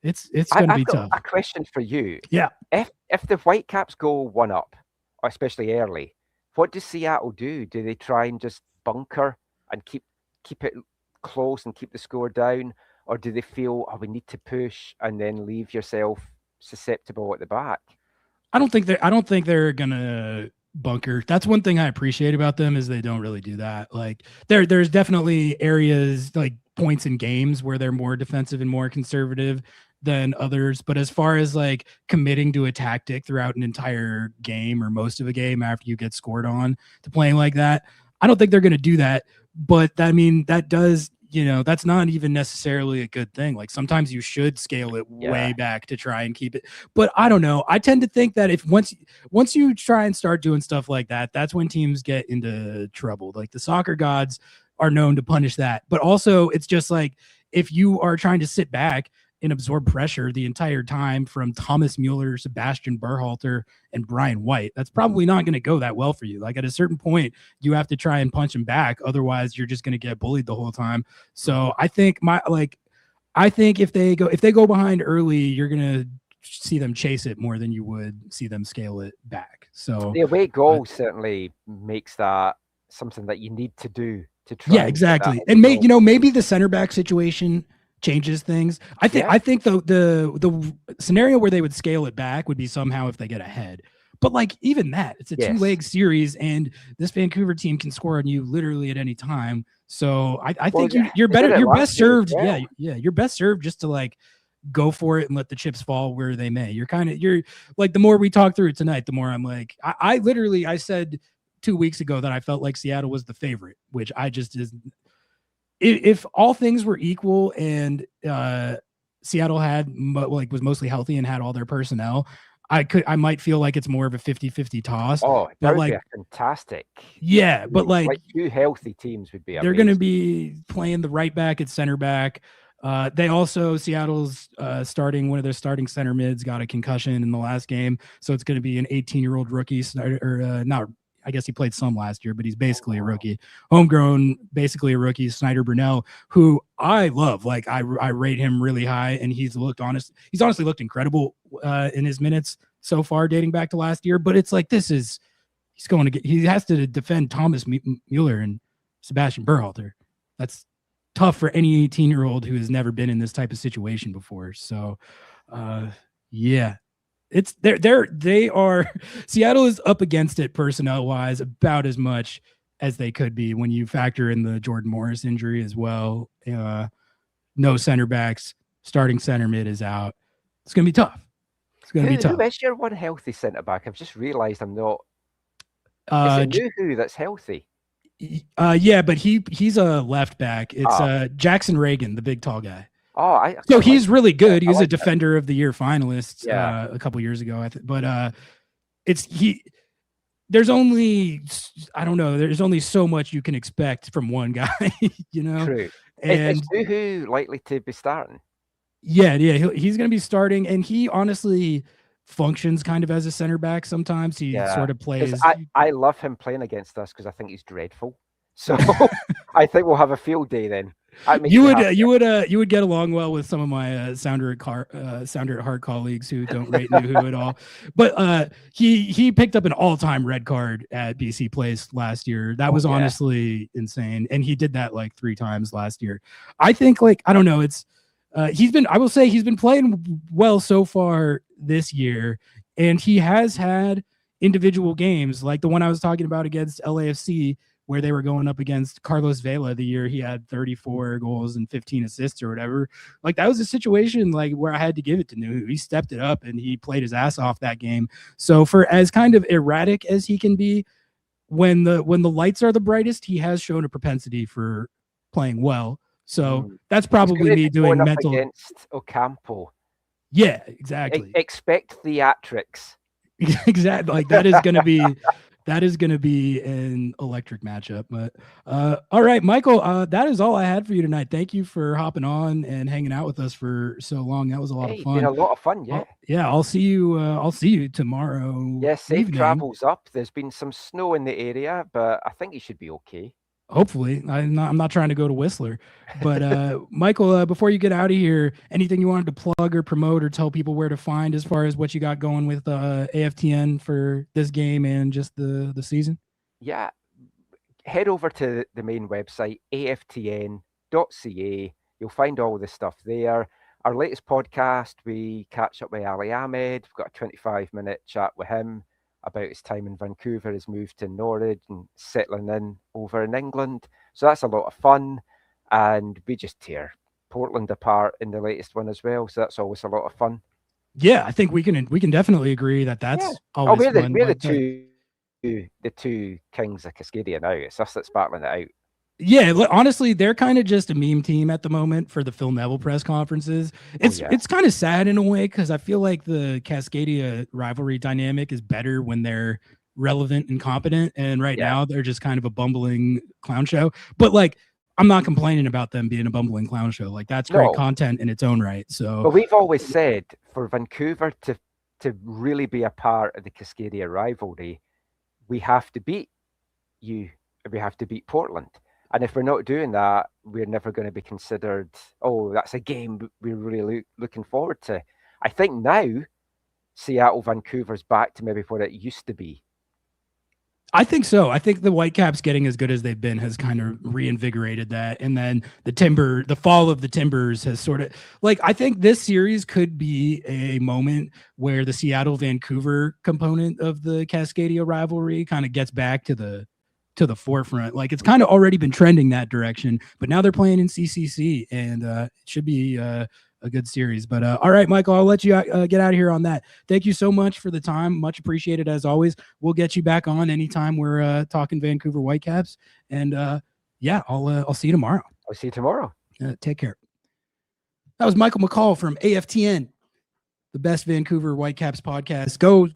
S1: to be tough.
S4: A question for you.
S1: Yeah.
S4: If the Whitecaps go 1 up, especially early, what does Seattle do? Do they try and just bunker and keep it close and keep the score down, or do they feel, we need to push and then leave yourself susceptible at the back?
S1: I don't think they're gonna bunker. That's one thing I appreciate about them, is they don't really do that. Like, there's definitely areas, like points in games, where they're more defensive and more conservative than others. But as far as like committing to a tactic throughout an entire game or most of a game after you get scored on to playing like that, I don't think they're going to do that. But that does, that's not even necessarily a good thing. Like, sometimes you should scale it way back to try and keep it. But I don't know. I tend to think that if once you try and start doing stuff like that, that's when teams get into trouble. Like, the soccer gods are known to punish that. But also, it's just like, if you are trying to sit back and absorb pressure the entire time from Thomas Müller, Sebastian Berhalter, and Brian White, that's probably not going to go that well for you. Like, at a certain point, you have to try and punch them back. Otherwise, you're just going to get bullied the whole time. So I think if they go behind early, you're going to see them chase it more than you would see them scale it back. So
S4: the away goal certainly makes that something that you need to do to try.
S1: Yeah, exactly. And maybe the center back situation changes things. I think the scenario where they would scale it back would be somehow if they get ahead. But like even that, it's a
S4: Yes.
S1: 2-leg series, and this Vancouver team can score on you literally at any time. So I think you're
S4: they did
S1: better.
S4: it
S1: You're
S4: last
S1: best
S4: year as
S1: served.
S4: well.
S1: Yeah. You're best served just to like go for it and let the chips fall where they may. You're like, the more we talk through it tonight, the more I'm like, I literally said 2 weeks ago that I felt like Seattle was the favorite, which I just is. If all things were equal and Seattle was mostly healthy and had all their personnel, I might feel like it's more of a 50-50 toss.
S4: Oh, that
S1: but
S4: would
S1: like,
S4: be a fantastic.
S1: yeah, but like
S4: two healthy teams would be.
S1: They're going to be playing the right back at center back. They also, Seattle's one of their starting center mids got a concussion in the last game, so it's going to be an 18-year-old rookie, not. I guess he played some last year, but he's basically a rookie, homegrown, basically a rookie, Snyder Brunell, who I love. Like I rate him really high, and he's honestly looked incredible in his minutes so far, dating back to last year. But it's like he has to defend Thomas Müller and Sebastian Berhalter. That's tough for any 18-year-old who has never been in this type of situation before. So, yeah. They are Seattle is up against it personnel wise about as much as they could be when you factor in the Jordan Morris injury as well. No center backs, starting center mid is out. It's gonna be tough. Who
S4: is your one healthy centre back? I've just realised I'm not. Is it Nuhu that's healthy?
S1: Yeah, but he's a left back. It's Jackson Reagan, the big tall guy.
S4: Oh,
S1: so he's really good. He was a Defender of the Year finalist a couple years ago, I think. But there's only so much you can expect from one guy, you know.
S4: True.
S1: And
S4: is Nuhu likely to be starting?
S1: Yeah, he's going to be starting, and he honestly functions kind of as a center back sometimes. He sort of plays.
S4: I love him playing against us because I think he's dreadful. So I think we'll have a field day then. You
S1: would get along well with some of my Sounder at Heart colleagues who don't rate Nuhu at all. But he picked up an all-time red card at BC Place last year. That was honestly insane, and he did that like 3 times last year. I think I don't know. It's he's been playing well so far this year, and he has had individual games like the one I was talking about against LAFC, where they were going up against Carlos Vela the year he had 34 goals and 15 assists or whatever. Like that was a situation like where I had to give it to Nuhu. He stepped it up and he played his ass off that game. So for as kind of erratic as he can be, when the lights are the brightest, he has shown a propensity for playing well. So that's probably me doing mental
S4: against Ocampo.
S1: Yeah, exactly.
S4: Expect theatrics.
S1: Exactly. Like that is going to be an electric matchup. But all right, Michael, that is all I had for you tonight. Thank you for hopping on and hanging out with us for so long. That was a lot of fun.
S4: Been a lot of fun, yeah.
S1: I'll see you tomorrow.
S4: Yeah, safe travels up. There's been some snow in the area, but I think you should be okay.
S1: Hopefully. I'm not trying to go to Whistler. But Michael, before you get out of here, anything you wanted to plug or promote or tell people where to find as far as what you got going with AFTN for this game and just the season?
S4: Yeah. Head over to the main website, aftn.ca. You'll find all the stuff there. Our latest podcast, we catch up with Ali Ahmed. We've got a 25-minute chat with him about his time in Vancouver, his move to Norwich and settling in over in England. So that's a lot of fun. And we just tear Portland apart in the latest one as well. So that's always a lot of fun.
S1: Yeah, I think we can definitely agree that that's always fun.
S4: We're the two kings of Cascadia now. It's us that's battling it out.
S1: Yeah, honestly, they're kind of just a meme team at the moment for the Phil Neville press conferences. It's kind of sad in a way because I feel like the Cascadia rivalry dynamic is better when they're relevant and competent. And right now they're just kind of a bumbling clown show. But like, I'm not complaining about them being a bumbling clown show. Like that's great content in its own right. So,
S4: but we've always said for Vancouver to really be a part of the Cascadia rivalry, we have to beat you. We have to beat Portland. And if we're not doing that, we're never going to be considered, that's a game we're really looking forward to. I think now Seattle, Vancouver's back to maybe what it used to be.
S1: I think so. I think the Whitecaps getting as good as they've been has kind of reinvigorated that. And then the fall of the Timbers has sort of like, I think this series could be a moment where the Seattle-Vancouver component of the Cascadia rivalry kind of gets back to the forefront. Like, it's kind of already been trending that direction, but now they're playing in CCC, and it should be a good series. But all right, Michael, I'll let you get out of here on that. Thank you so much for the time. Much appreciated as always. We'll get you back on anytime we're talking Vancouver Whitecaps. And yeah, I'll see you tomorrow.
S4: I'll see you tomorrow.
S1: Take care. That was Michael McColl from AFTN, the best Vancouver Whitecaps podcast. Go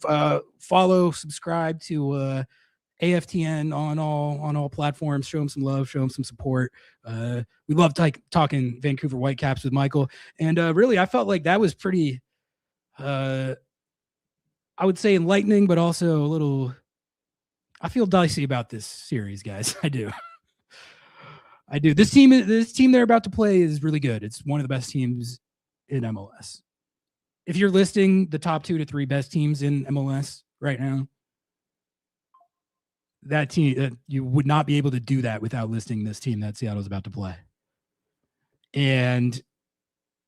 S1: follow, subscribe to AFTN on all platforms. Show them some love, show them some support. We love talking Vancouver Whitecaps with Michael, and really I felt like that was pretty I would say enlightening, but also a little, I feel dicey about this series, guys. I do. This team they're about to play is really good. It's one of the best teams in MLS. If you're listing the top 2 to 3 best teams in MLS right now, that team, you would not be able to do that without listing this team that Seattle's about to play. And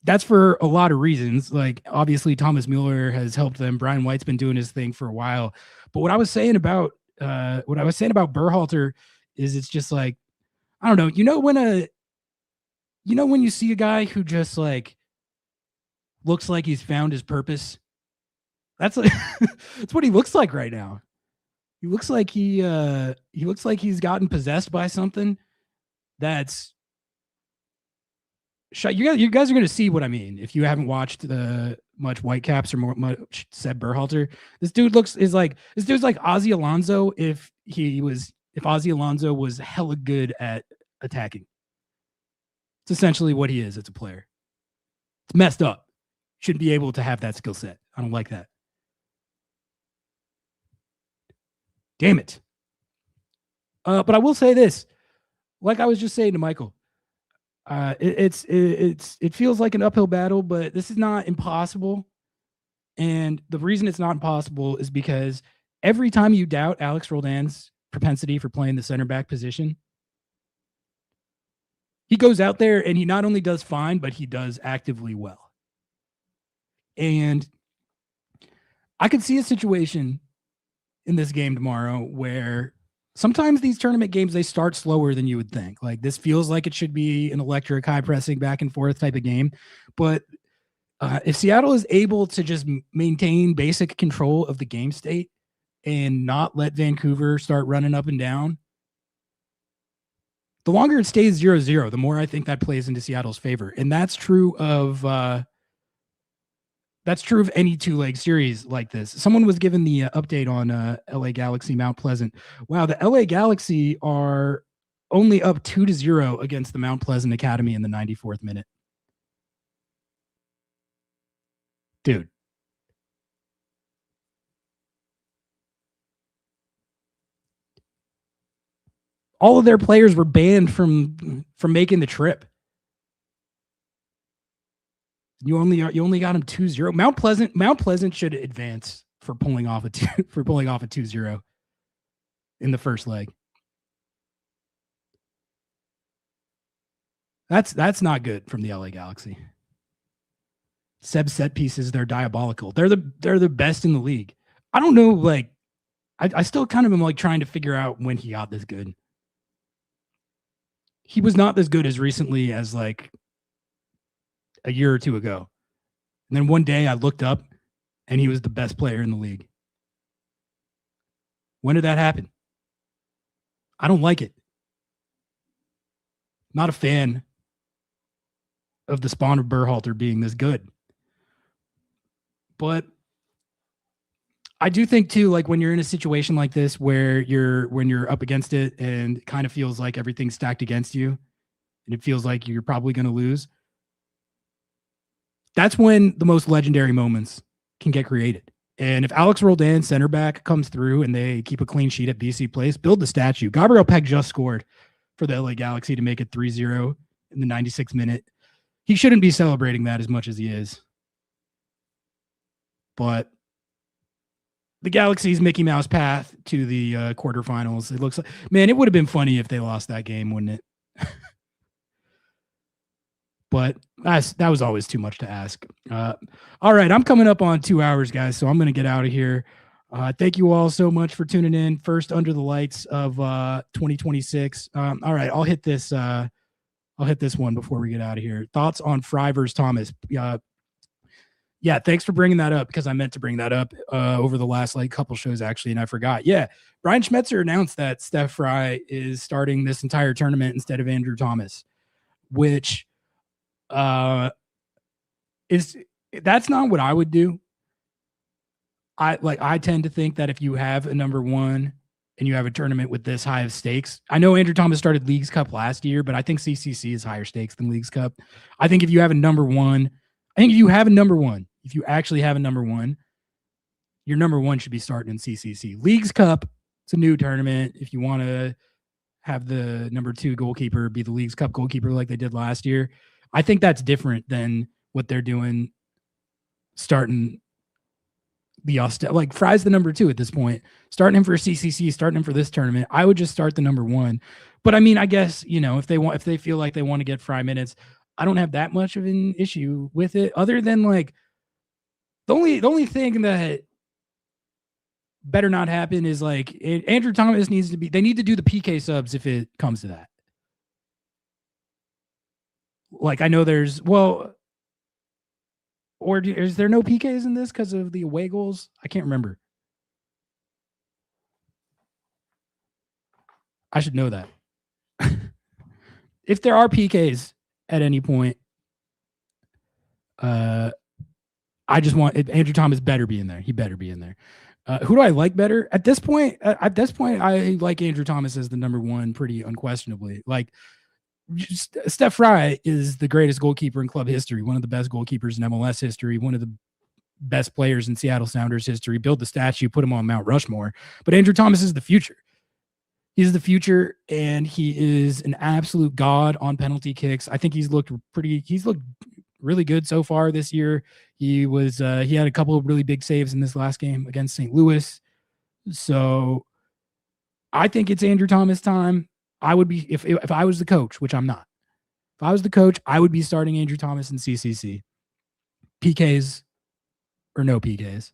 S1: that's for a lot of reasons. Like, obviously Thomas Müller has helped them. Brian White's been doing his thing for a while. But what I was saying about Berhalter is, it's just like, I don't know, when you see a guy who just like looks like he's found his purpose. That's like that's what he looks like right now. He looks like he looks like he's gotten possessed by something that's shut. You guys are going to see what I mean if you haven't watched much Whitecaps or much Seb Berhalter. This dude's like Ozzy Alonso if Ozzy Alonso was hella good at attacking. It's essentially what he is. It's a player. It's messed up. Shouldn't be able to have that skill set. I don't like that. Damn it. But I will say this, like I was just saying to Michael, it feels like an uphill battle, but this is not impossible. And the reason it's not impossible is because every time you doubt Alex Roldan's propensity for playing the center back position, he goes out there and he not only does fine, but he does actively well. And I could see a situation in this game tomorrow where sometimes these tournament games, they start slower than you would think. Like, this feels like it should be an electric, high pressing, back and forth type of game. But if Seattle is able to just maintain basic control of the game state and not let Vancouver start running up and down, the longer it stays 0-0, the more I think that plays into Seattle's favor. And that's true of any two-leg series like this. Someone was given the update on LA Galaxy Mount Pleasant. Wow, the LA Galaxy are only up 2-0 against the Mount Pleasant Academy in the 94th minute. Dude. All of their players were banned from making the trip. You only got them 2-0. Mount Pleasant should advance for pulling off a 2-0 in the first leg. That's not good from the LA Galaxy. Seb's set pieces, they're diabolical. They're the best in the league. I don't know, like, I still kind of am like trying to figure out when he got this good. He was not this good as recently as like a year or two ago. And then one day I looked up and he was the best player in the league. When did that happen? I don't like it. Not a fan of the spawn of Berhalter being this good. But I do think too, like, when you're in a situation like this where when you're up against it and it kind of feels like everything's stacked against you and it feels like you're probably going to lose, that's when the most legendary moments can get created. And if Alex Roldan, center back, comes through and they keep a clean sheet at BC Place, build the statue. Gabriel Peck just scored for the LA Galaxy to make it 3-0 in the 96th minute. He shouldn't be celebrating that as much as he is. But the Galaxy's Mickey Mouse path to the quarterfinals. It looks like, man, it would have been funny if they lost that game, wouldn't it? But that was always too much to ask. All right, I'm coming up on 2 hours, guys, so I'm going to get out of here. Thank you all so much for tuning in. First Under the Lights of 2026. All right, I'll hit this one before we get out of here. Thoughts on Frei versus Thomas? Yeah, thanks for bringing that up, because I meant to bring that up over the last couple shows, actually, and I forgot. Yeah, Brian Schmetzer announced that Steph Frei is starting this entire tournament instead of Andrew Thomas, which that's not what I would do. I tend to think that if you have a number one and you have a tournament with this high of stakes, I know Andrew Thomas started Leagues Cup last year, but I think CCC is higher stakes than Leagues Cup. I think if you have a number one, if you actually have a number one, your number one should be starting in CCC. Leagues Cup, it's a new tournament. If you want to have the number two goalkeeper be the Leagues Cup goalkeeper like they did last year, I think that's different than what they're doing starting the like Frei's the number two at this point. Starting him for CCC, starting him for this tournament, I would just start the number one. But I mean, I guess, if they feel like they want to get Frei minutes, I don't have that much of an issue with it, other than the only thing that better not happen is Andrew Thomas they need to do the PK subs if it comes to that. I know is there no PKs in this because of the away goals? I can't remember. I should know that. If there are PKs at any point, I just want Andrew Thomas better be in there. He better be in there. Who do I like better at this point? At this point, I like Andrew Thomas as the number one pretty unquestionably. Steph Frei is the greatest goalkeeper in club history, one of the best goalkeepers in MLS history, one of the best players in Seattle Sounders history. Build the statue, put him on Mount Rushmore. But Andrew Thomas is the future. He's the future, and he is an absolute god on penalty kicks. I think he's looked really good so far this year. He had a couple of really big saves in this last game against St. Louis. So I think it's Andrew Thomas time. I would be, if I was the coach, which I'm not. If I was the coach, I would be starting Andrew Thomas in CCC. PKs or no PKs.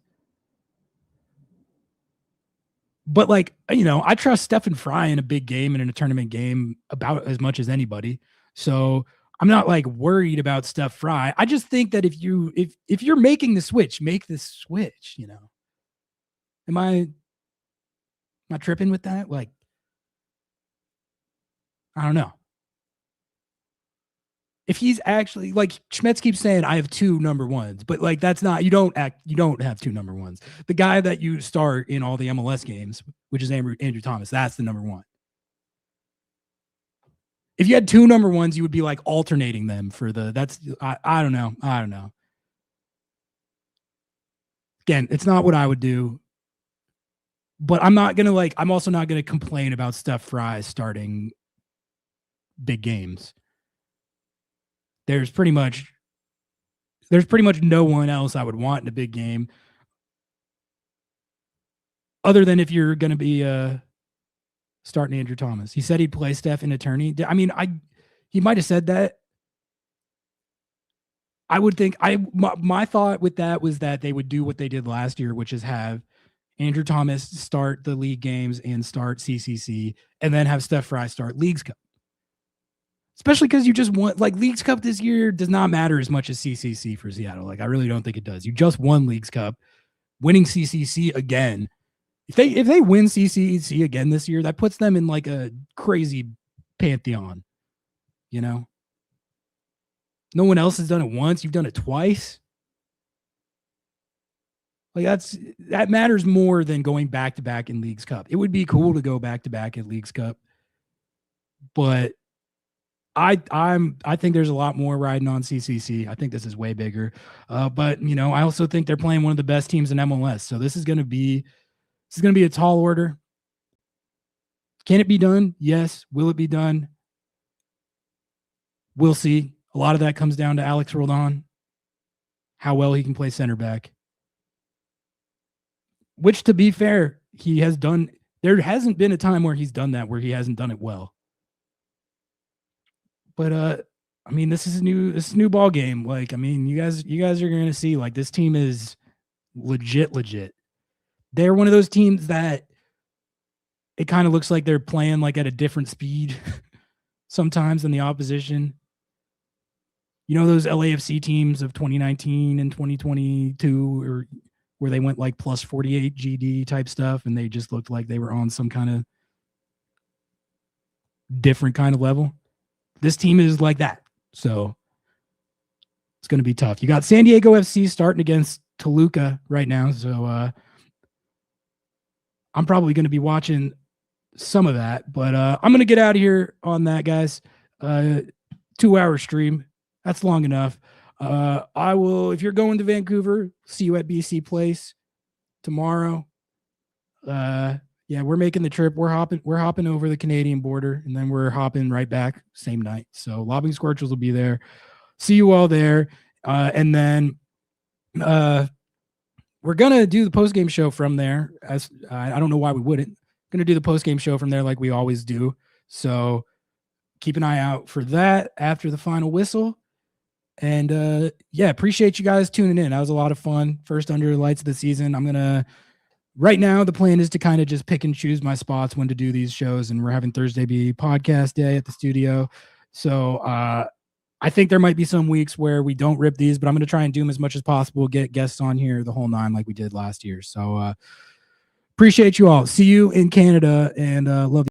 S1: But I trust Stefan Frei in a big game and in a tournament game about as much as anybody. So I'm not worried about Steph Frei. I just think that if you're making the switch, make the switch, Am I tripping with that? I don't know. If he's actually Schmetz keeps saying, I have two number ones, but that's not, you don't have two number ones. The guy that you start in all the MLS games, which is Andrew Thomas, that's the number one. If you had two number ones, you would be alternating them for I don't know. Again, it's not what I would do, but I'm also not going to complain about Steph Frei starting big games. There's pretty much no one else I would want in a big game, other than if you're going to be starting Andrew Thomas. He said he'd play Steph in a tourney. I mean, he might have said that. I would think my thought with that was that they would do what they did last year, which is have Andrew Thomas start the league games and start CCC, and then have Steph Frei start Leagues Cup. Especially because you just want Leagues Cup this year does not matter as much as CCC for Seattle. I really don't think it does. You just won Leagues Cup, winning CCC again. If they win CCC again this year, that puts them in a crazy pantheon. No one else has done it once. You've done it twice. That matters more than going back to back in Leagues Cup. It would be cool to go back to back at Leagues Cup, but I think there's a lot more riding on CCC. I think this is way bigger. But I also think they're playing one of the best teams in MLS. So this is going to be a tall order. Can it be done? Yes. Will it be done? We'll see. A lot of that comes down to Alex Roldan, how well he can play center back. which, to be fair, he has done. There hasn't been a time where he's done that where he hasn't done it well. But I mean, this is a new ball game. Like, I mean, you guys are going to see, like, this team is legit. They're one of those teams that it kind of looks like they're playing like at a different speed sometimes than the opposition. You know, those LAFC teams of 2019 and 2022, or where they went like plus 48 GD type stuff, and they just looked like they were on some kind of different kind of level. This team is like that. So it's going to be tough. You got San Diego FC starting against Toluca right now. So I'm probably going to be watching some of that, but I'm going to get out of here on that, guys. 2-hour stream. That's long enough. I will, if you're going to Vancouver, see you at BC Place tomorrow. Yeah, we're making the trip. We're hopping over the Canadian border, and then we're hopping right back same night. So Lobbing Scorchers will be there. See you all there. And then we're gonna do the post-game show from there. As I don't know why we wouldn't. Gonna do the post-game show from there like we always do. So keep an eye out for that after the final whistle. And yeah, appreciate you guys tuning in. That was a lot of fun. First under the lights of the season. Right now, the plan is to kind of just pick and choose my spots when to do these shows, and we're having Thursday be podcast day at the studio. So I think there might be some weeks where we don't rip these, but I'm going to try and do them as much as possible, get guests on here the whole 9 like we did last year. So appreciate you all. See you in Canada, and love you.